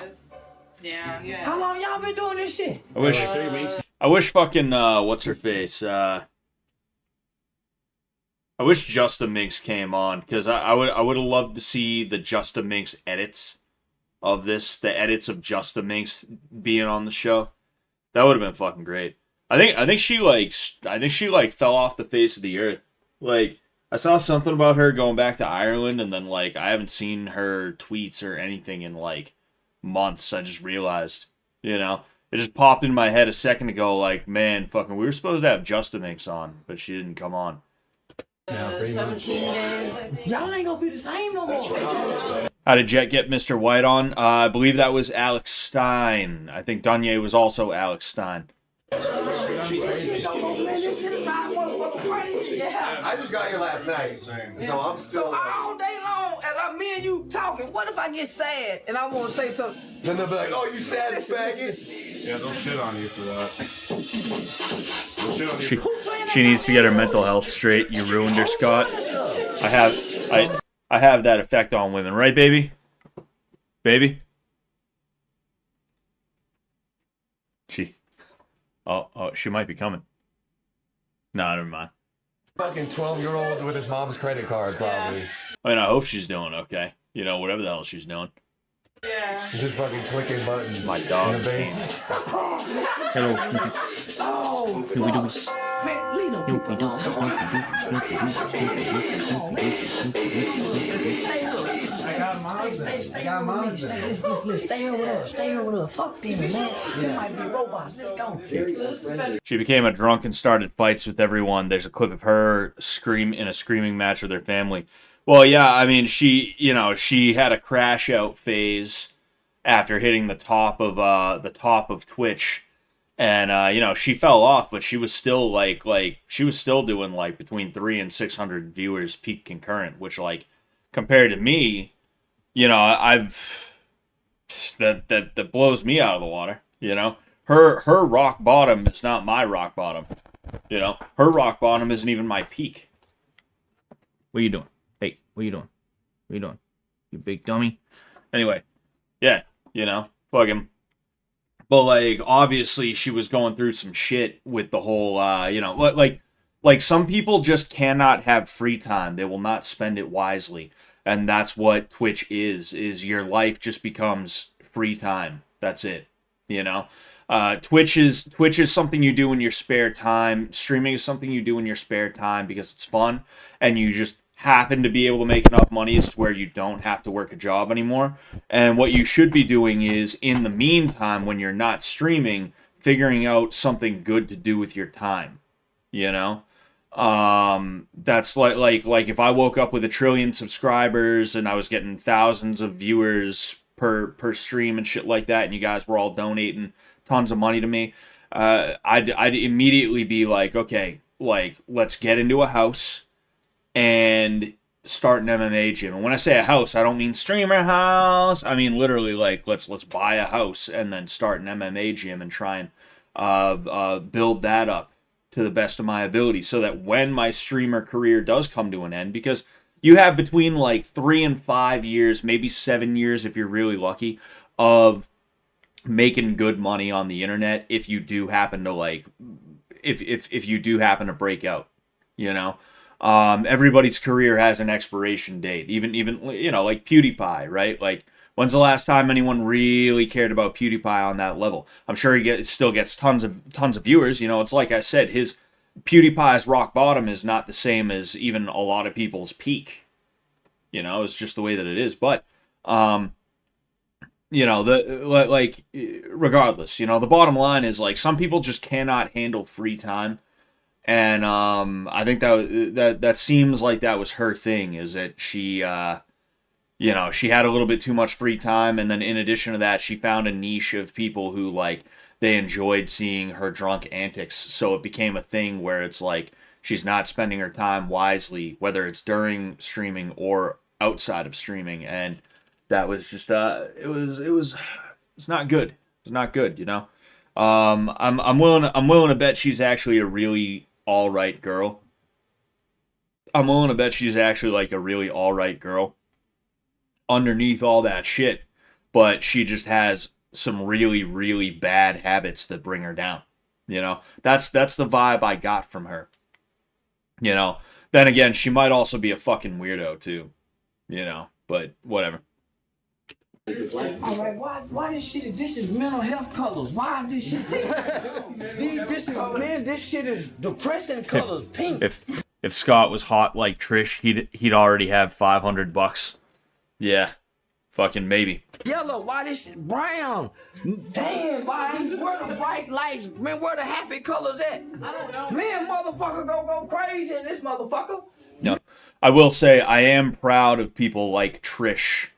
Yeah. How long y'all been doing this shit? I wish fucking what's her face? I wish Justa Minx came on because I would have loved to see the Justa Minx edits of this, the edits of Justa Minx being on the show. That would have been fucking great. I think she fell off the face of the earth. Like I saw something about her going back to Ireland, and then like I haven't seen her tweets or anything in like months. I just realized, it just popped in my head a second ago. Like, man, fucking, we were supposed to have Justa Minx on, but she didn't come on. 17 days, I think. Y'all ain't gonna be the same no more. How did Jet get Mr. White on? I believe that was Alex Stein. I think Danye was also Alex Stein. This shit don't go, man. This Yeah. I just got here last night, so I'm still. So all day long, as me and you talking, what if I get sad and I want to say something? Then they'll be like, "Oh, you sad faggot." Yeah, they'll shit on you for that. They'll shit on you She needs to get her mental health straight. You ruined her, Scott. I have that effect on women, right, baby? Baby? Oh, she might be coming. No, never mind. Fucking 12-year-old with his mom's credit card, probably. I mean, I hope she's doing okay. You know, whatever the hell she's doing. Yeah. Just fucking clicking buttons. My dog. In the basement. Hello, Snoopy. Oh, Here we do. man, leave them people alone. Stay here with me. Stay here with us. Stay here with us. Fuck them, man. They might be robots. Let's go. She became a drunk and started fights with everyone. There's a clip of her in a screaming match with her family. Well, yeah, I mean, she had a crash out phase after hitting the top of Twitch, and she fell off, but she was still doing like between 300 and 600 viewers peak concurrent, which like compared to me, that blows me out of the water. Her rock bottom is not my rock bottom. Her rock bottom isn't even my peak. What are you doing? Hey, what are you doing? What are you doing? You big dummy. Anyway, yeah, fuck him. But like, obviously, she was going through some shit with the whole, like some people just cannot have free time. They will not spend it wisely, and that's what Twitch is your life just becomes free time. That's it. Twitch is something you do in your spare time. Streaming is something you do in your spare time because it's fun, and you just happen to be able to make enough money as to where you don't have to work a job anymore. And what you should be doing is, in the meantime, when you're not streaming, figuring out something good to do with your time. That's like if I woke up with 1 trillion subscribers and I was getting thousands of viewers per stream and shit like that, and you guys were all donating tons of money to me, I'd immediately be like, okay, like, let's get into a house and start an MMA gym. And when I say a house, I don't mean streamer house. I mean literally like let's buy a house and then start an MMA gym and try and build that up to the best of my ability, so that when my streamer career does come to an end, because you have between like 3 and 5 years, maybe 7 years if you're really lucky, of making good money on the internet if you do happen to if you do happen to break out. Everybody's career has an expiration date, even like PewDiePie, right? Like, when's the last time anyone really cared about PewDiePie on that level? I'm sure he still gets tons of viewers. It's like I said, his PewDiePie's rock bottom is not the same as even a lot of people's peak. It's just the way that it is. But regardless, the bottom line is, like, some people just cannot handle free time. And I think that seems like that was her thing, is that she she had a little bit too much free time, and then in addition to that, she found a niche of people who, like, they enjoyed seeing her drunk antics, so it became a thing where it's like she's not spending her time wisely, whether it's during streaming or outside of streaming, and that was just it's not good. It's not good, I'm willing to bet she's actually a really all right girl. I'm willing to bet she's actually like a really all right girl underneath all that shit, but she just has some really, really bad habits that bring her down. That's the vibe I got from her. Then again, she might also be a fucking weirdo too, but whatever. All right, why this shit is mental health colors? Why this shit? This shit is depressing colors. Pink. If Scott was hot like Trish, he'd already have $500. Yeah, fucking maybe. Yellow. Why this shit brown? Damn, why? Where the bright lights? Man, where the happy colors at? I don't know. Man, motherfucker, go crazy in this motherfucker. No, I will say I am proud of people like Trish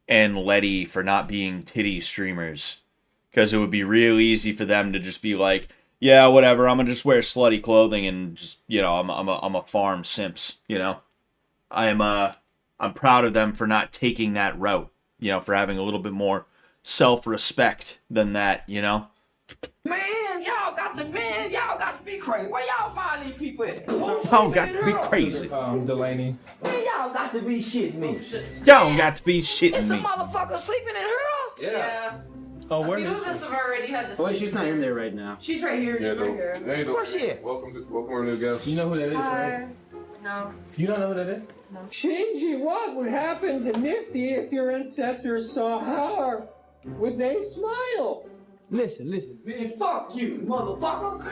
and Letty for not being titty streamers, because it would be real easy for them to just be like, yeah, whatever. I'm gonna just wear slutty clothing and just, I'm a farm simps. I'm proud of them for not taking that route. For having a little bit more self-respect than that. Man, y'all got to be crazy. Where y'all find these people at? Y'all got to be crazy. Delaney. Man, y'all got to be shitting me. Y'all got to be shitting It's a me. motherfucker sleeping in her? Yeah. Oh, A where few is of us have already had to Oh, sleep. she's not in there right now. She's right here. Yeah, She's right here. Hey, Where's she at? Welcome our new guest. You know who that is, Hi. right? No. You don't know who that is? Shinji, what would happen to Nifty if your ancestors saw her? Would they smile? Listen. Man, fuck you, motherfucker.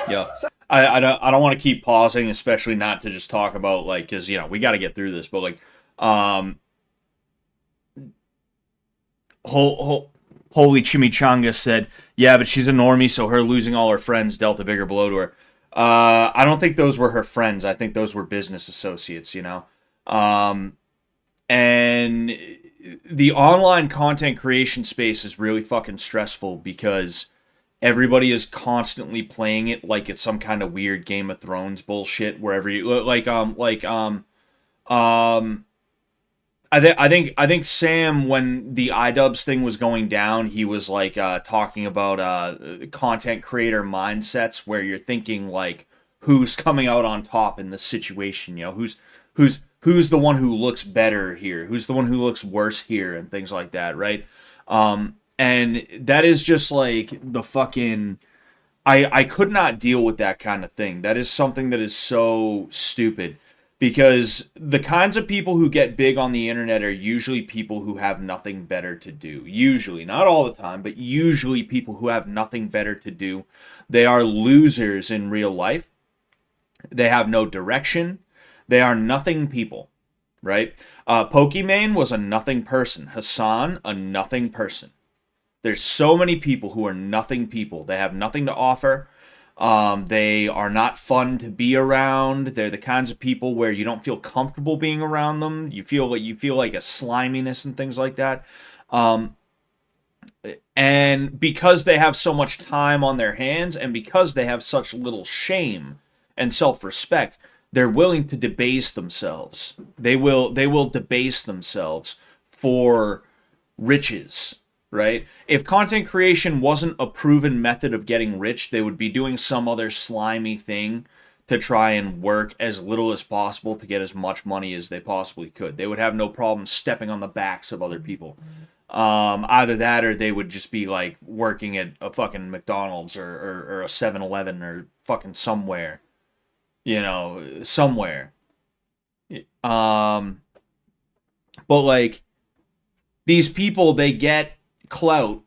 Yeah. I don't want to keep pausing, especially not to just talk about, like, because, we got to get through this, but, like, Holy Chimichanga said, yeah, but she's a normie, so her losing all her friends dealt a bigger blow to her. I don't think those were her friends. I think those were business associates, and the online content creation space is really fucking stressful because everybody is constantly playing it like it's some kind of weird Game of Thrones bullshit wherever you I think Sam, when the iDubbbz thing was going down, he was like talking about content creator mindsets where you're thinking like who's coming out on top in this situation, who's the one who looks better here, who's the one who looks worse here, and things like that, right? And that is just like the fucking I could not deal with that kind of thing. That is something that is so stupid. Because the kinds of people who get big on the internet are usually people who have nothing better to do. Usually, not all the time, but usually people who have nothing better to do. They are losers in real life. They have no direction. They are nothing people, right? Pokimane was a nothing person. Hassan, a nothing person. There's so many people who are nothing people. They have nothing to offer. They are not fun to be around. They're the kinds of people where you don't feel comfortable being around them. You feel like a sliminess and things like that. And because they have so much time on their hands and because they have such little shame and self-respect, they're willing to debase themselves. They will debase themselves for riches. Right? If content creation wasn't a proven method of getting rich, they would be doing some other slimy thing to try and work as little as possible to get as much money as they possibly could. They would have no problem stepping on the backs of other people. Either that or they would just be like working at a fucking McDonald's or a 7-Eleven or fucking somewhere. Somewhere. But like these people, they get clout,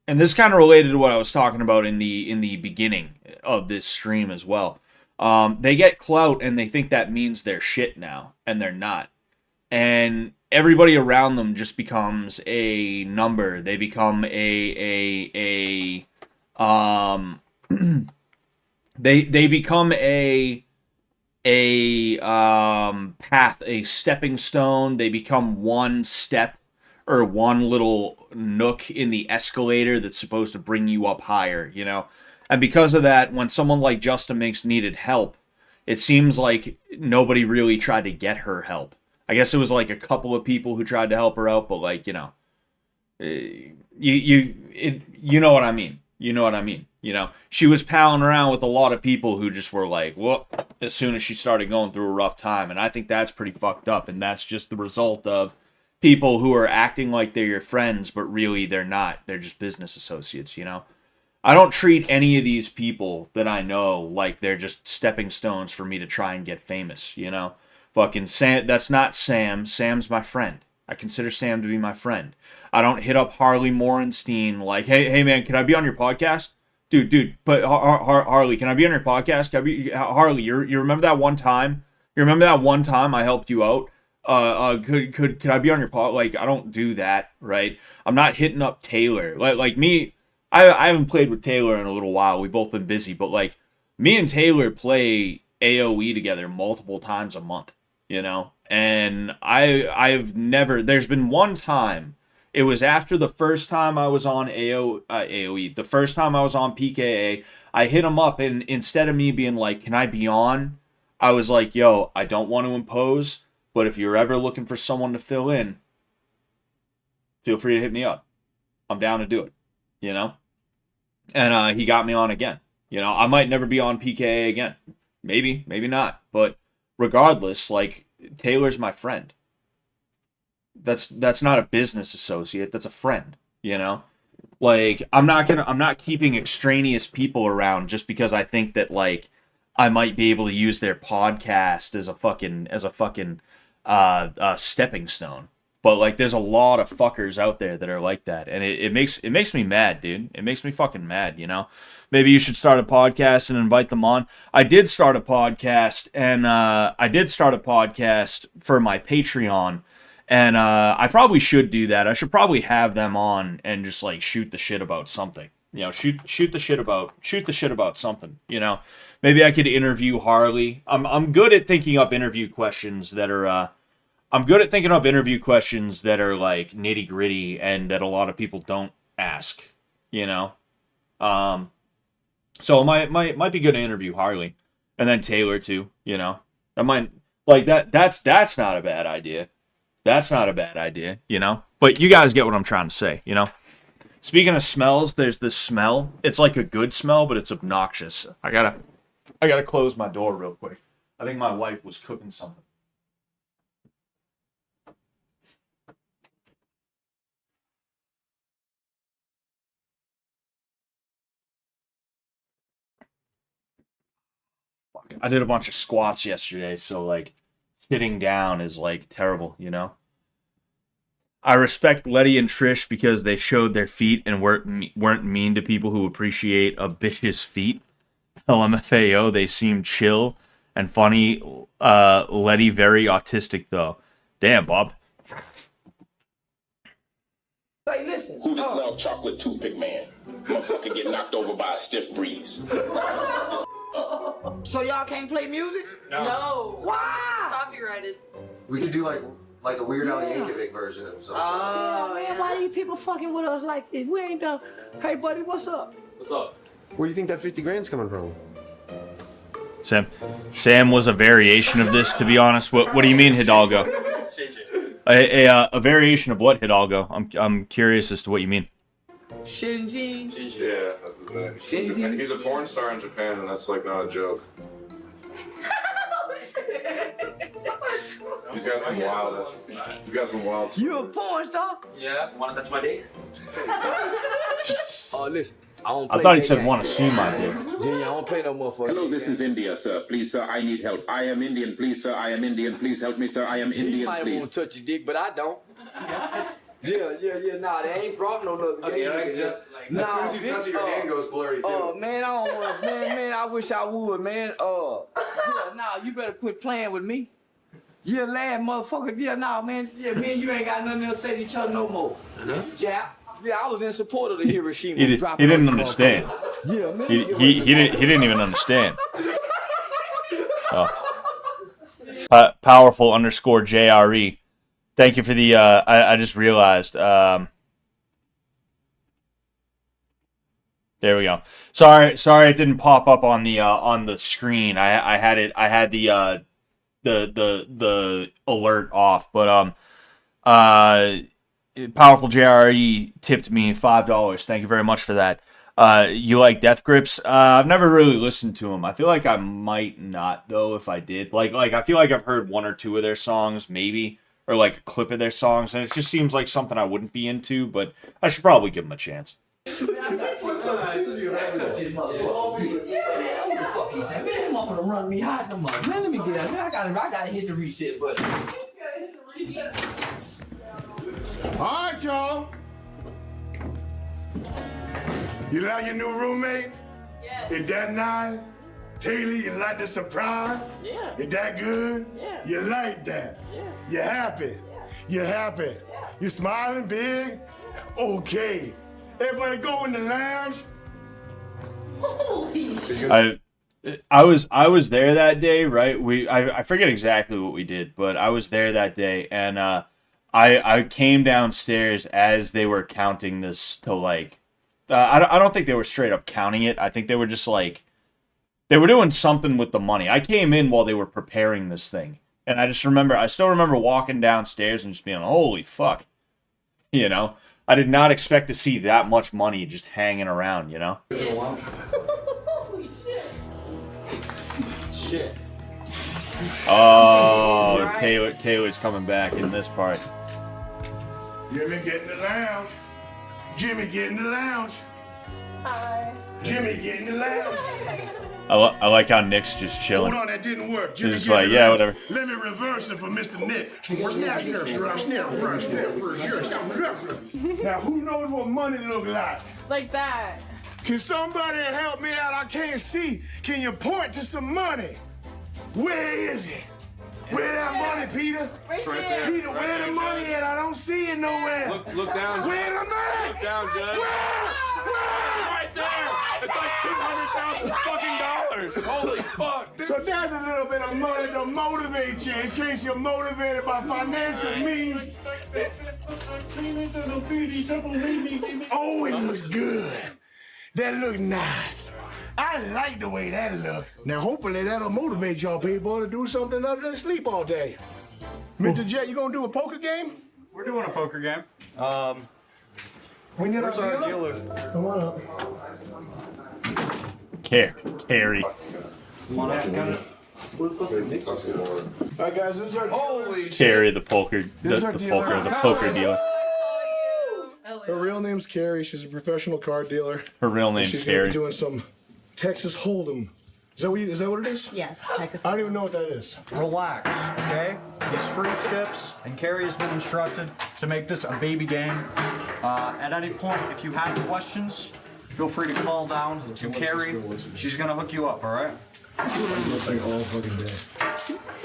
and this kind of related to what I was talking about in the beginning of this stream as well. They get clout and they think that means they're shit now, and they're not. And everybody around them just becomes a number. They become they become a path, a stepping stone. They become one step or one little nook in the escalator that's supposed to bring you up higher, And because of that, when someone like Justin Minks needed help, it seems like nobody really tried to get her help. I guess it was like a couple of people who tried to help her out, but like, you know what I mean. You know what I mean. She was palling around with a lot of people who just were like, well, as soon as she started going through a rough time. And I think that's pretty fucked up. And that's just the result of people who are acting like they're your friends, but really they're not. They're just business associates, I don't treat any of these people that I know like they're just stepping stones for me to try and get famous, Fucking Sam, that's not Sam. Sam's my friend. I consider Sam to be my friend. I don't hit up Harley Morenstein like, hey man, can I be on your podcast? Dude, but Harley, can I be on your podcast? Harley, you remember that one time? You remember that one time I helped you out? Could I be on your pod? Like, I don't do that, right? I'm not hitting up Taylor. Like me, I haven't played with Taylor in a little while. We've both been busy, but like me and Taylor play AoE together multiple times a month, And I've never. There's been one time It was after the first time I was on AOE, the first time I was on PKA, I hit him up, and instead of me being like, can I be on? I was like, yo, I don't want to impose, but if you're ever looking for someone to fill in, feel free to hit me up. I'm down to do it, you know? And he got me on again. You know, I might never be on PKA again. Maybe, maybe not. But regardless, like, Taylor's my friend. That's not a business associate. That's a friend, you know? Like, I'm not keeping extraneous people around just because I think that, like, I might be able to use their podcast as a fucking stepping stone. But, like, there's a lot of fuckers out there that are like that. And it makes me mad, dude. It makes me fucking mad, you know? Maybe you should start a podcast and invite them on. I did start a podcast, and for my Patreon. And I probably should do that. I should probably have them on and just, like, shoot the shit about something. You know, shoot the shit about something, you know? Maybe I could interview Harley. I'm good at thinking up interview questions that are like nitty gritty and that a lot of people don't ask, you know. So it might be good to interview Harley, and then Taylor too, you know. I might like that. That's not a bad idea. That's not a bad idea, you know. But you guys get what I'm trying to say, you know. Speaking of smells, there's this smell. It's like a good smell, but it's obnoxious. I gotta close my door real quick. I think my wife was cooking something. I did a bunch of squats yesterday, so, like, sitting down is, like, terrible, you know? I respect Letty and Trish because they showed their feet and weren't mean to people who appreciate a bitch's feet. LMFAO, they seem chill and funny. Letty very autistic, though. Damn, Bob. Say, listen. Who the smell chocolate toothpick man? Motherfucker get knocked over by a stiff breeze. So y'all can't play music? No. Why? Copyrighted. We could do like a Weird Al Yankovic version of something. Oh, man, why these people fucking with us like this? We ain't done. Hey, buddy, what's up? What's up? Where do you think that 50 grand's coming from? Sam was a variation of this, to be honest. What do you mean, Hidalgo? A variation of what, Hidalgo? I'm curious as to what you mean. Shinji. Yeah, that's his name. He's a porn star in Japan, and that's, like, not a joke. He's got some wild. You a porn star? Yeah, wanna touch my dick? Oh, listen. I thought he said want to see my dick. Junior, I don't play no motherfucker. Hello, this is India, sir. Please, sir, I need help. I am Indian, please, sir. I am Indian. Please help me, sir. I am You Indian, might please. want to touch your dick, but I don't. Yeah. Nah, they ain't brought no other Okay, game. like just like as soon as you touch it, your hand goes blurry too. Oh man, I don't want to. Man, I wish I would, man. Nah, you better quit playing with me. Yeah, lad, motherfucker. Yeah, nah, man. Yeah, me and you ain't got nothing else to say to each other no more. Jap. Yeah, I was in support of the Hiroshima. He didn't understand. Yeah, man. He didn't even understand. Oh. Powerful _ JRE. Thank you for the. I just realized. There we go. Sorry, it didn't pop up on the screen. I had the alert off, but Powerful JRE tipped me $5. Thank you very much for that. You like Death Grips? I've never really listened to them. I feel like I might not though. If I did, like I feel like I've heard 1 or 2 of their songs, maybe, or like a clip of their songs, and it just seems like something I wouldn't be into. But I should probably give them a chance. Man, I'm gonna run me hot no more. Man, let me get out. I gotta hit the reset button. All right, y'all. You like your new roommate? Yeah. Is that nice? Taylor, you like the surprise? Yeah. Is that good? Yeah. You like that? Yeah. You happy? Yeah. You happy? Yeah. You smiling big? Okay. Everybody go in the lounge. Holy shit. I was there that day, right? I forget exactly what we did, but I was there that day, and I came downstairs as they were counting this to like, I don't think they were straight up counting it. I think they were just like, they were doing something with the money. I came in while they were preparing this thing. And I still remember walking downstairs and just being, holy fuck. You know? I did not expect to see that much money just hanging around, you know? Holy shit. Shit. Oh, Taylor's coming back in this part. Jimmy, get in the lounge. Jimmy, get in the lounge. Hi. Jimmy, get in the lounge. I like how Nick's just chilling. Hold on, that didn't work. Jimmy, He's like, yeah, whatever. Let me reverse it for Mr. Nick. Now, who knows what money look like? Like that. Can somebody help me out? I can't see. Can you point to some money? Where is it? Where that money, Peter? Right there. Peter, where the money at? I don't see it nowhere. Look down, Judge. Where the money? Look down, Judge. Where? Right there. It's like $200,000 fucking dollars. Holy fuck. So there's a little bit of money to motivate you in case you're motivated by financial means. Oh, it looks good. That look nice. I like the way that look. Now, hopefully that'll motivate y'all people to do something other than sleep all day. Mr. J, you gonna do a poker game? We're doing a poker game. We need Where's our dealer? Come on up. Carry. All right, guys, this is our holy Carry the poker dealer. Her real name's Carrie. She's a professional card dealer. Her real name's She's gonna Carrie. be doing some Texas Hold'em. Is that what it is? Yes, Texas. I don't even know what that is. Relax, okay? These free chips, and Carrie has been instructed to make this a baby game. At any point, if you have questions, feel free to call down to Carrie. She's gonna hook you up, all right? Looks like all fucking day.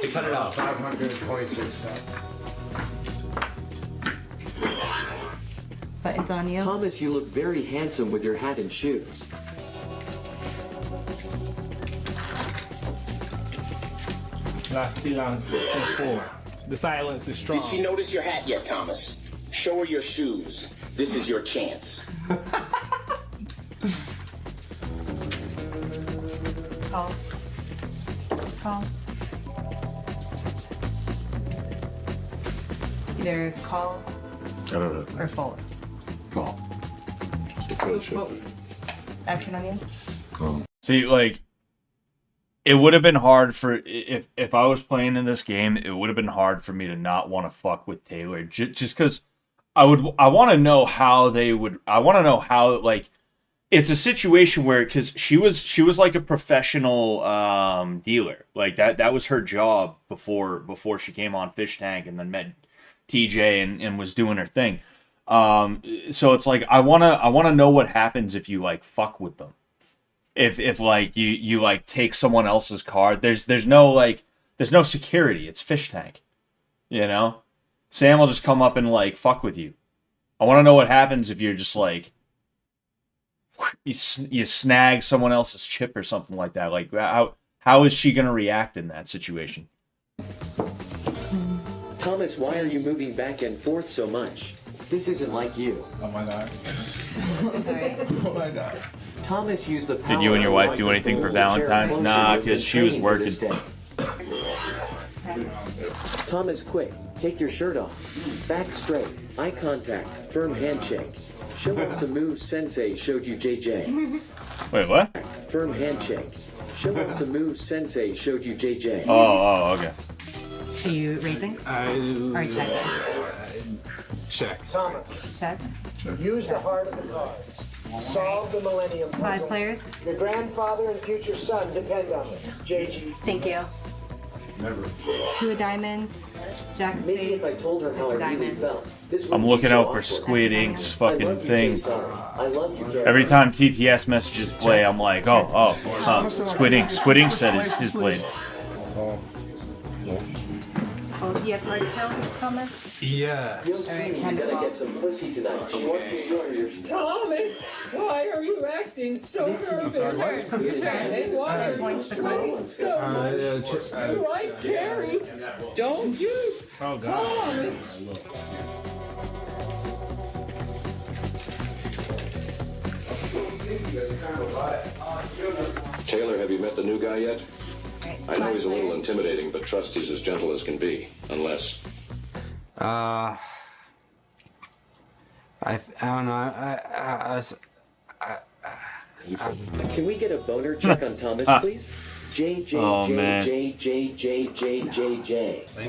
Hey, cut it out. 526. Buttons on you. Thomas, you look very handsome with your hat and shoes. La silence is 4. The silence is strong. Did she notice your hat yet, Thomas? Show her your shoes. This is your chance. Call. Call. Either call I don't know. or fold. Call. Action on you. See, like, it would have been hard for if I was playing in this game. It would have been hard for me to not want to fuck with Taylor, just because I want to know how they would. I want to know how, like, it's a situation where, because she was like a professional dealer, like that was her job before she came on Fishtank and then met TJ and was doing her thing. So it's like I wanna know what happens if you like fuck with them. If like you like take someone else's card, there's no security. It's Fishtank, you know. Sam will just come up and like fuck with you. I want to know what happens if you're just like you snag someone else's chip or something like that. Like how is she gonna react in that situation? Thomas, why are you moving back and forth so much? This isn't like you. Oh my god. Oh my god. Thomas used the power. Did you and your wife do anything for Valentine's? Nah, because she was working. Thomas, quick, take your shirt off. Back straight, eye contact, firm handshakes. Show off the moves Sensei showed you, JJ. Wait, what? Firm handshakes. Show off the moves Sensei showed you, JJ. Oh, okay. Are you raising? Or checking? Check. Thomas, Check. use the heart of the cards. Solve the Millennium Puzzle. 5 players. Your grandfather and future son depend on it. JG. Thank you. Never. 2 of diamonds. Jack of Maybe spades. if I told her how I really diamonds. felt. This I'm wouldn't looking be so out for awkward. Squid Ink's fucking I love you, thing. Jay-san. I love you, Jerry. Every time TTS messages play, I'm like, Squid Ink. Squid Ink said his played. Oh, do you have cards still, Thomas? Yeah. You'll see me. You gotta get some pussy tonight. She wants to enjoy your Thomas, why are you acting so nervous? Your turn. And why Points the are you card. so much? You like Carrie, don't you? Oh, God. Thomas. Taylor, have you met the new guy yet? I know he's a little intimidating, but trust he's as gentle as can be. Unless... I don't know. Can we get a boner check on Thomas, please? J. Oh, man.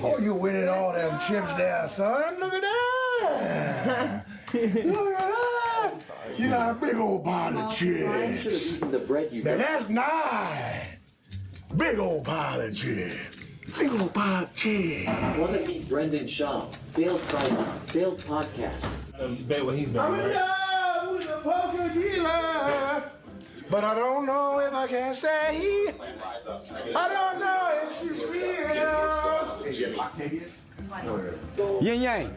Oh, you winning all them chips there, son. Look at that. Look at that. You got a big old pile of chips. Now that's nice. Big old pile of chips. Big old pile of chips. Want to meet Brendan Shaw? Failed podcast. Bet what he's been I'm in right? love with a poker dealer, but I don't know if I can say. I don't know if she's real. Yin Yang.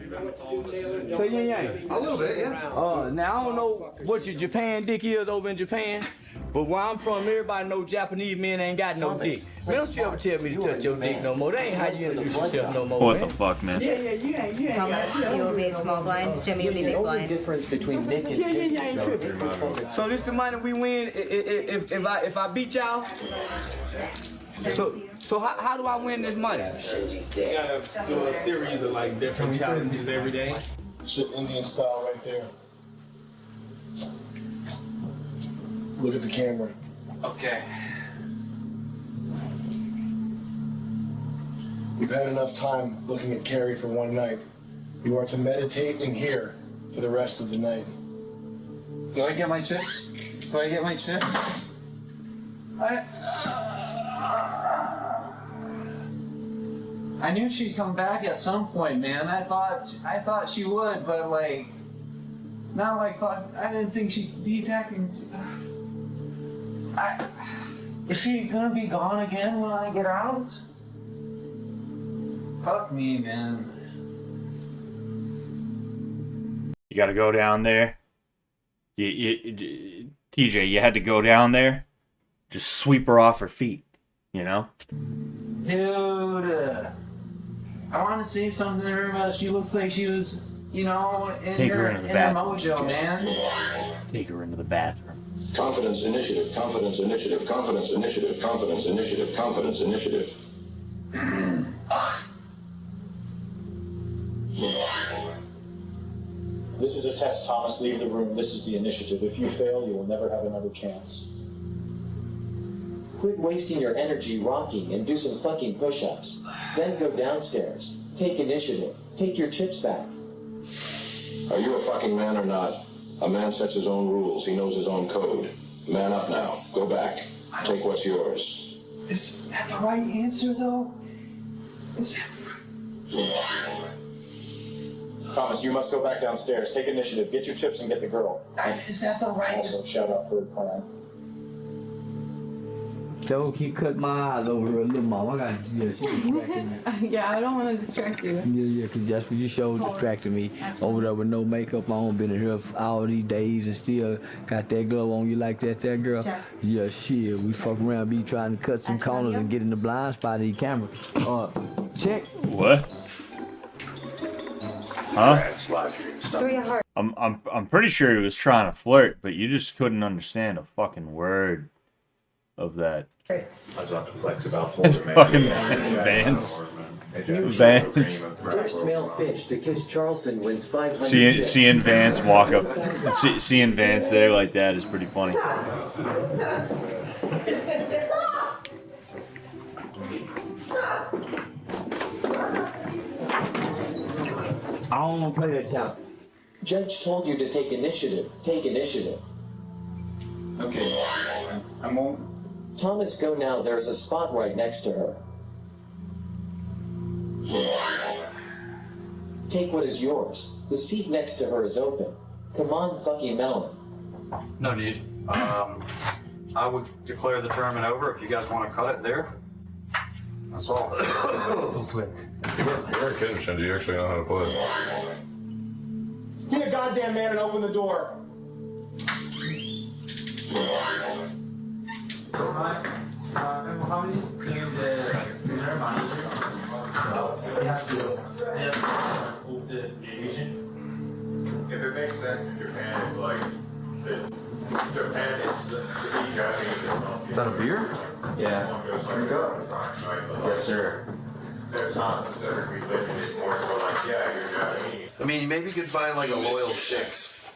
Say Yin Yang. A little bit, yeah. Now I don't know what your Japan dick is over in Japan, but where I'm from, everybody know Japanese men ain't got no dick. Man, don't you ever tell me to touch your dick no more. That ain't how you introduce yourself no more, What man. the fuck, man? Yeah, you ain't Thomas, you will be small blind. Jimmy will be big blind. Difference between Nick and Yeah, you ain't tripping. So this the money we win if I beat y'all? So how do I win this money? You gotta do a series of like different challenges every day. Shit Indian style right there. Look at the camera. Okay. You've had enough time looking at Carrie for one night. You are to meditate in here for the rest of the night. Do I get my chips? Do I get my chips? I knew she'd come back at some point, man. I thought she would, but like, not like I didn't think she'd be back in. Is she gonna be gone again when I get out? Fuck me, man. You got to go down there. TJ, you had to go down there, just sweep her off her feet, you know? Dude, I want to say something to her, but she looks like she was, in her mojo, man. Take her into the bathroom. Confidence initiative, confidence initiative, confidence initiative, confidence initiative, confidence initiative. This is a test, Thomas. Leave the room. This is the initiative. If you fail, you will never have another chance. Quit wasting your energy rocking and do some fucking push-ups. Then go downstairs. Take initiative. Take your chips back. Are you a fucking man or not? A man sets his own rules. He knows his own code. Man up now. Go back. Take what's yours. Is that the right answer, though? Is that the right... Thomas, you must go back downstairs. Take initiative. Get your chips and get the girl. Is that the right... Also, shout out Bird Clan. Joe, keep cutting my eyes over her little mom. I got she distracting me. Yeah, I don't want to distract you. Yeah, cause just you showed distracted me over there with no makeup on, been in here for all these days and still got that glow on you like that girl. Yeah, shit, we fuck around, be trying to cut some corners and get in the blind spot of the camera. Check. What? Huh? Three hearts. I'm pretty sure he was trying to flirt, but you just couldn't understand a fucking word of that. I was about to flex about It's fucking Vance. Vance. First male fish to kiss Charleston wins 500 Seeing Vance walk up, seeing Vance there like that is pretty funny. I don't want to play that time. Judge told you to take initiative. Take initiative. Okay. I won't. Thomas, go now. There's a spot right next to her. Take what is yours. The seat next to her is open. Come on, fucking melon. No need. I would declare the tournament over if you guys want to cut it there. That's all. So slick. You're kidding, Shinji. You actually know how to play. Get a goddamn man and open the door. If it makes sense, Japan is like, Japan is the Japanese. Is that a beer? Yeah. Here you go. Yes, sir. There's not specific religion, it's more so like, yeah, you're Japanese. I mean, maybe you could find like a loyal 6.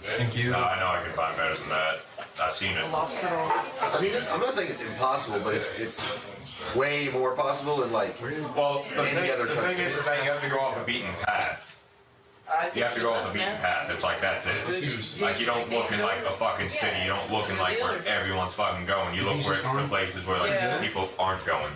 Thank you. I know I can find better than that. I've seen it. I mean, I'm not saying it's impossible, but it's way more possible than like Well, any other the country. thing is that you have to go off a beaten path. You have to go off a beaten path. It's like, that's it. Like, you don't look in like a fucking city. You don't look in like where everyone's fucking going. You look where the places where like people aren't going.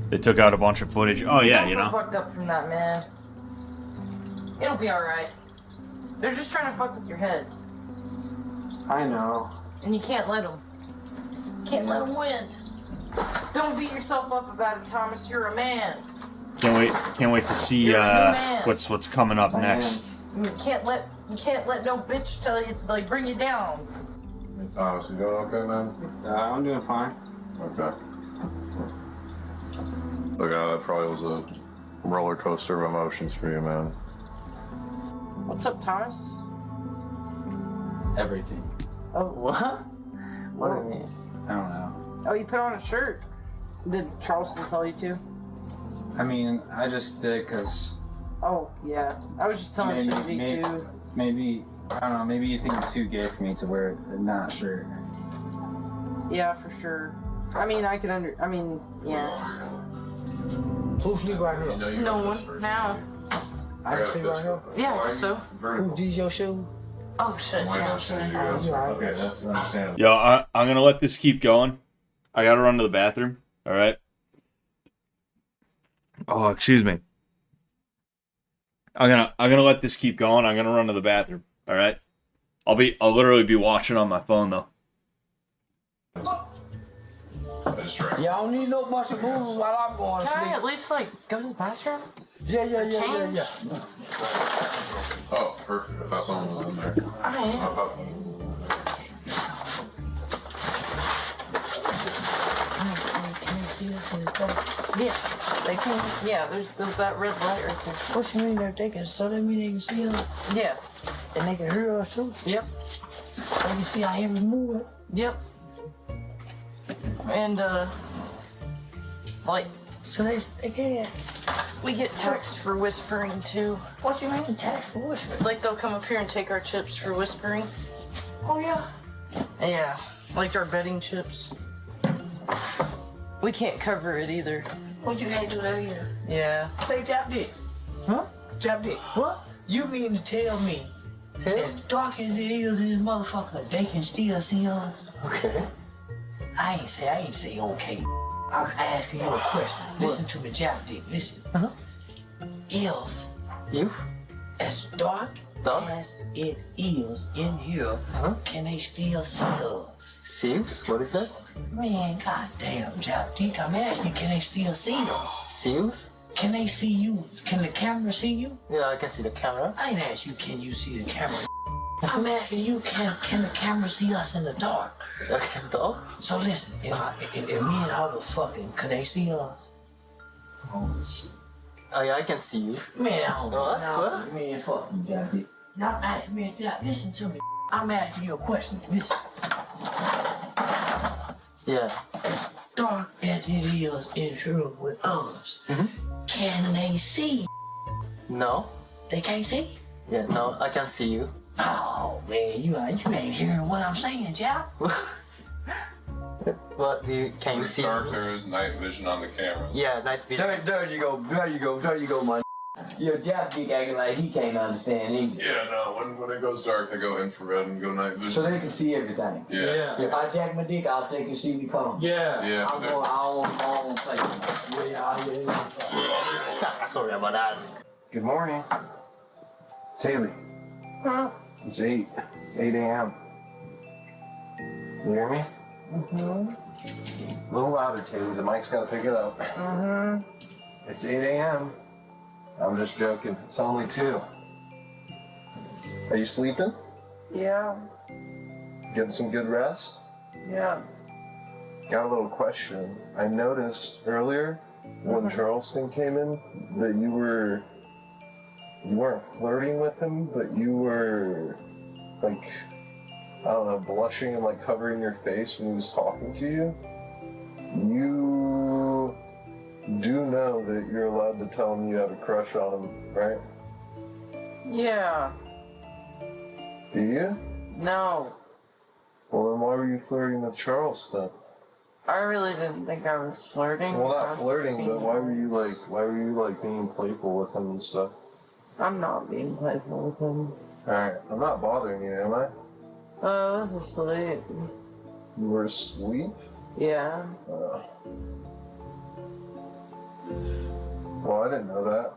They took out a bunch of footage. Oh yeah, you know. Fucked up from that, man. It'll be alright. They're just trying to fuck with your head. I know. And you can't let them. Can't let them win. Don't beat yourself up about it, Thomas. You're a man. Can't wait to see You're a new man. what's coming up next. You can't let no bitch tell you, like, bring you down. Hey, Thomas, you doing okay, man? I'm doing fine. Okay. Look, that probably was a roller coaster of emotions for you, man. What's up, Thomas? Everything. Oh, what? What do you mean? I don't know. Oh, you put on a shirt. Did Charleston tell you to? I mean, I just did because Oh, yeah. I was just telling Shinji too. maybe, I don't know, maybe you think it's too gay for me to wear a not shirt. Yeah, for sure. I mean, I could yeah. Who sleep right here? No one. Now. I can sleep right here? Yeah, I guess so. Who did your shoe? Oh, shit. Yeah, sorry. Okay, that's understandable. Yo, I'm gonna let this keep going. I gotta run to the bathroom. All right. Oh, excuse me. I'm gonna let this keep going. I'm gonna run to the bathroom. All right. I'll literally be watching on my phone though. Y'all don't need no bunch of moves while I'm going to Can sleep. I at least, like, go to the bathroom? Yeah. Oh, perfect. I thought someone was in there. Yes, they can. Yeah, there's that red light right there. What you mean they're taking? So that mean they can see us? Yeah. And they can hear us too? Yep. They can see our every movement? Yep. And, like... So they can? We get taxed for whispering, too. What you mean taxed for whispering? Like, they'll come up here and take our chips for whispering. Oh, yeah? Yeah. Like our betting chips. We can't cover it either. Oh, you can't do that either? Yeah. Say Jap Dick. Huh? Jap Dick. What? You mean to tell me as dark as it is in this motherfucker, they can still see us? Okay. I ain't say okay. I'm asking you a question. Listen to me, Jap Dick. Listen. If as dark as it is in here, can they still see us? Seals? What is that? Man, goddamn, Jap Dick. I'm asking you, can they still see us? Seals? Can they see you? Can the camera see you? Yeah, I can see the camera. I ain't asked you, can you see the camera? I'm asking you, can the camera see us in the dark? Okay, dog. So listen, if me and Otto fucking, could they see us? Oh yeah, I can see you. Man, I don't know. What? Man, fuck you, Jap. Y'all ask me, listen to me. I'm asking you a question. Listen. Yeah. As dark as it is in here with us, can they see? No. They can't see? Yeah, no, I can see you. Oh man, you ain't hearing what I'm saying, Jap. What can you see? Dark, there is night vision on the cameras. Yeah, night vision. There you go, man. Your Jap dick acting like he can't understand English. Yeah, no. When it goes dark, I go infrared and go night vision. So they can see everything. Yeah. If I jack my dick off, they can see me coming. Yeah. I don't say yeah. Sorry about that. Good morning. Taylor. Huh? It's 8. It's 8 a.m. You hear me? Mm-hmm. A little louder, Taylor. The mic's got to pick it up. Mm-hmm. It's 8 a.m. I'm just joking. It's only 2. Are you sleeping? Yeah. Getting some good rest? Yeah. Got a little question. I noticed earlier when Charleston came in that you weren't flirting with him, but you were like, I don't know, blushing and like covering your face when he was talking to you. You do know that you're allowed to tell him you have a crush on him, right? Yeah. Do you? No. Well, then why were you flirting with Charleston? I really didn't think I was flirting. Well, I not was flirting, being- but why were you like being playful with him and stuff? I'm not being playful with him. Alright, I'm not bothering you, am I? I was asleep. You were asleep? Yeah. Well, I didn't know that.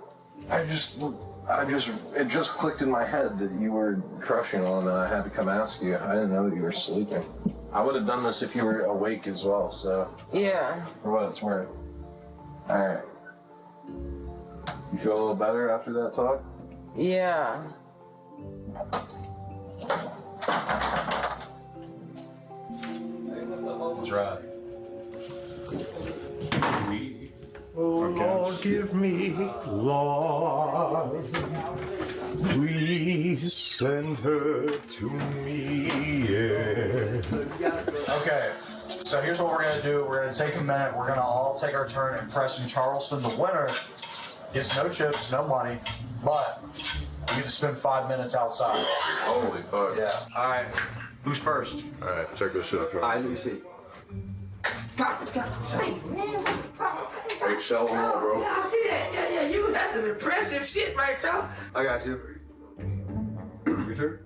It just clicked in my head that you were crushing on him and I had to come ask you. I didn't know that you were sleeping. I would have done this if you were awake as well, so. Yeah. For what it's worth. Alright. You feel a little better after that talk? Yeah. That's right. Oh Lord, give me love. Please send her to me. Yeah. Okay, so here's what we're gonna do. We're gonna take a minute. We're gonna all take our turn impressing Charleston. The winner gets no chips, no money, but you get to spend 5 minutes outside. Holy fuck. Yeah. All right. Who's first? All right, check this shit out. Let me see. Big shell and all, bro. I see that. Yeah, that's some impressive shit right there. I got you. Your turn.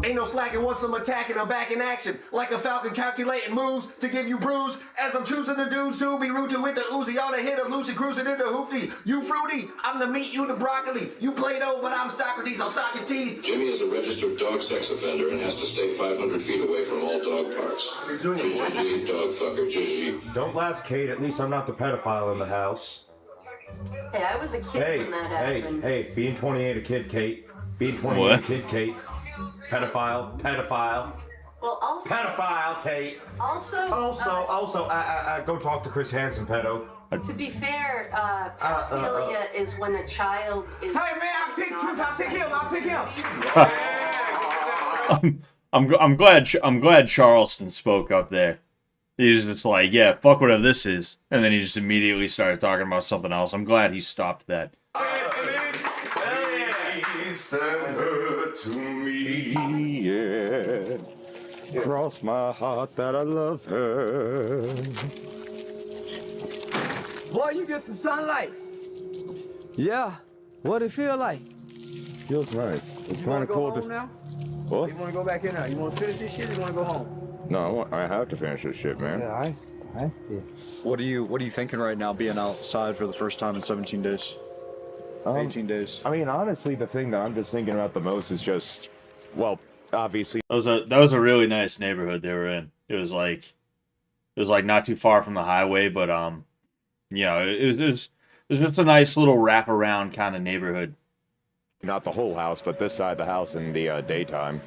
Ain't no slacking once I'm attacking, I'm back in action. Like a falcon calculating moves to give you bruise. As I'm choosing the dudes to be rooted with the Uzi on the hit of Lucy cruising into hoopty. You fruity, I'm the meat, you the broccoli. You Play-Doh, but I'm Socrates, I'll sock your teeth. Jimmy is a registered dog sex offender and has to stay 500 feet away from all dog parks. GGG, dog fucker, GG. Don't laugh, Kate. At least I'm not the pedophile in the house. Hey, I was a kid when that happened. Hey, being 28 a kid, Kate. Being 28 a kid, Kate. Pedophile. Well, also. Pedophile, Kate. Also, go talk to Chris Hansen, pedo. to be fair, pedophilia is when a child is. Hey man, I'll pick him. I'm glad Charleston spoke up there. He's just like, yeah, fuck whatever this is, and then he just immediately started talking about something else. I'm glad he stopped that. Send her to me, yeah. Cross my heart that I love her. Boy, you get some sunlight. Yeah. What it feel like? Feels nice. It's You kind wanna of go cool home to. now? What? You wanna go back in there? You wanna finish this shit or you wanna go home? No, I have to finish this shit, man. Yeah, I What are you thinking right now, being outside for the first time in 17 days? 18 days. I mean, honestly, the thing that I'm just thinking about the most is just, well, obviously. That was a really nice neighborhood they were in. It was like not too far from the highway, but it was just a nice little wraparound kind of neighborhood. Not the whole house, but this side of the house in the daytime.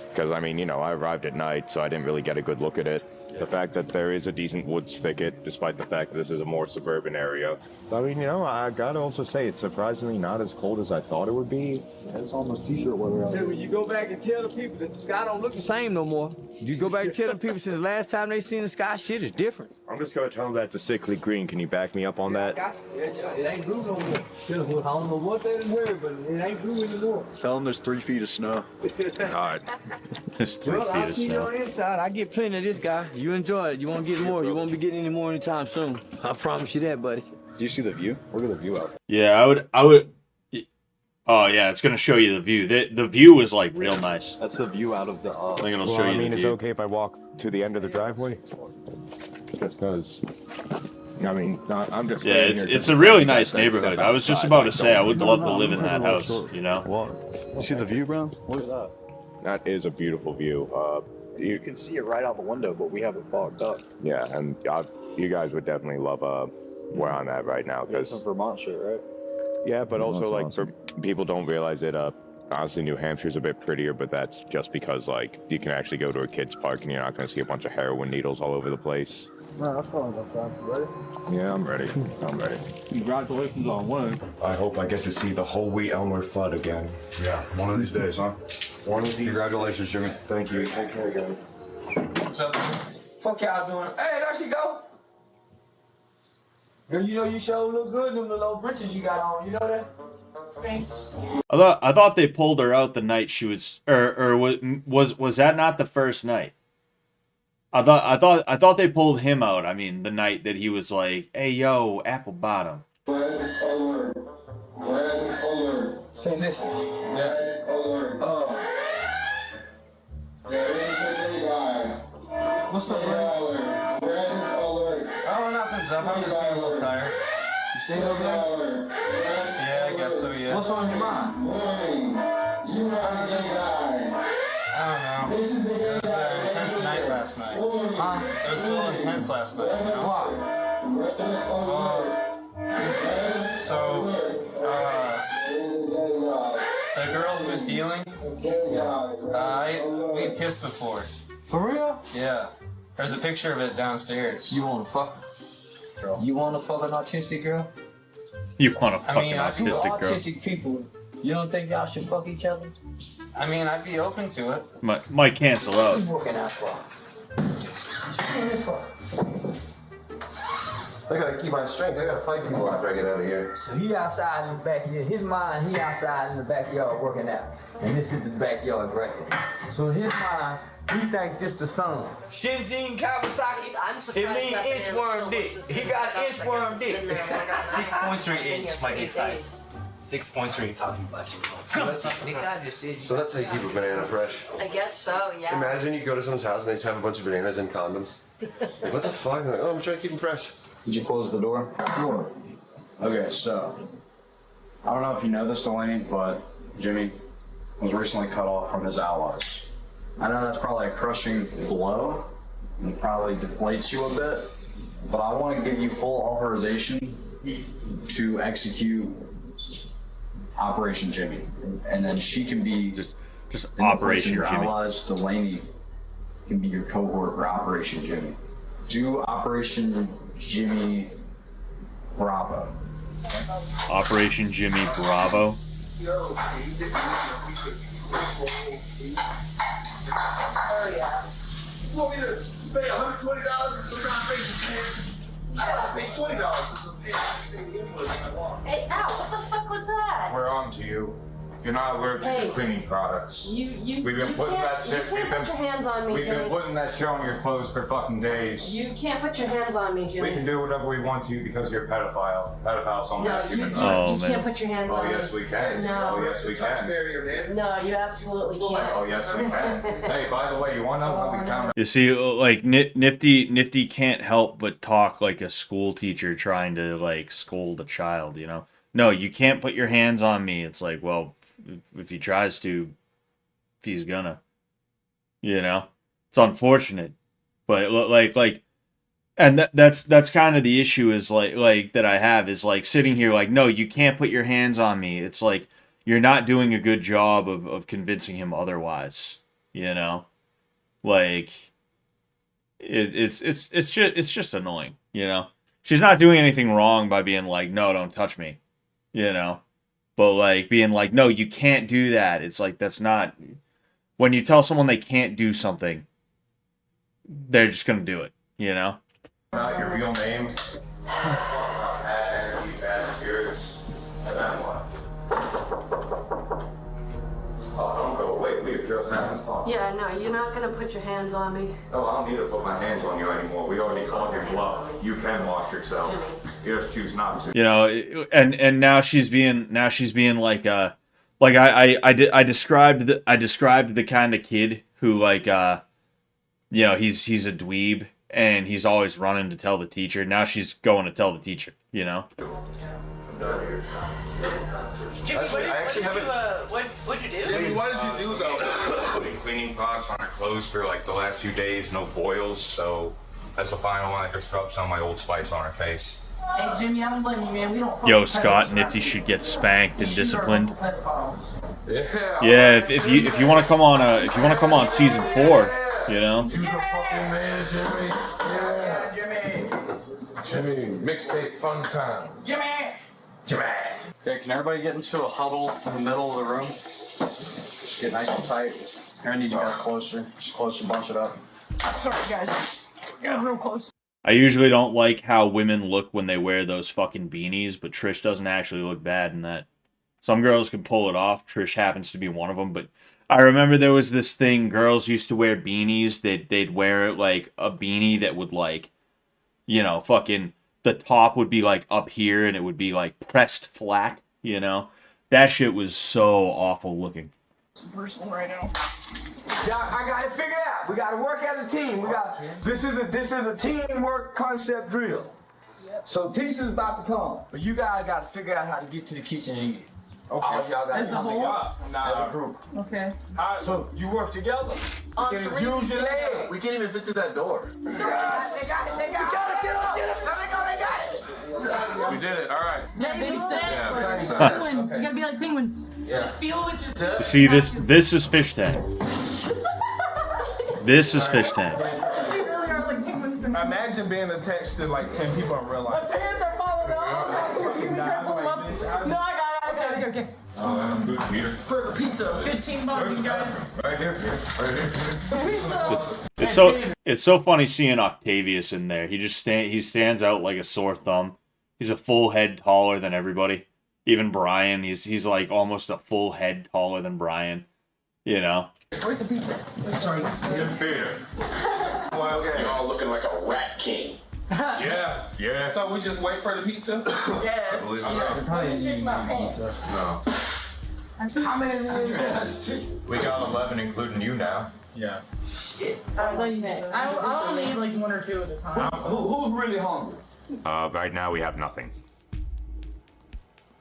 Because, I mean, I arrived at night, so I didn't really get a good look at it. The fact that there is a decent woods thicket, despite the fact that this is a more suburban area. I mean, I gotta also say, it's surprisingly not as cold as I thought it would be. It's almost t-shirt weather out there. When you go back and tell the people that the sky don't look the same no more. You go back and tell the people since the last time they seen the sky, shit is different. I'm just gonna tell them that's a sickly green. Can you back me up on that? Yeah, it ain't blue no more. I don't know what they done heard, but it ain't blue anymore. Tell them there's 3 feet of snow. God. There's 3 Well, feet I'll of see you snow. on the inside. I get plenty of this guy. You enjoy it. You won't get more. You won't be getting any more anytime soon. I promise you that, buddy. Do you see the view? Look at the view out. Yeah, I would. Oh yeah, it's gonna show you the view. The view is like real nice. That's the view out of the. I think it'll Well, show you I mean, the it's view. okay if I walk to the end of the driveway. Just because. I mean, I'm just. Yeah, it's a really nice neighborhood. I was just about to say I would love to live in that house. You know. Well, you see the view, bro? Look at that. That is a beautiful view. You can see it right out the window, but we have it fogged up. Yeah, and you guys would definitely love where I'm at right now. That's some Vermont shit, right? Yeah, but also That's like awesome. for people don't realize it. Honestly, New Hampshire's a bit prettier, but that's just because like you can actually go to a kid's park and you're not going to see a bunch of heroin needles all over the place. No, that's fine. Ready? Yeah, I'm ready. I'm ready. Congratulations on winning. I hope I get to see the whole wheat Elmer FUD again. Yeah, one of these days, huh? One of these. Congratulations, Jimmy. Thank you. Take care, guys. What's up? Fuck y'all doing? Hey, there she go. Girl, you know you sure look good in them little britches you got on. You know that? Thanks. I thought they pulled her out the night she was, or was that not the first night? I thought they pulled him out. I mean, the night that he was like, "Hey, yo, apple bottom." Red alert. Red alert. Say listen. Red alert. There is a new guy. What's up, Red bro? alert. Red alert. Oh, nothing's up. I'm just being a little tired. You stayed over there? Yeah, I guess so, yeah. What's on your mind? Warning. You have a new guy. I don't know. This is the It was an intense night last night. Huh? It was a little intense last night, you know? Why? So, the girl who was dealing, we've kissed before. For real? Yeah. There's a picture of it downstairs. You wanna fuck? Girl. You wanna fuck an autistic girl? You want a I fucking mean, I do autistic girl? Autistic people. You don't think y'all should fuck each other? I mean, I'd be open to it. Might cancel out. What you working out for? What you doing this for? I gotta keep my strength. I gotta fight people after I get out of here. So he outside in the backyard. His mind, he outside in the backyard working out. And this is the backyard right here. So in his mind, he think this the sun. Shinjin Kawasaki, it mean inchworm dick. He got inchworm dick. 6.3 inch, my dick size. 6.3. Talking about you. So that's how you keep a banana fresh. I guess so, yeah. Imagine you go to someone's house and they just have a bunch of bananas and condoms. Like, what the fuck? Like, oh, I'm trying to keep them fresh. Did you close the door? Sure. Okay, so I don't know if you know this, Delaney, but Jimmy was recently cut off from his allies. I know that's probably a crushing blow and it probably deflates you a bit, but I want to give you full authorization to execute Operation Jimmy, and then she can be just Operation Jimmy. Allies. Delaney can be your cohort for Operation Jimmy. Do Operation Jimmy Bravo. Operation Jimmy Bravo. You want me to pay $120 for some non-basic pants? You gotta pay $20 for some pants. Hey, ow, what the fuck was that? We're on to you. You're not allergic Hey. to cleaning products. We've been you putting can't- that shit. You can't put your hands on me, We've been Jimmy. putting that shit on your clothes for fucking days. You can't put your hands on me, Jimmy. We can do whatever we want to because you're a pedophile. Pedophiles don't No, have you human can't rights. put your hands on me. Oh yes, we can. No. Oh yes, we can. No, you absolutely can't. Oh yes, we can. Hey, by the way, you want to know how we found You see, like Nifty can't help but talk like a school teacher trying to like scold a child. You know, no, you can't put your hands on me. It's like, well, if he tries to, he's gonna. You know, it's unfortunate, but like, and that's kind of the issue is like that I have is like sitting here like, no, you can't put your hands on me. It's like you're not doing a good job of convincing him otherwise. You know, like it's just annoying. You know, she's not doing anything wrong by being like, no, don't touch me. You know, but like being like, no, you can't do that. It's like that's not. When you tell someone they can't do something, they're just gonna do it, you know? out your real name. Bad energy, bad spirits, and then what? Oh, don't go away. We have just happened Yeah, no, you're not gonna put your hands on me. Oh, I don't need to put my hands on you anymore. We already called your bluff. You can wash yourself. You just choose not to. You know, and now she's being like I described the kind of kid who like you know, he's a dweeb and he's always running to tell the teacher. Now she's going to tell the teacher, you know. Jimmy, what'd you do? Jimmy, what did you do though? Putting cleaning products on her clothes for like the last few days, no boils, so that's the final one. I just rubbed some of my Old Spice on her face. Hey Jimmy, I don't blame you, man. We don't. Yo, Scott, Nifty should get spanked and disciplined. Yeah. Yeah, if you want to come on season 4, you know. Jimmy, mixtape fun time. Jimmy. Okay, can everybody get into a huddle in the middle of the room? Just get nice and tight. I need you guys closer. Just closer, bunch it up. Sorry, guys. Got real close. I usually don't like how women look when they wear those fucking beanies, but Trish doesn't actually look bad in that. Some girls can pull it off. Trish happens to be one of them, but I remember there was this thing, girls used to wear beanies. They'd wear like a beanie that would like, you know, fucking, the top would be like up here and it would be like pressed flat, you know? That shit was so awful looking. It's personal right now. Yeah, I got it figured out. We got to work as a team. This is a teamwork concept drill. So Tisha's about to come, but you guys got to figure out how to get to the kitchen and eat. Okay. All y'all got As to a whole? as a group. Okay. So you work together. On You can three use your legs. We can't even fit through that door. They got it. Get up. There they go. They got it. We did it. All right. Yeah, baby steps. Yeah. Penguin. You gotta be like penguins. Yeah. Just feel with your. You see, this is Fishtank. This is Fishtank. We really are like penguins. Imagine being attached to like 10 people in real My life. pants are falling off. You can try to pull them up. No, I got it. Okay. Good here. For the pizza. Good team bonding, guys. Right here. Right here. It's so funny seeing Octavius in there. He stands out like a sore thumb. He's a full head taller than everybody. Even Brian, he's like almost a full head taller than Brian. You know. Where's the pizza? Sorry. Good beer. Well, okay. You're all looking like a rat king. Yeah. Yeah. So we just wait for the pizza? Yes. I believe so. They're probably eating pizza. No. How many of you? We got 11, including you now. Yeah. I'll only eat like 1 or 2 at a time. Who's really hungry? Right now we have nothing.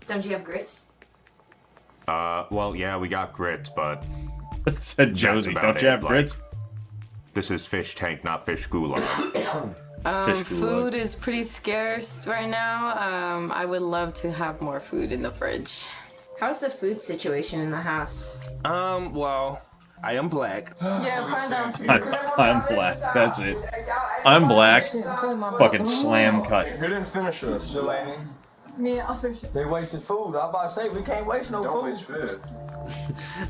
Don't you have grits? Well, yeah, we got grits, but said Josie. Don't you have grits? This is Fish Tank, not Fish Gulag. Food is pretty scarce right now. I would love to have more food in the fridge. How's the food situation in the house? Well, I am black. Yeah, find out. I'm black. That's it. I'm black. Fucking slam cut. Who didn't finish this? Delaney. Me, I'll finish it. They wasted food. I'm about to say, we can't waste no Don't food. waste food.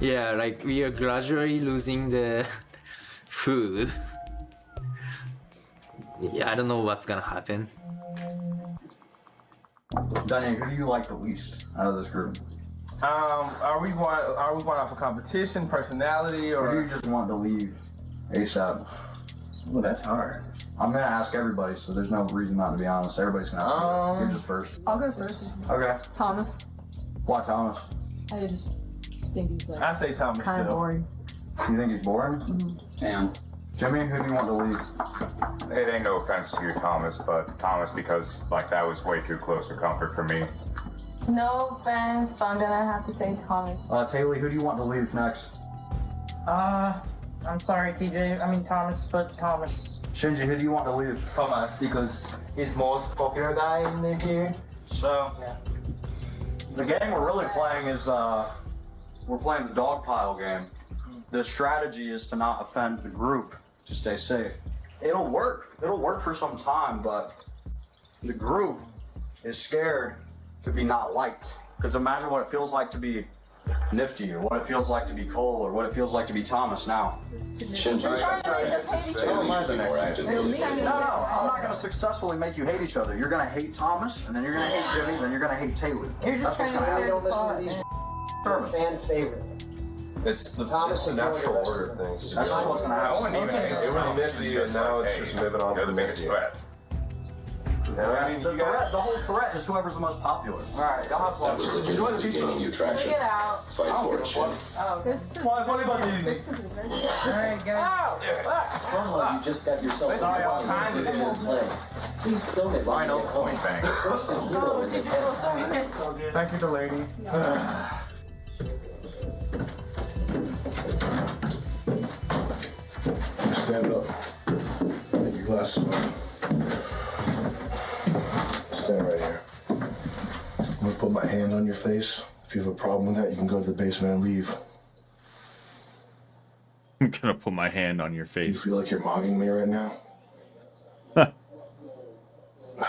Yeah, like we are gradually losing the food. Yeah, I don't know what's gonna happen. Danny, who do you like the least out of this group? Are we going off a competition, personality, Or do or you just want to leave ASAP? well, that's hard. I'm gonna ask everybody, so there's no reason not to be honest. Everybody's gonna you're just first. I'll go first. Okay. Thomas. Why Thomas? I just think he's like I say Thomas kind of still. boring. You think he's boring? Damn. Jimmy, who do you want to leave? It ain't no offense to you, Thomas, but Thomas, because like that was way too close to comfort for me. No offense, but I'm gonna have to say Thomas. Taylor, who do you want to leave next? I'm sorry, TJ. I mean Thomas, but Thomas. Shinji, who do you want to leave? Thomas, because he's most popular guy in here. So, Yeah. the game we're really playing is, we're playing the dog pile game. The strategy is to not offend the group, to stay safe. It'll work for some time, but the group is scared to be not liked. Because imagine what it feels like to be Nifty, or what it feels like to be Cole, or what it feels like to be Thomas now. Shinji, Don't mind the next. No, I'm not gonna successfully make you hate each other. You're gonna hate Thomas, and then you're gonna hate Jimmy, then you're gonna hate Taylor. You're just That's what's trying to gonna steal happen. the pot. Fan favorite. It's the Thomas it's a natural order of things. That's just what's gonna happen. It was nifty, and now it's just moving on. You're the biggest threat. I mean, The whole threat is whoever's the most popular. All right, y'all have fun. That was Enjoy the legitimately pizza. gaining you traction. Get out. Fight for it, Jim. Alright, go. Cromwell, you just got yourself Sorry, all kinds of Jim's leg. Please film it while you get home. Bang. Christian hero is a Thank you, Delaney. Stand up. Take your glasses off. Stand right here. I'm gonna put my hand on your face. If you have a problem with that, you can go to the basement and leave. I'm gonna put my hand on your Do you face. feel like you're mocking me right now? How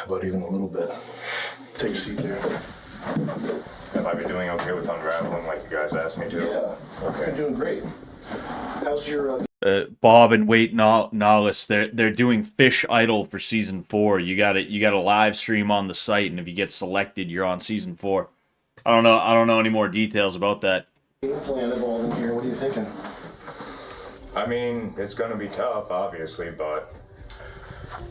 about even a little bit? Take a seat there. Have I been doing okay with unraveling like you guys asked me to? Yeah. Okay. You're doing great. How's your Bob and Wait Nollis, they're doing Fish Idol for season 4. You got a live stream on the site, and if you get selected, you're on season 4. I don't know any more details about that. game plan evolving here? What are you thinking? I mean, it's gonna be tough, obviously, but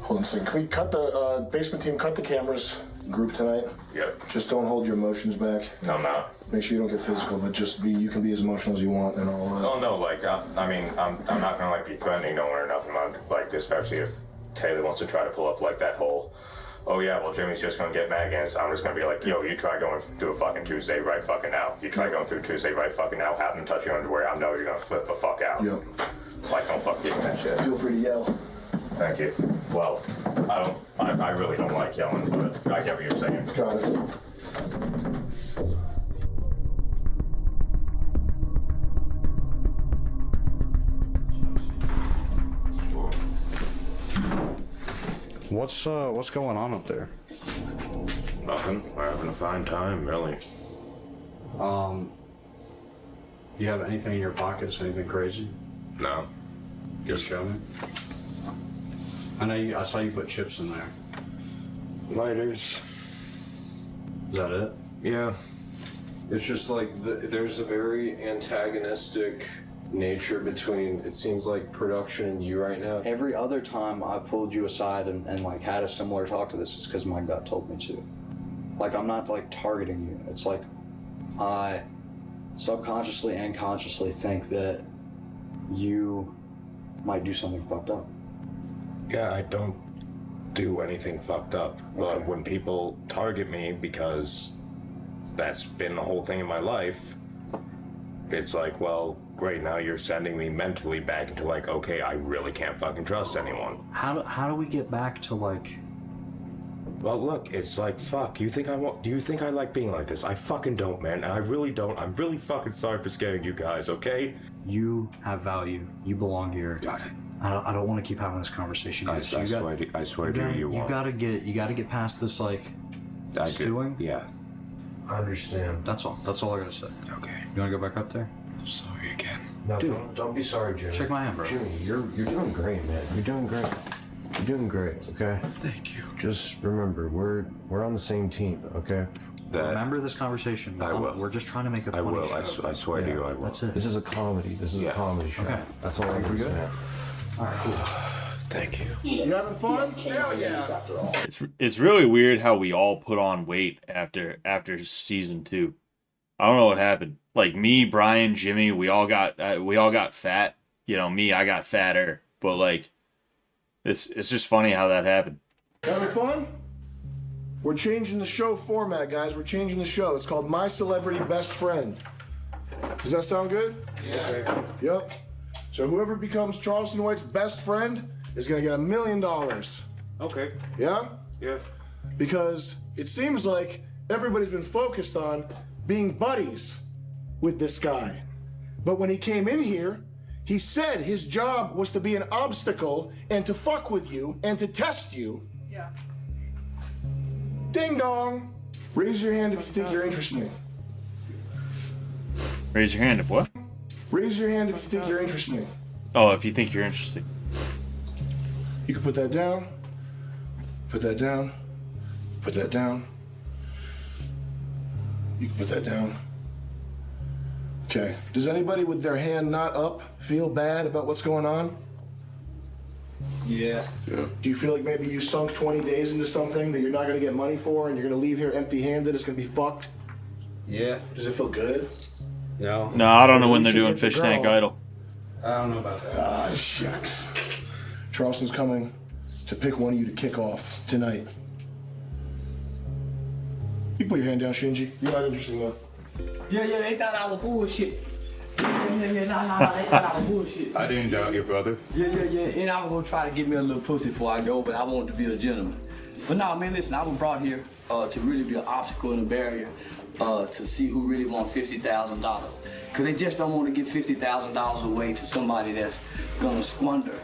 Hold on a second. Can we cut the basement team? Cut the cameras. Group tonight. Yep. Just don't hold your emotions back. No, I'm not. Make sure you don't get physical, but just be. You can be as emotional as you want, and all that. Oh no, like I'm not gonna like be threatening no one or nothing like this, especially if Taylor wants to try to pull up like that whole, oh yeah, well Jimmy's just gonna get mad against. I'm just gonna be like, yo, you try going through a fucking Tuesday right fucking now. You try going through Tuesday right fucking now. Have them touch your underwear. I know you're gonna flip the fuck out. Yep. Like don't fuck give me that shit. Feel free to yell. Thank you. Well, I really don't like yelling, but I get what you're saying. Got it. What's going on up there? Nothing. We're having a fine time, really. You have anything in your pockets? Anything crazy? No. Just show me. I saw you put chips in there. Lighters. Is that it? Yeah. It's just like there's a very antagonistic nature between, it seems like, production and you right now. Every other time I've pulled you aside and like had a similar talk to this is because my gut told me to. Like I'm not like targeting you. It's like I subconsciously and consciously think that you might do something fucked up. Yeah, I don't do anything fucked up. But when people target me, because that's been the whole thing in my life, it's like, well, great, now you're sending me mentally back into like, okay, I really can't fucking trust anyone. How do we get back to like... Well, look, it's like, fuck, do you think I like being like this? I fucking don't, man, and I really don't. I'm really fucking sorry for scaring you guys, okay? You have value. You belong here. Got it. I don't want to keep having this conversation. I swear to you, you gotta get past this like stewing. Yeah. I understand. That's all I gotta say. Okay. You wanna go back up there? I'm sorry again. No, Dude, don't be sorry, Jimmy. shake my hand, bro. Jimmy, you're doing great, man. You're doing great. You're doing great, okay? Thank you. Just remember, we're on the same team, okay? Remember this conversation. I will. We're just trying to make a funny I will. show. I swear to you, I will. That's it. This is a comedy. This is a comedy show. Okay. That's all I'm good? saying. All right, cool. Thank you. You having fun? Hell yeah. It's really weird how we all put on weight after season 2. I don't know what happened. Like me, Brian, Jimmy, we all got fat. You know, me, I got fatter. But like, it's just funny how that happened. Having fun? We're changing the show format, guys. We're changing the show. It's called My Celebrity Best Friend. Does that sound good? Yeah. Okay. Yep. So whoever becomes Charleston White's best friend is gonna get $1 million. Okay. Yeah? Yeah. Because it seems like everybody's been focused on being buddies with this guy. But when he came in here, he said his job was to be an obstacle and to fuck with you and to test you. Yeah. Ding dong. Raise your hand if you think you're interesting. Raise your hand if what? Raise your hand if you think you're interesting. Oh, if you think you're interesting. You can put that down. Put that down. Put that down. You can put that down. Put Okay. Does anybody with their hand not up feel bad about what's going on? Yeah. Do you feel like maybe you sunk 20 days into something that you're not going to get money for and you're going to leave here empty-handed? It's going to be fucked? Yeah. Does it feel good? No. No, I don't know when they're At least you doing get the Fish Tank girl. Idol. I don't know about that. Ah, shucks. Charleston's coming to pick one of you to kick off tonight. You can put your hand down, Shinji. You're not interested enough. Yeah, they thought I was bullshit. Nah, they thought I was bullshit. I didn't doubt your brother. Yeah. And I was gonna try to get me a little pussy before I go, but I wanted to be a gentleman. But nah, man, listen, I was brought here to really be an obstacle and a barrier to see who really wants $50,000. Cause they just don't want to give $50,000 away to somebody that's gonna squander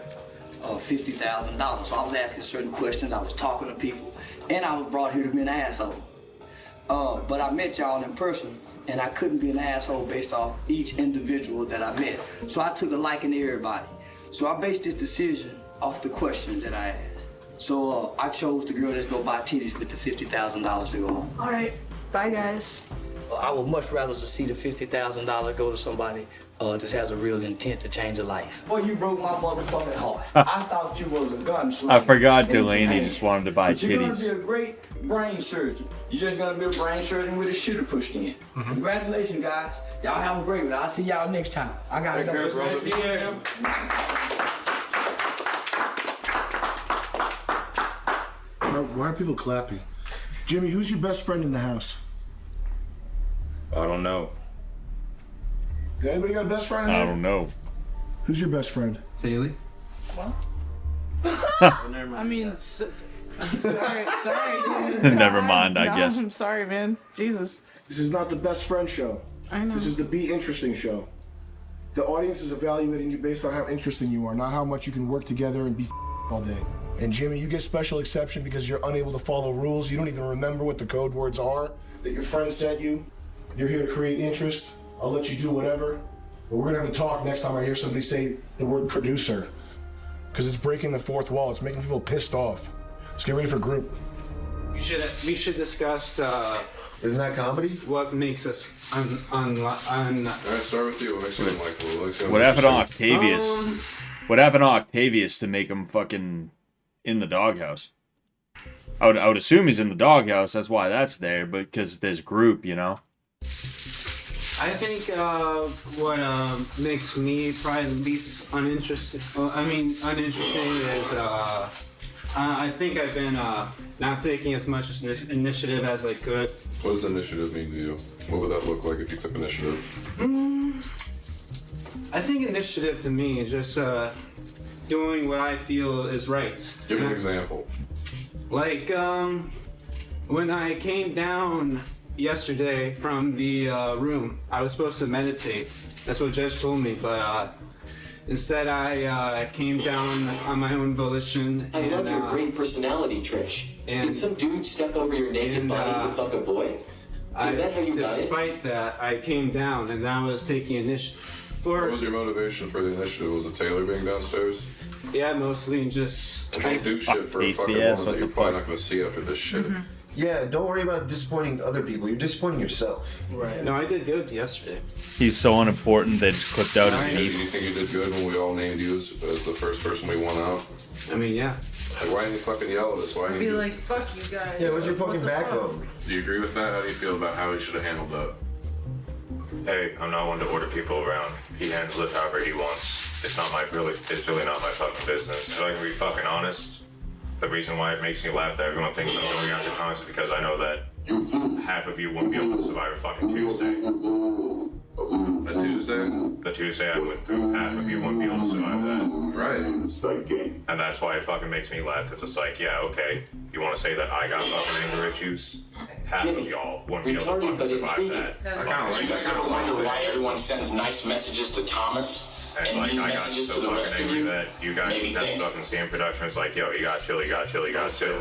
$50,000. So I was asking certain questions, I was talking to people, and I was brought here to be an asshole. But I met y'all in person, and I couldn't be an asshole based off each individual that I met. So I took a liking to everybody. So I based this decision off the questions that I asked. So I chose the girl that's gonna buy titties with the $50,000 to go home. All right. Bye, guys. I would much rather to see the $50,000 go to somebody that has a real intent to change a life. Boy, you broke my motherfucking heart. I thought you was a gunslinger. I forgot in Delaney Japan. just wanted to buy But you're gonna titties. be a great brain surgeon. You're just gonna be a brain surgeon with a shooter pushed in. Congratulations, guys. Y'all have a great one. I'll see y'all next time. I gotta go. Why are people clapping? Jimmy, who's your best friend in the house? I don't know. Anybody got a best friend in I there? don't know. Who's your best friend? Haley. I mean, sorry. Never mind, I No, guess. I'm sorry, man. Jesus. This is not the best friend show. I know. This is the Be Interesting show. The audience is evaluating you based on how interesting you are, not how much you can work together and be all day. And Jimmy, you get special exception because you're unable to follow rules. You don't even remember what the code words are that your friend sent you. You're here to create interest. I'll let you do whatever. But we're gonna have a talk next time I hear somebody say the word producer. Because it's breaking the fourth wall. It's making people pissed off. Let's get ready for group. We should discuss. Isn't that comedy? What makes us All right, start with you. What makes you unlikable? What happened to Octavius? What happened to Octavius to make him fucking in the doghouse? I would assume he's in the doghouse. That's why that's there, but because there's group, you know. I think what makes me probably least uninteresting. Uninteresting is I think I've been not taking as much initiative as I could. What does initiative mean to you? What would that look like if you took initiative? I think initiative to me is just doing what I feel is right. Give me an example. Like when I came down yesterday from the room, I was supposed to meditate. That's what Judge told me, but instead I came down on my own volition. I love your great personality, Trish. Did some dude step over your naked body to fuck a boy? Is that how you got it? Despite that, I came down and I was taking initiative. What was your motivation for the initiative? Was it Taylor being downstairs? Yeah, mostly just. And don't do shit for a fucking woman that you're probably not going to see after this shit. Yeah, don't worry about disappointing other people. You're disappointing yourself. Right. No, I did good yesterday. He's so unimportant they just clipped out his Do beef. you think you did good when we all named you as the first person we won out? I mean, yeah. Like, why didn't you fucking yell at us? Why I'd didn't be you? like, fuck you guys. Yeah, what's your fucking What the fuck? backbone? Do you agree with that? How do you feel about how he should have handled that? Hey, I'm not one to order people around. He handles it however he wants. It's really not my fucking business. If I can be fucking honest, the reason why it makes me laugh that everyone thinks I'm going after Thomas is because I know that half of you wouldn't be able to survive a fucking Tuesday. A Tuesday? The Tuesday I went through, half of you wouldn't be able to survive that. Right. And that's why it fucking makes me laugh, because it's like, yeah, okay, you want to say that I got fucking anger issues? Half of y'all wouldn't be able to fucking survive that. I kind of like that. Why everyone sends nice messages to Thomas And like, I got so fucking angry that you guys kept fucking seeing production. It's like, yo, you got chill, you got chill, you got chill.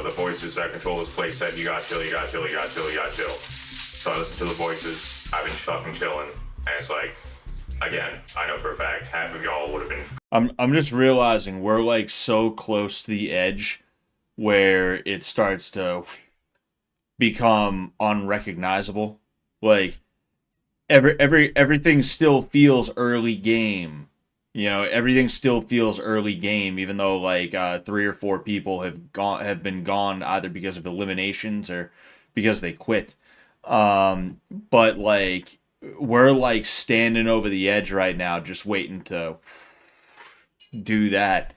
The voices that control this place said, you got chill, you got chill, you got chill, you got chill. So I listened to the voices, I've been fucking chilling, and it's like, again, I know for a fact, half of y'all would have been. I'm just realizing we're like so close to the edge where it starts to become unrecognizable. Like, everything still feels early game. You know, everything still feels early game, even though like 3 or 4 people have been gone either because of eliminations or because they quit. But like we're like standing over the edge right now, just waiting to do that.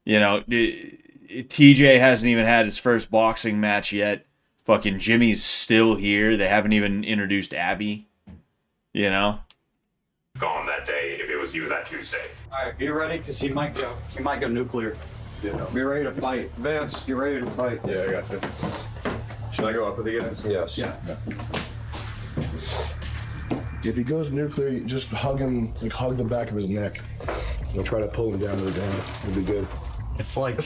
You know, TJ hasn't even had his first boxing match yet. Fucking Jimmy's still here. They haven't even introduced Abby. You know? Gone that day if it was you that Tuesday. Alright, be ready, because he might go nuclear. Yeah. Be ready to fight. Vance, you ready to fight? Yeah, I got you. Should I go up with you guys? Yes. Yeah. If he goes nuclear, just hug him, like hug the back of his neck. And try to pull him down to the ground. It'll be good. It's like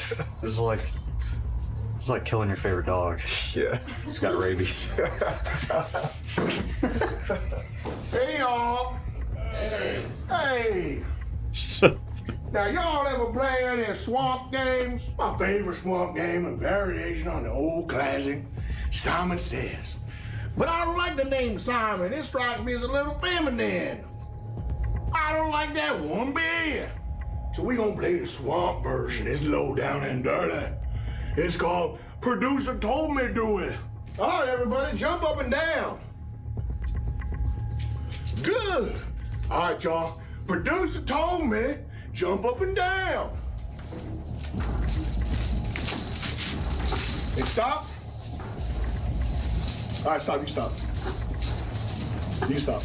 killing your favorite dog. Yeah. It's got rabies. Hey, y'all. Hey. Now, y'all ever play any swamp games? My favorite swamp game, a variation on the old classic, Simon Says. But I don't like the name Simon. It strikes me as a little feminine. I don't like that one bit. So we gonna play the swamp version. It's low down and dirty. It's called Producer Told Me Do It. All right, everybody, jump up and down. Good. All right, y'all. Producer told me, jump up and down. Hey, stop. All right, stop. You stop. You stop.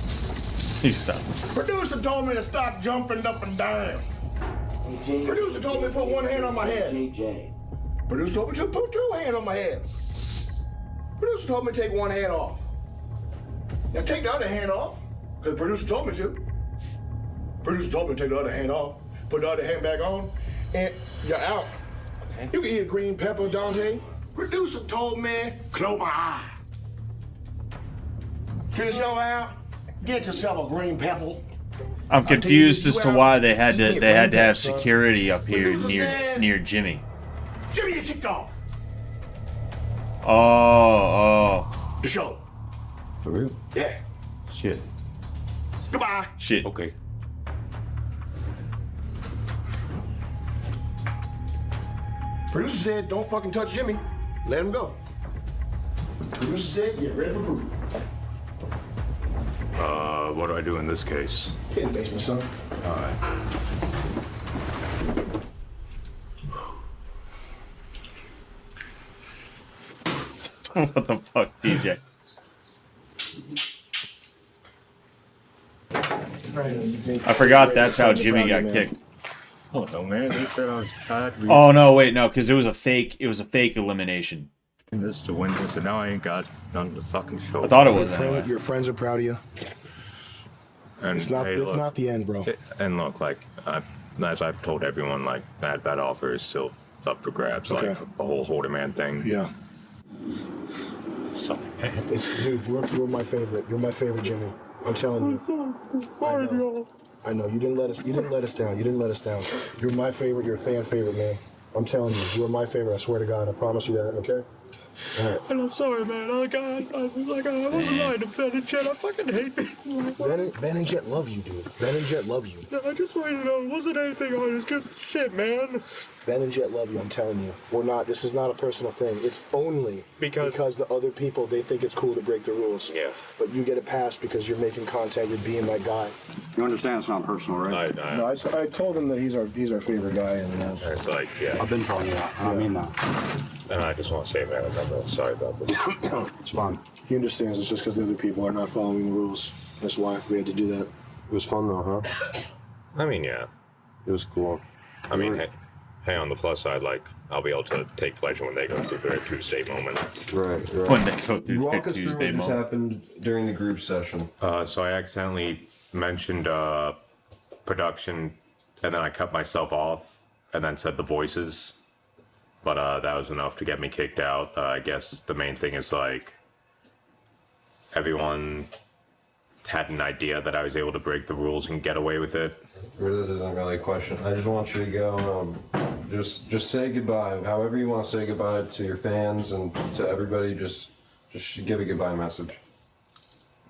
You stop. Producer told me to stop jumping up and down. Producer told me to put one hand on my head. Producer told me to put 2 hands on my head. Producer told me to take one hand off. Now take the other hand off, because producer told me to. Producer told me to take the other hand off, put the other hand back on, and you're out. You can eat a green pepper, Dante. Producer told me, close my eye. Finish your out, get yourself a green pepper. I'm confused as to why they had to have security up here near Jimmy. Jimmy, you kicked off. Oh. The show. For real? Yeah. Shit. Goodbye. Shit. Okay. Producer said, don't fucking touch Jimmy. Let him go. Producer said, get ready for proof. What do I do in this case? Get in the basement, son. All right. What the fuck, DJ? I forgot that's how Jimmy got kicked. Oh no, man! They said I was tired. Oh no, wait, no, because it was a fake elimination. This to win this, and now I ain't got none to fucking show. I thought it was anyway. Your friends are proud of you. And It's not. hey, It's look, not the end, bro. And look, like as I've told everyone, like that offer is still up for grabs. Okay. Like the whole Holder Man thing. Yeah. Sorry, man. It's dude. You're my favorite. You're my favorite, Jimmy. I'm telling you. I know. You didn't let us down. You didn't let us down. You're my favorite. You're a fan favorite, man. I'm telling you. You're my favorite. I swear to God. I promise you that. Okay. All right. And I'm sorry, man. I wasn't lying to Ben and Jet. I fucking hate people. Ben and Jet love you, dude. Ben and Jet love you. No, I just wanted to know. It wasn't anything on it. It's just shit, man. Ben and Jet love you, I'm telling you. We're not, this is not a personal thing. It's only because the other people, they think it's cool to break the rules. Yeah. But you get it passed because you're making content, you're being that guy. You understand it's not personal, right? No, I told him that he's our favorite guy, and It's like, yeah. I've been telling you that, and I mean that. And I just want to say, man, I'm really sorry about this. it's fine. He understands it's just because the other people are not following the rules. That's why we had to do that. It was fun though, huh? I mean, yeah. It was cool. I mean, hey, on the plus side, like, I'll be able to take pleasure when they go through their Tuesday moment. Right. When they go through Walk their us through Tuesday what just moment. happened during the group session. So I accidentally mentioned production, and then I cut myself off, and then said the voices. But that was enough to get me kicked out. I guess the main thing is, like, everyone had an idea that I was able to break the rules and get away with it. This isn't really a question. I just want you to go, just say goodbye. However you want to say goodbye to your fans and to everybody, just give a goodbye message.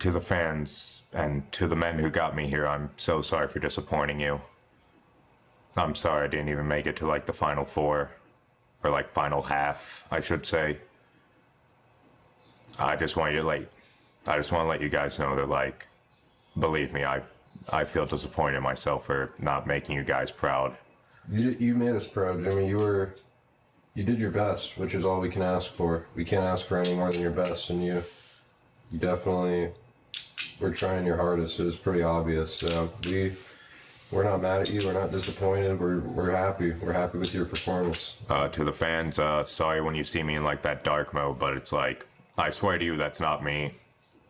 To the fans and to the men who got me here, I'm so sorry for disappointing you. I'm sorry I didn't even make it to like the final four, or like final half, I should say. I just want to let you guys know that, like, believe me, I feel disappointed in myself for not making you guys proud. You made us proud, Jimmy. You did your best, which is all we can ask for. We can't ask for any more than your best, and you definitely were trying your hardest. It was pretty obvious. So we're not mad at you. We're not disappointed. We're happy. We're happy with your performance. To the fans, sorry when you see me in like that dark mode, but it's like, I swear to you, that's not me.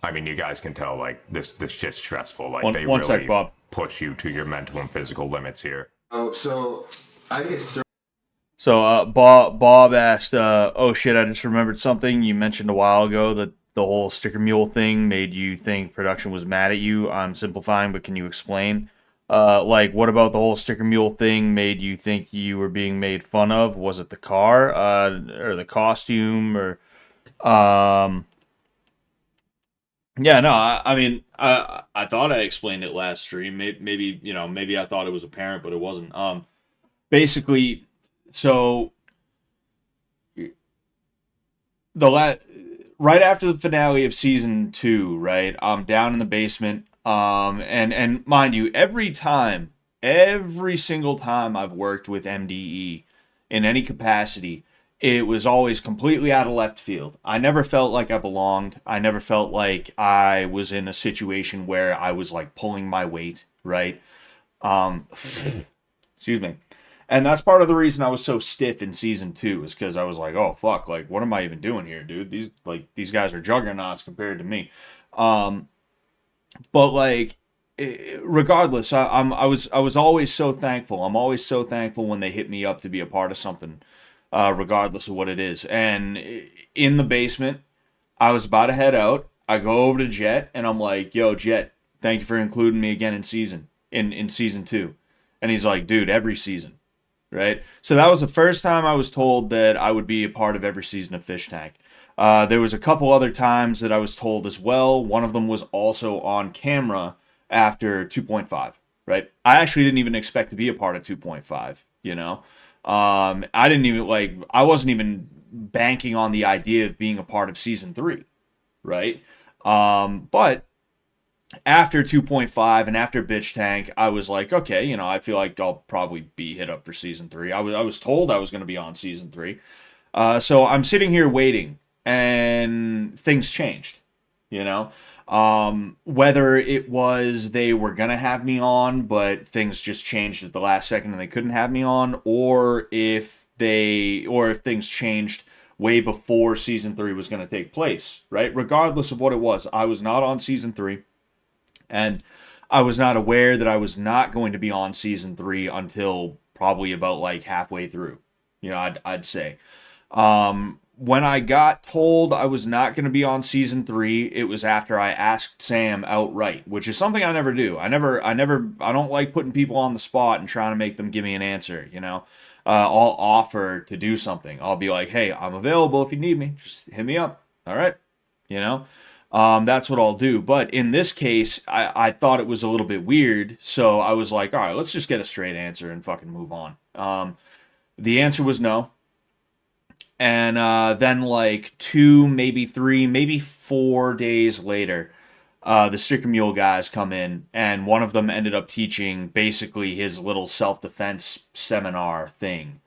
I mean, you guys can tell, like, this shit's stressful. Like, they one really sec, Bob. push you to your mental and physical limits here. Oh, so I get So Bob asked, oh shit, I just remembered something. You mentioned a while ago that the whole sticker mule thing made you think production was mad at you. I'm simplifying, but can you explain? Like, what about the whole sticker mule thing made you think you were being made fun of? Was it the car, or the costume, or, yeah, no, I mean, I thought I explained it last stream. Maybe, maybe I thought it was apparent, but it wasn't. Basically, so right after the finale of season 2, right? I'm down in the basement. And mind you, every single time I've worked with MDE in any capacity, it was always completely out of left field. I never felt like I belonged. I never felt like I was in a situation where I was like pulling my weight, right? Excuse me. And that's part of the reason I was so stiff in season 2, is because I was like, oh fuck, like what am I even doing here, dude? These guys are juggernauts compared to me. But like, regardless, I was always so thankful. I'm always so thankful when they hit me up to be a part of something, regardless of what it is. And in the basement, I was about to head out. I go over to Jet and I'm like, yo, Jet, thank you for including me again in season 2. And he's like, dude, every season. Right? So that was the first time I was told that I would be a part of every season of Fishtank. There was a couple other times that I was told as well. One of them was also on camera after 2.5, right? I actually didn't even expect to be a part of 2.5, you know? I didn't even, I wasn't even banking on the idea of being a part of season 3, right? But after 2.5 and after Bitch Tank, I was like, okay, I feel like I'll probably be hit up for season 3. I was told I was going to be on season 3. So I'm sitting here waiting, and things changed, whether it was they were going to have me on, but things just changed at the last second and they couldn't have me on, or if things changed way before season 3 was going to take place, right? Regardless of what it was, I was not on season 3. And I was not aware that I was not going to be on season 3 until probably about like halfway through, I'd say. When I got told I was not going to be on season 3, it was after I asked Sam outright, which is something I never do. I don't like putting people on the spot and trying to make them give me an answer, I'll offer to do something. I'll be like, hey, I'm available if you need me. Just hit me up. All right. That's what I'll do. But in this case, I thought it was a little bit weird. So I was like, all right, let's just get a straight answer and fucking move on. The answer was no. And then like 2, maybe 3, maybe 4 days later, the Sticker Mule guys come in, and one of them ended up teaching basically his little self-defense seminar thing.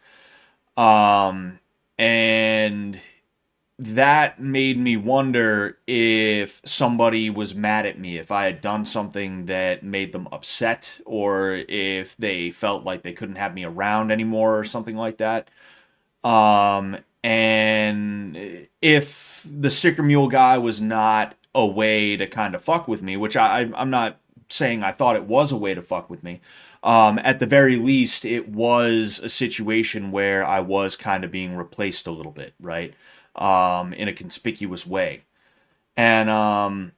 And that made me wonder if somebody was mad at me, if I had done something that made them upset, or if they felt like they couldn't have me around anymore or something like that. And if the Sticker Mule guy was not a way to kind of fuck with me, which I'm not saying I thought it was a way to fuck with me, at the very least, it was a situation where I was kind of being replaced a little bit, right? In a conspicuous way. And,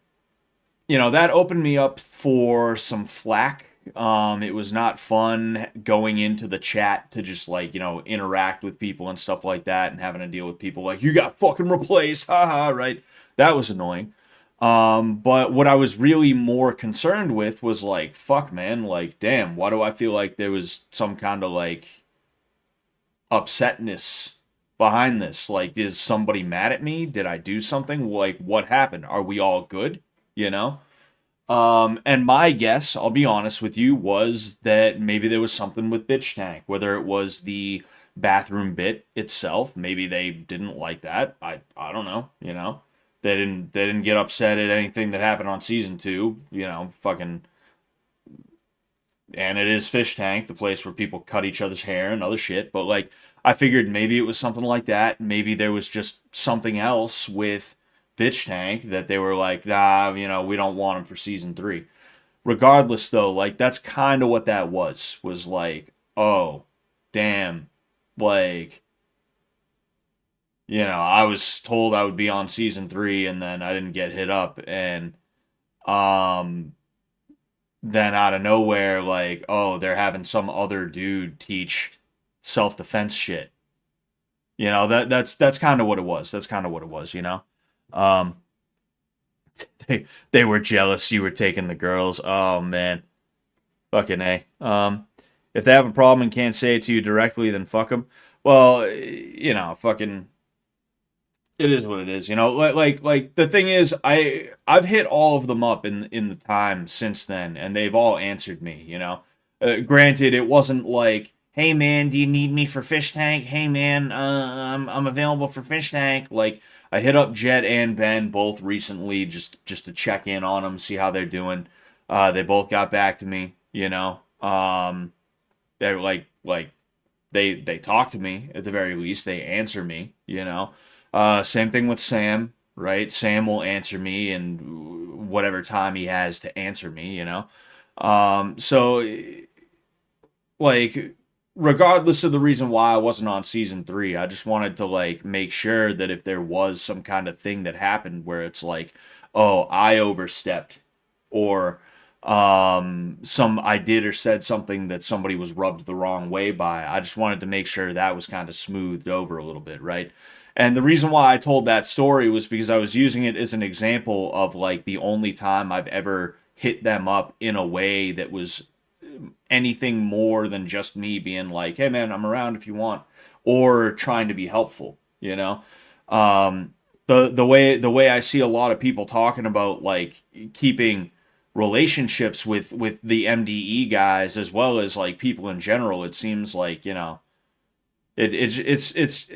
that opened me up for some flack. It was not fun going into the chat to just interact with people and stuff like that, and having to deal with people like, you got fucking replaced, haha, right? That was annoying. But what I was really more concerned with was like, fuck, man, like, damn, why do I feel like there was some kind of like upsetness behind this? Like, is somebody mad at me? Did I do something? Like, what happened? Are we all good? You know? And my guess, I'll be honest with you, was that maybe there was something with Fishtank, whether it was the bathroom bit itself. Maybe they didn't like that. I don't know, you know. They didn't get upset at anything that happened on season 2, you know, fucking. And it is Fishtank, the place where people cut each other's hair and other shit, but like I figured maybe it was something like that. Maybe there was just something else with Fishtank that they were like, nah, you know, we don't want him for season 3. Regardless though, like that's kind of what that was like, oh, damn, like, you know, I was told I would be on season 3 and then I didn't get hit up, and then out of nowhere, like, oh, they're having some other dude teach self-defense shit. You know, that's kind of what it was. That's kind of what it was, you know. Um they were jealous you were taking the girls. Oh man. Fucking A. If they have a problem and can't say it to you directly, then fuck them. Well, you know, fucking it is what it is, you know. Like the thing is, I've hit all of them up in the time since then, and they've all answered me, you know. Granted, it wasn't like, hey man, do you need me for Fishtank? Hey man, I'm available for Fishtank. Like I hit up Jet and Ben both recently just to check in on them, see how they're doing. They both got back to me, you know. They're like they talk to me at the very least. They answer me, you know. Same thing with Sam, right? Sam will answer me in whatever time he has to answer me, you know? So, like, regardless of the reason why I wasn't on season 3, I just wanted to, like, make sure that if there was some kind of thing that happened where it's like, oh, I overstepped, or I did or said something that somebody was rubbed the wrong way by, I just wanted to make sure that was kind of smoothed over a little bit, right? And the reason why I told that story was because I was using it as an example of like the only time I've ever hit them up in a way that was anything more than just me being like, hey man, I'm around if you want, or trying to be helpful, you know. The way I see a lot of people talking about like keeping relationships with the MDE guys as well as like people in general, it seems like, you know, it's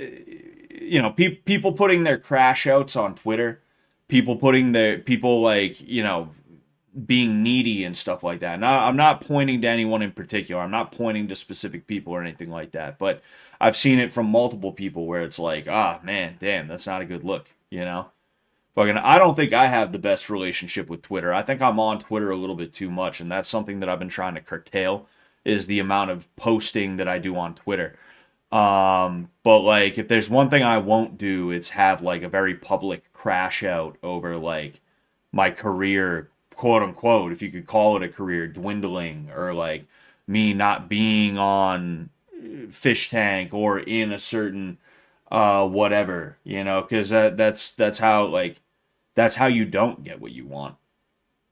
you know, people putting their crash outs on Twitter, people like, you know, being needy and stuff like that. Now, I'm not pointing to anyone in particular. I'm not pointing to specific people or anything like that. But I've seen it from multiple people where it's like, ah, man, damn, that's not a good look, you know? Fucking, I don't think I have the best relationship with Twitter. I think I'm on Twitter a little bit too much, and that's something that I've been trying to curtail, is the amount of posting that I do on Twitter. But like, if there's one thing I won't do, it's have like a very public crash out over like my career, quote unquote, if you could call it a career, dwindling, or like me not being on Fishtank or in a certain whatever, you know, because that's how, like, that's how you don't get what you want,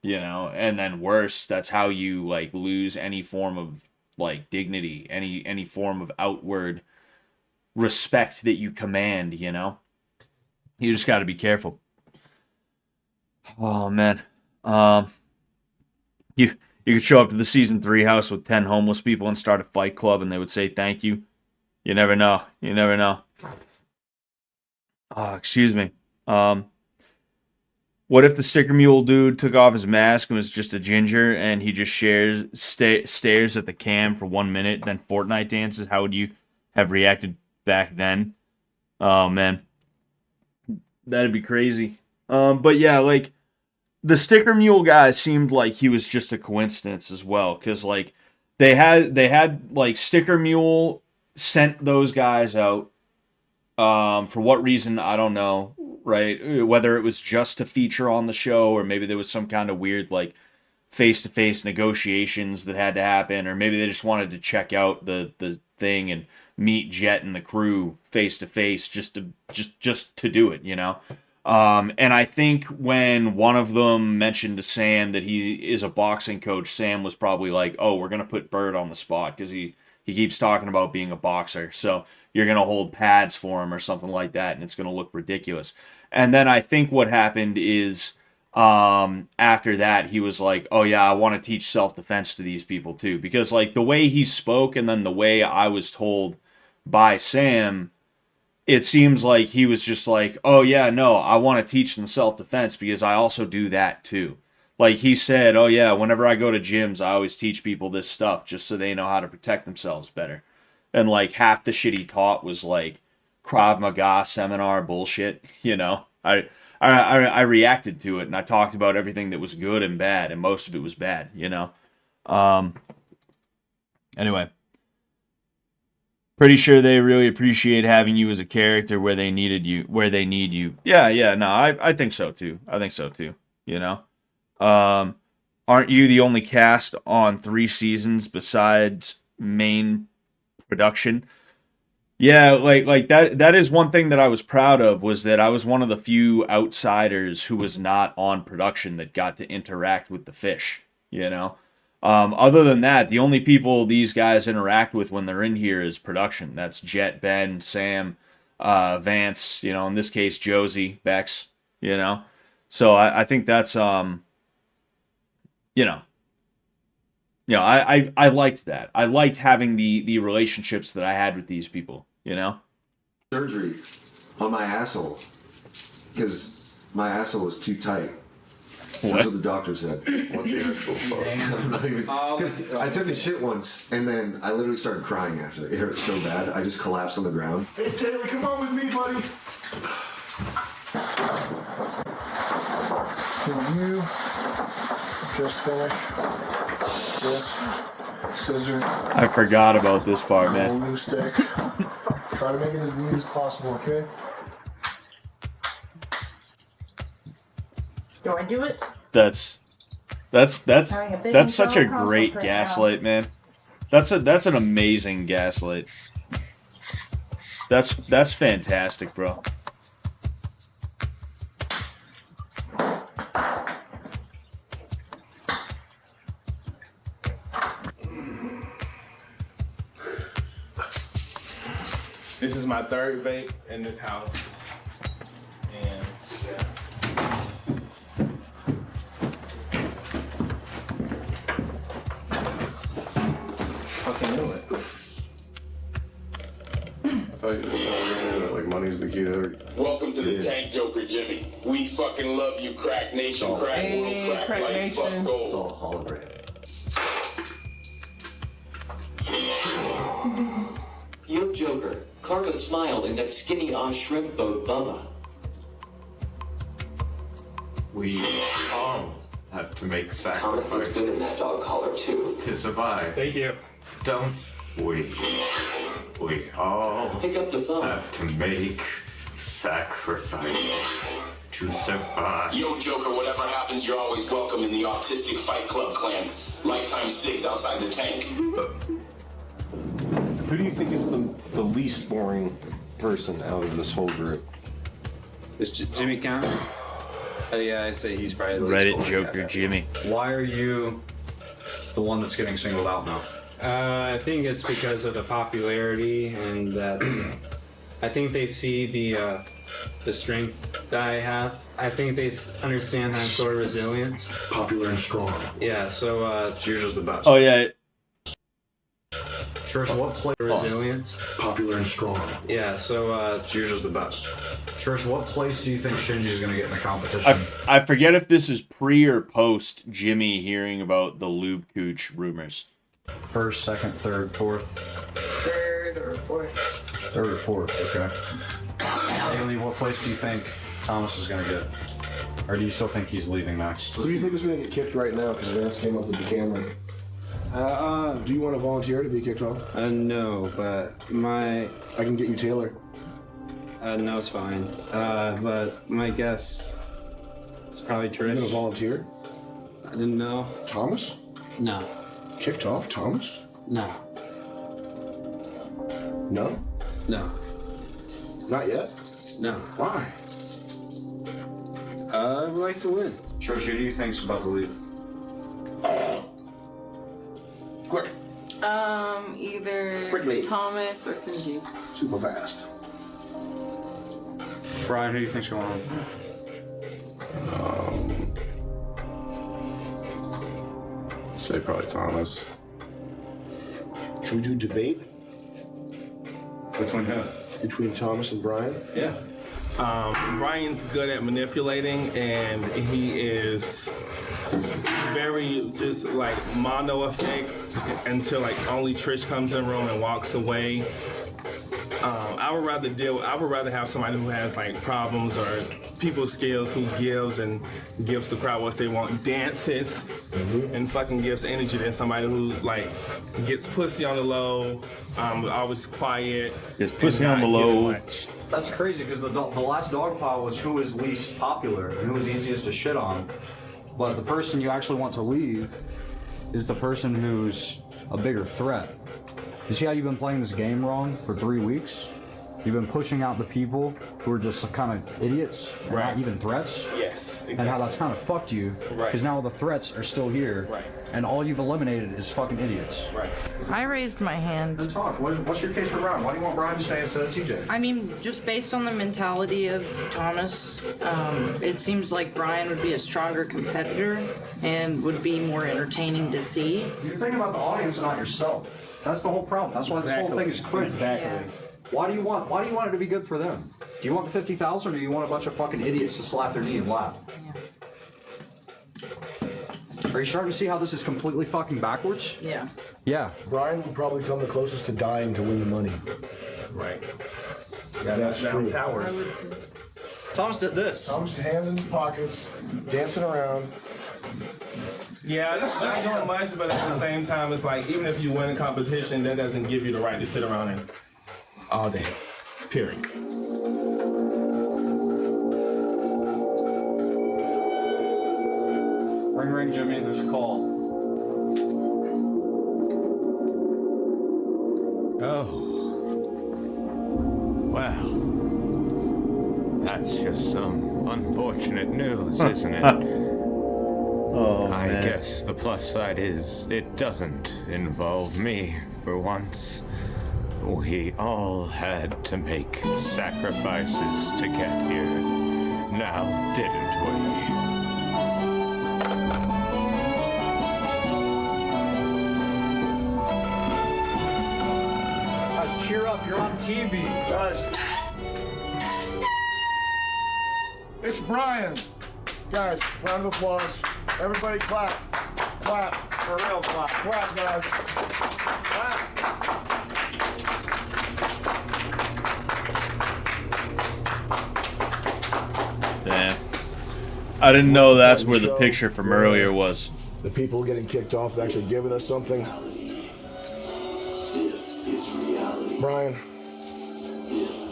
you know. And then worse, that's how you like lose any form of like dignity, any form of outward respect that you command, you know. You just got to be careful. Oh man. You could show up to the season 3 house with 10 homeless people and start a fight club and they would say thank you. You never know. You never know. Excuse me. What if the sticker mule dude took off his mask and was just a ginger and he just stares at the cam for 1 minute, then Fortnite dances? How would you have reacted back then? Oh man. That'd be crazy. But yeah, like, the sticker mule guy seemed like he was just a coincidence as well, because like they had like sticker mule sent those guys out for what reason I don't know, right? Whether it was just to feature on the show, or maybe there was some kind of weird like face-to-face negotiations that had to happen, or maybe they just wanted to check out the thing and meet Jet and the crew face-to-face just to do it, you know. And I think when one of them mentioned to Sam that he is a boxing coach, Sam was probably like, oh, we're going to put Bird on the spot because he keeps talking about being a boxer. So you're going to hold pads for him or something like that, and it's going to look ridiculous. And then I think what happened is after that, he was like, oh, yeah, I want to teach self-defense to these people too. Because like the way he spoke and then the way I was told by Sam, it seems like he was just like, oh, yeah, no, I want to teach them self-defense because I also do that too. Like he said, oh, yeah, whenever I go to gyms, I always teach people this stuff just so they know how to protect themselves better. And like half the shit he taught was like Krav Maga seminar bullshit, you know? I reacted to it and I talked about everything that was good and bad, and most of it was bad, you know? Anyway. Pretty sure they really appreciate having you as a character where they need you. Yeah, no, I think so too. You know? Aren't you the only cast on 3 seasons besides main production? Yeah, like that is one thing that I was proud of, was that I was one of the few outsiders who was not on production that got to interact with the fish, you know? Other than that, the only people these guys interact with when they're in here is production. That's Jet, Ben, Sam, Vance, you know, in this case, Josie, Bex, you know? So I think that's, you know, I liked that. I liked having the relationships that I had with these people, you know? Surgery on my asshole because my asshole was too tight. That's what the doctor said. What's the actual fuck? I'm not even. Because I took a shit once and then I literally started crying after. It hurt so bad. I just collapsed on the ground. Hey, Taylor, come on with me, buddy. Can you just finish this? Scissors. I forgot about this part, man. Glue stick. Try to make it as neat as possible, okay? Do I do it? That's such a great gaslight, man. That's an amazing gaslight. That's fantastic, bro. This is my 3rd vape in this house. And yeah. Fucking knew it. I thought you just said that like money's the key to everything. Welcome to the Tank Joker, Jimmy. We fucking love you, Crack Nation, Crack World, Crack Life, fuck gold. It's all hologram. Yo, Joker. Carve a smile in that skinny ass shrimp boat, Bubba. We all have to make Thomas looks good in that dog collar, too. to survive. Thank you. Don't we? We all Pick up the phone. have to make sacrifices to survive. Yo, Joker, whatever happens, you're always welcome in the Autistic Fight Club clan. Lifetime 6 outside the tank. Who do you think is the least boring person out of this whole group? Is Jimmy count? Yeah, I say he's probably the least Reddit boring Joker guy. Jimmy. Why are you the one that's getting singled out now? I think it's because of the popularity and that I think they see the strength that I have. I think they understand that I'm sort of resilient. Popular and strong. Yeah, so Cheers is the best. Oh yeah. Church, what place? resilient. Popular and strong. Yeah, so Cheers is the best. Church, what place do you think Shinji's gonna get in the competition? I forget if this is pre or post Jimmy hearing about the Lube Cooch rumors. 1st, 2nd, 3rd, 4th. 3rd or 4th. 3rd or 4th, okay. Haley, what place do you think Thomas is gonna get? Or do you still think he's leaving next? Who do you think is going to get kicked right now? Because Vance came up with the camera. Do you want to volunteer to be kicked off? No, but I can get you Taylor. No, it's fine. But my guess is probably Trish. You gonna volunteer? I didn't know. Thomas? No. Kicked off, Thomas? No. No? No. Not yet? No. Why? I would like to win. Church, who do you think's about to leave? Quick. Either Quickly. Thomas or Sinji. Super fast. Brian, who do you think's going on? Say probably Thomas. Should we do debate? Between who? Between Thomas and Brian? Yeah. Brian's good at manipulating, and he is very just like mono effect until like only Trish comes in the room and walks away. I would rather have somebody who has like problems or people skills, who gives the crowd what they want, dances and fucking gives energy, than somebody who like gets pussy on the low, always quiet. Gets pussy on the low. That's crazy because the last dog pile was who is least popular and who is easiest to shit on. But the person you actually want to leave is the person who's a bigger threat. You see how you've been playing this game wrong for 3 weeks? You've been pushing out the people who are just kind of idiots and not even threats. Yes, exactly. And how that's kind of fucked you. Because now the threats are still here. And all you've eliminated is fucking idiots. I raised my hand. Then talk. What's your case for Brian? Why do you want Brian to stay instead of TJ? I mean, just based on the mentality of Thomas, it seems like Brian would be a stronger competitor and would be more entertaining to see. You're thinking about the audience and not yourself. That's the whole problem. That's why this whole thing is cringe. Exactly. Why do you want it to be good for them? Do you want the 50,000 or do you want a bunch of fucking idiots to slap their knee and laugh? Are you starting to see how this is completely fucking backwards? Yeah. Yeah. Brian would probably come the closest to dying to win the money. Right. That's true. Towers. Thomas did this. Thomas hands in his pockets, dancing around. Yeah, not doing much, but at the same time, it's like even if you win a competition, that doesn't give you the right to sit around and all day. Period. Ring, ring, Jimmy. There's a call. Oh. Well. That's just some unfortunate news, isn't it? Oh, I man. guess the plus side is it doesn't involve me for once. We all had to make sacrifices to get here. Now, didn't we? Guys, cheer up. You're on TV. Guys. It's Brian. Guys, round of applause. Everybody clap. Clap. For real, clap. Clap, guys. Clap. Damn. I didn't know that's where the picture from earlier was. The people getting kicked off have actually given us something. Brian,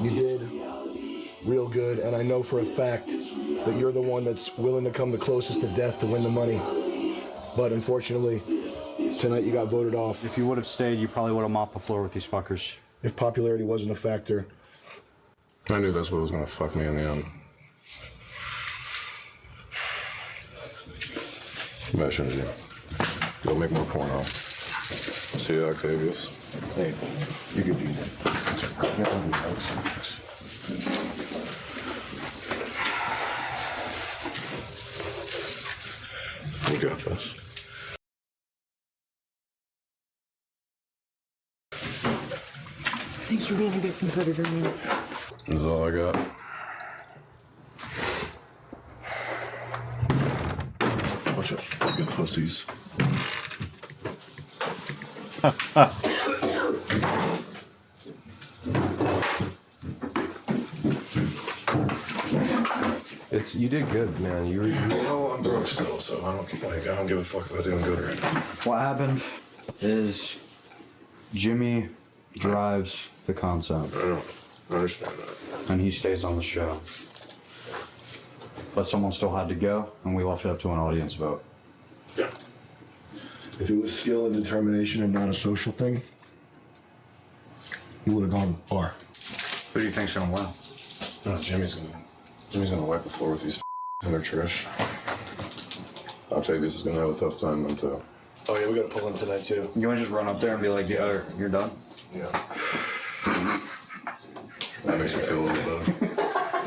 you did real good, and I know for a fact that you're the one that's willing to come the closest to death to win the money. But unfortunately, tonight you got voted off. If you would have stayed, you probably would have mopped the floor with these fuckers. If popularity wasn't a factor. I knew that's what was gonna fuck me in the end. Mission you. Go make more porno. See you, Octavius. Hey, you could do that. You got this. Thanks for being a good competitor, man. That's all I got. Bunch of fucking pussies. You did good, man. You know, I'm broke still, so I don't give a fuck about doing good right now. What happened is Jimmy drives the concept. I know. I understand that. And he stays on the show. But someone still had to go, and we left it up to an audience vote. Yeah. If it was skill and determination and not a social thing, you would have gone far. Who do you think's gonna win? No, Jimmy's gonna wipe the floor with these Or Trish. Octavius is gonna have a tough time then too. Oh yeah, we gotta pull him tonight too. You want to just run up there and be like, yeah, you're done? Yeah. That makes me feel a little better.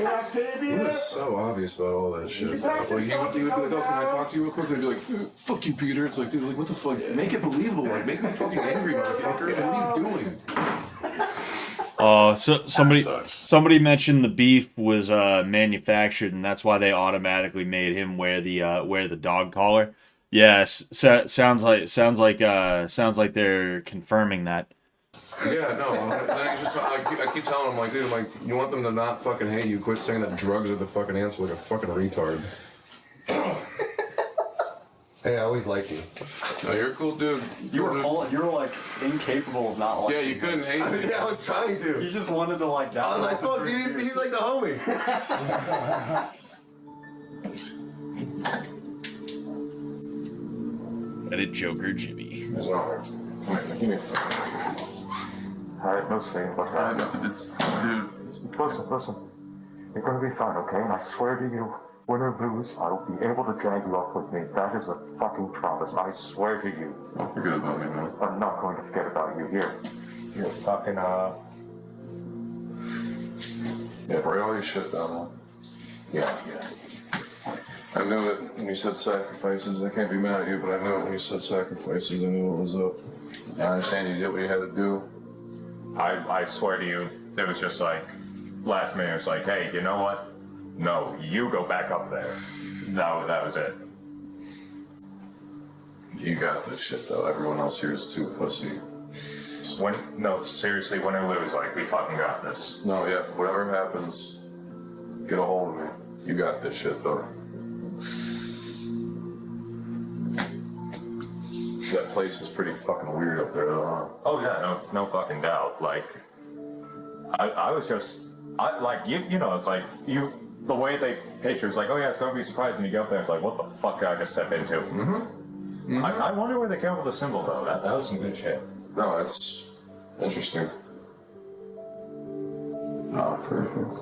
It was so obvious about all that shit. Like, he would be like, oh, can I talk to you real quick? They'd be like, fuck you, Peter. It's like, dude, like, what the fuck? Make it believable. Like, make me fucking angry, motherfucker. What are you doing? So somebody mentioned the beef was manufactured, and that's why they automatically made him wear the dog collar. Yes, sounds like they're confirming that. Yeah, no. I keep telling him, like, dude, like, you want them to not fucking hate you. Quit saying that drugs are the fucking answer like a fucking retard. Hey, I always liked you. No, you're a cool dude. You were like incapable of not liking. Yeah, you couldn't hate me. Yeah, I was trying to. You just wanted to like that. I was like, fuck, dude, he's like the homie. Edit Joker Jimmy. I had no say about that. Dude, listen. You're gonna be fine, okay? And I swear to you, win or lose, I will be able to drag you up with me. That is a fucking promise. I swear to you. Forget about me, man. I'm not going to forget about you. Here. You're fucking, Yeah, write all your shit down, man. Yeah. I knew it when you said sacrifices. I can't be mad at you, but I knew it when you said sacrifices. I knew what was up. I understand you did what you had to do. I swear to you, it was just like, last minute, it's like, hey, you know what? No, you go back up there. That was it. You got this shit, though. Everyone else here is too pussy. No, seriously, win or lose, like, we fucking got this. No, yeah, whatever happens, get a hold of me. You got this shit, though. That place is pretty fucking weird up there, though, huh? Oh, yeah, no fucking doubt. Like, I was just, you know, it's like, the way they picture, it's like, oh yeah, it's gonna be surprising. You get up there, it's like, what the fuck did I just step into? Mm-hmm. I wonder where they came up with the symbol, though. That was some good shit. No, it's interesting. Oh, perfect.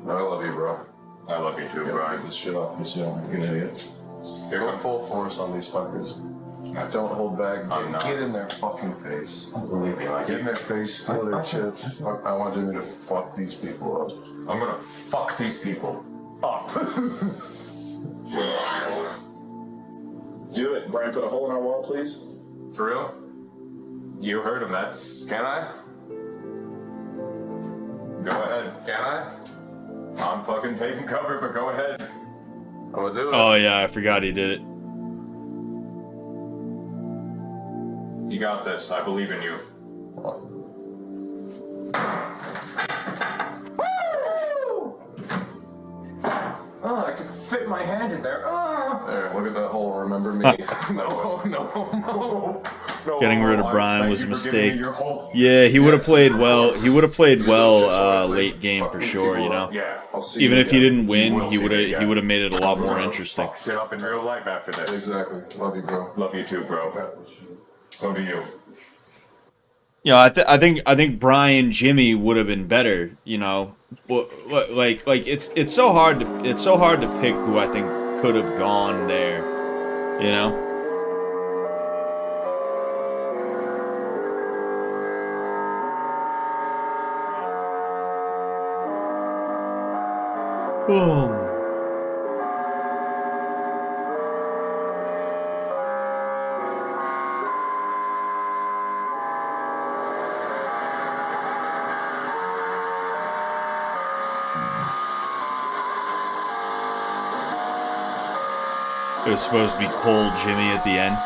I love you, bro. I love you too, bro. Get this shit off you, like an idiot. You're going full force on these fuckers. Don't hold back. Get in their fucking face. Believe me, like get in their face, steal their chips. I want Jimmy to fuck these people up. I'm gonna fuck these people up. Do it. Brian, put a hole in our wall, please. For real? You heard him. Can I? Go ahead. Can I? I'm fucking taking cover, but go ahead. I'm gonna do it. Oh yeah, I forgot he did it. You got this. I believe in you. Oh, I can fit my hand in there. Oh. There, look at that hole. Remember me? No. Getting rid of Brian was a mistake. Yeah, he would have played well. He would have played well late game for sure. You know, even if he didn't win, he would have made it a lot more interesting. Shit up in real life after this. Exactly. Love you, bro. Love you too, bro. So do you. You know, I think Brian Jimmy would have been better. You know, like it's so hard to pick who I think could have gone there. You know. Boom. It was supposed to be cold Jimmy at the end.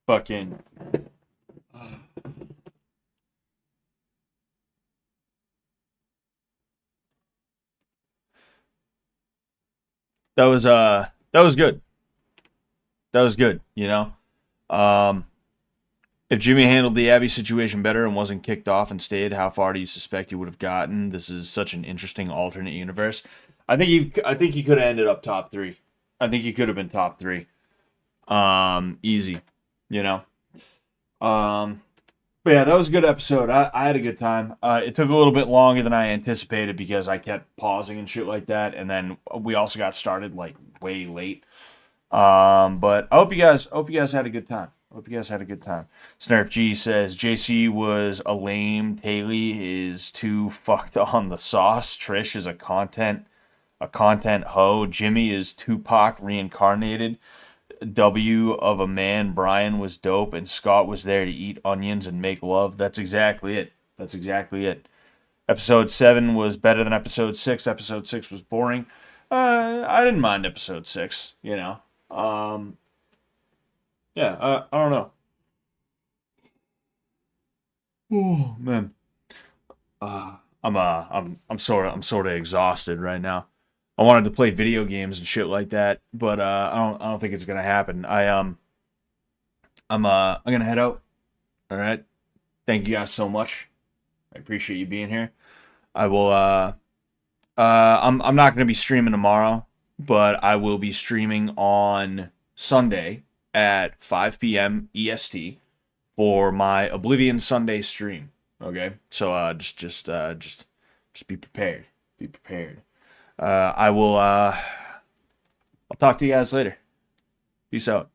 fucking. That was good. That was good, you know? If Jimmy handled the Abby situation better and wasn't kicked off and stayed, how far do you suspect he would have gotten? This is such an interesting alternate universe. I think he could have ended up top 3. I think he could have been top 3. Easy, you know? But yeah, that was a good episode. I had a good time. It took a little bit longer than I anticipated because I kept pausing and shit like that, and then we also got started like way late. But I hope you guys had a good time. Snurf G says JC was a lame. Taylor is too fucked on the sauce. Trish is a content hoe. Jimmy is Tupac reincarnated. W of a man. Brian was dope, and Scott was there to eat onions and make love. That's exactly it. Episode 7 was better than episode 6. Episode 6 was boring. I didn't mind episode 6. You know. Yeah. I don't know. Oh man. I'm sort of exhausted right now. I wanted to play video games and shit like that, but I don't think it's gonna happen. I'm gonna head out. All right. Thank you guys so much. I appreciate you being here. I will. I'm not gonna be streaming tomorrow, but I will be streaming on Sunday at 5 p.m. EST for my Oblivion Sunday stream. Okay, so just be prepared. Be prepared. I'll talk to you guys later. Peace out.